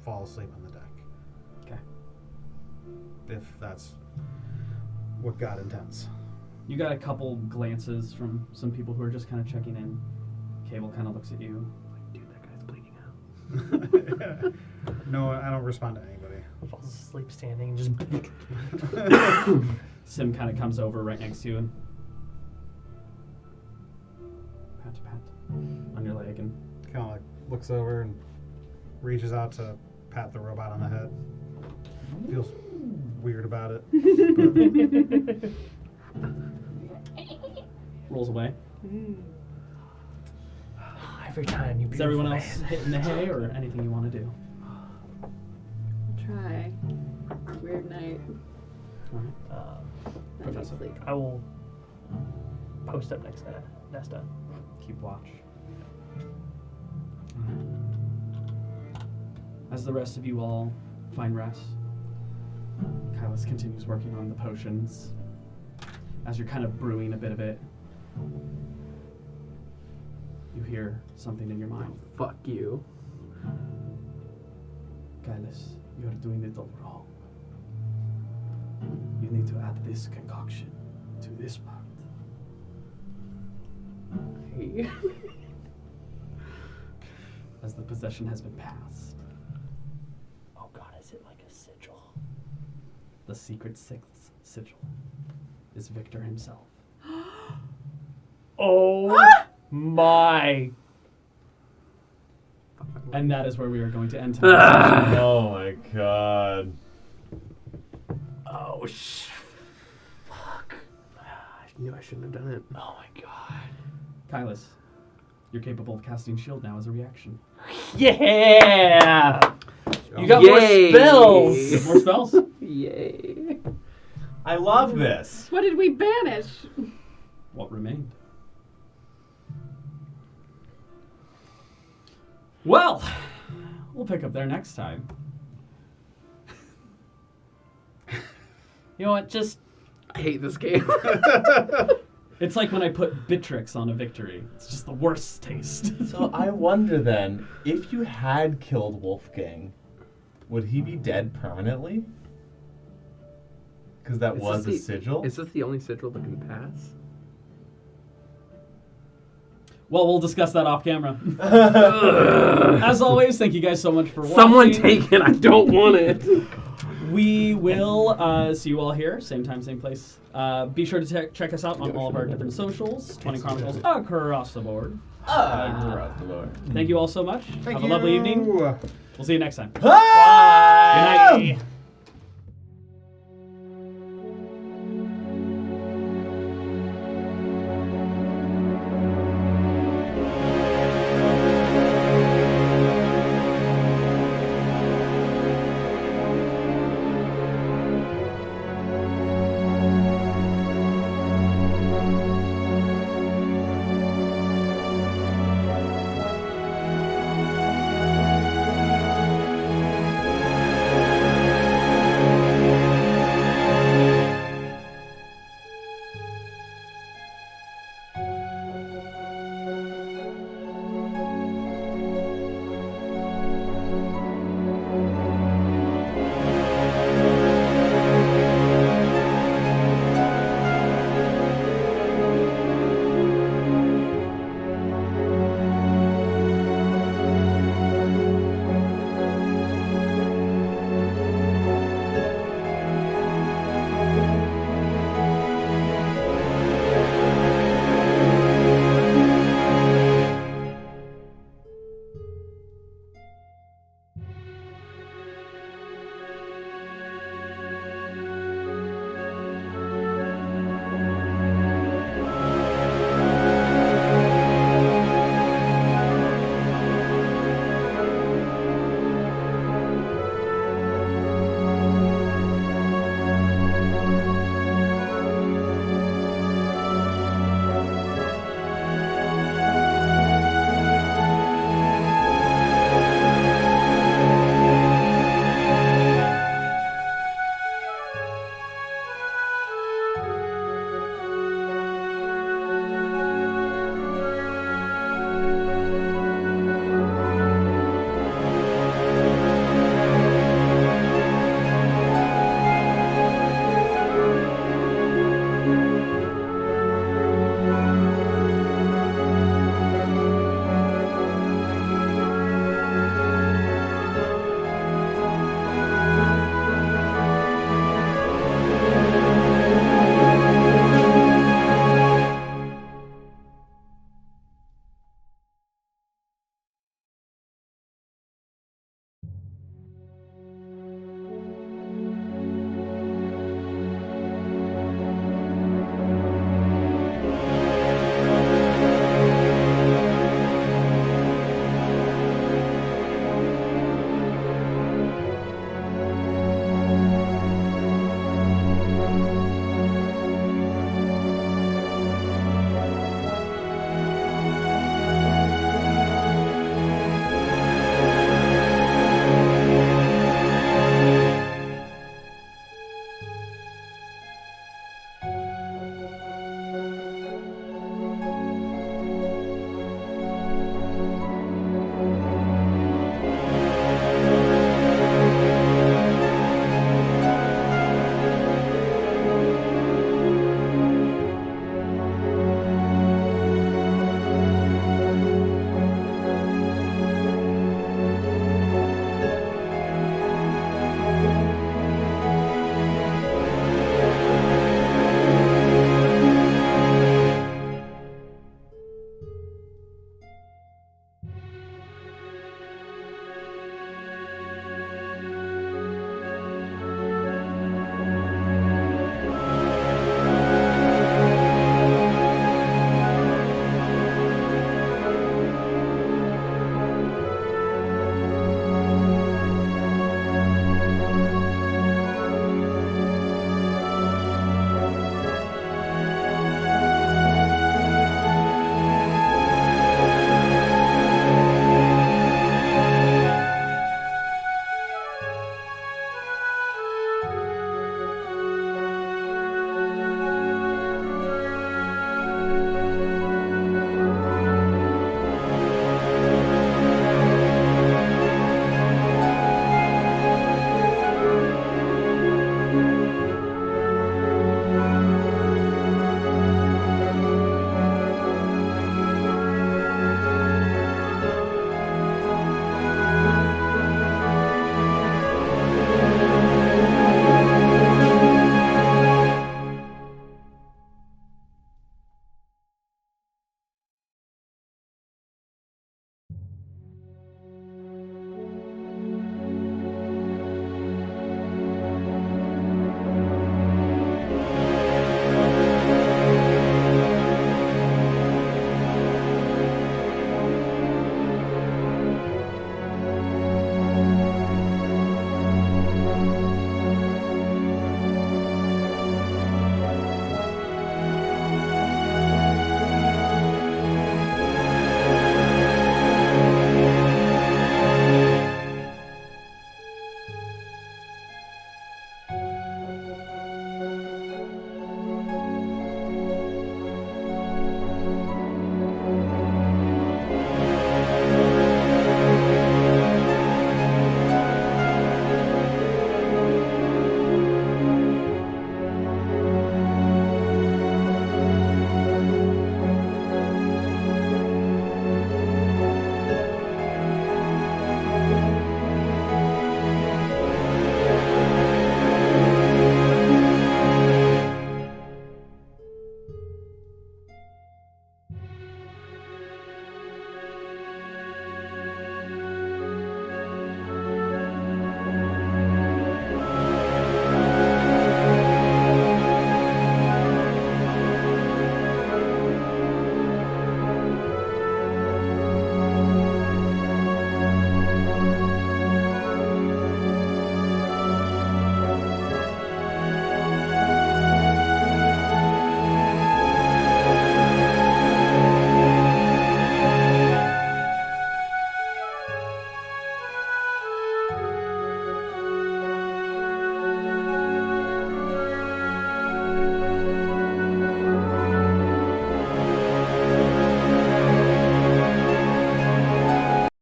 fall asleep on the deck. Okay. If that's what God intends. You got a couple glances from some people who are just kind of checking in. Cable kind of looks at you. Dude, that guy's bleeding out. No, I don't respond to anybody. Falls asleep standing and just. Sim kind of comes over right next to you and pat on your leg and Kind of like looks over and reaches out to pat the robot on the head. Feels weird about it. rolls away. Every time you. Is everyone else hitting the hay or anything you want to do? Try. Weird night. All right. Not Professor. sleep. I will post up next to Nesta. Keep watch. As the rest of you all find rest, Kylus continues working on the potions. As you're kind of brewing a bit of it, you hear something in your mind. Fuck you. Kylus, you're doing it all wrong. You need to add this concoction to this part. As the possession has been passed, Oh God, is it like a sigil? the secret sixth sigil is Victor himself. Oh my! And that is where we are going to end tonight. Oh my god. Oh Fuck. I knew I shouldn't have done it. Oh my God! Kylus, you're capable of casting shield now as a reaction. Yeah! You got more Yay. spells. More spells? Yay. I love this. What did we banish? What remained? Well, we'll pick up there next time. You know what? Just I hate this game. It's like when I put Bitrix on a victory. It's just the worst taste. So I wonder then, if you had killed Wolfgang, would he be dead permanently? Because that was a sigil? Is this the only sigil that can pass? Well, we'll discuss that off camera. As always, thank you guys so much for watching. Someone take it. I don't want it. We will see you all here, same time, same place. Be sure to check us out on all of our different socials, 20 Chronicles across the board. Thank you all so much. Have a lovely evening. We'll see you next time. Bye! Good night.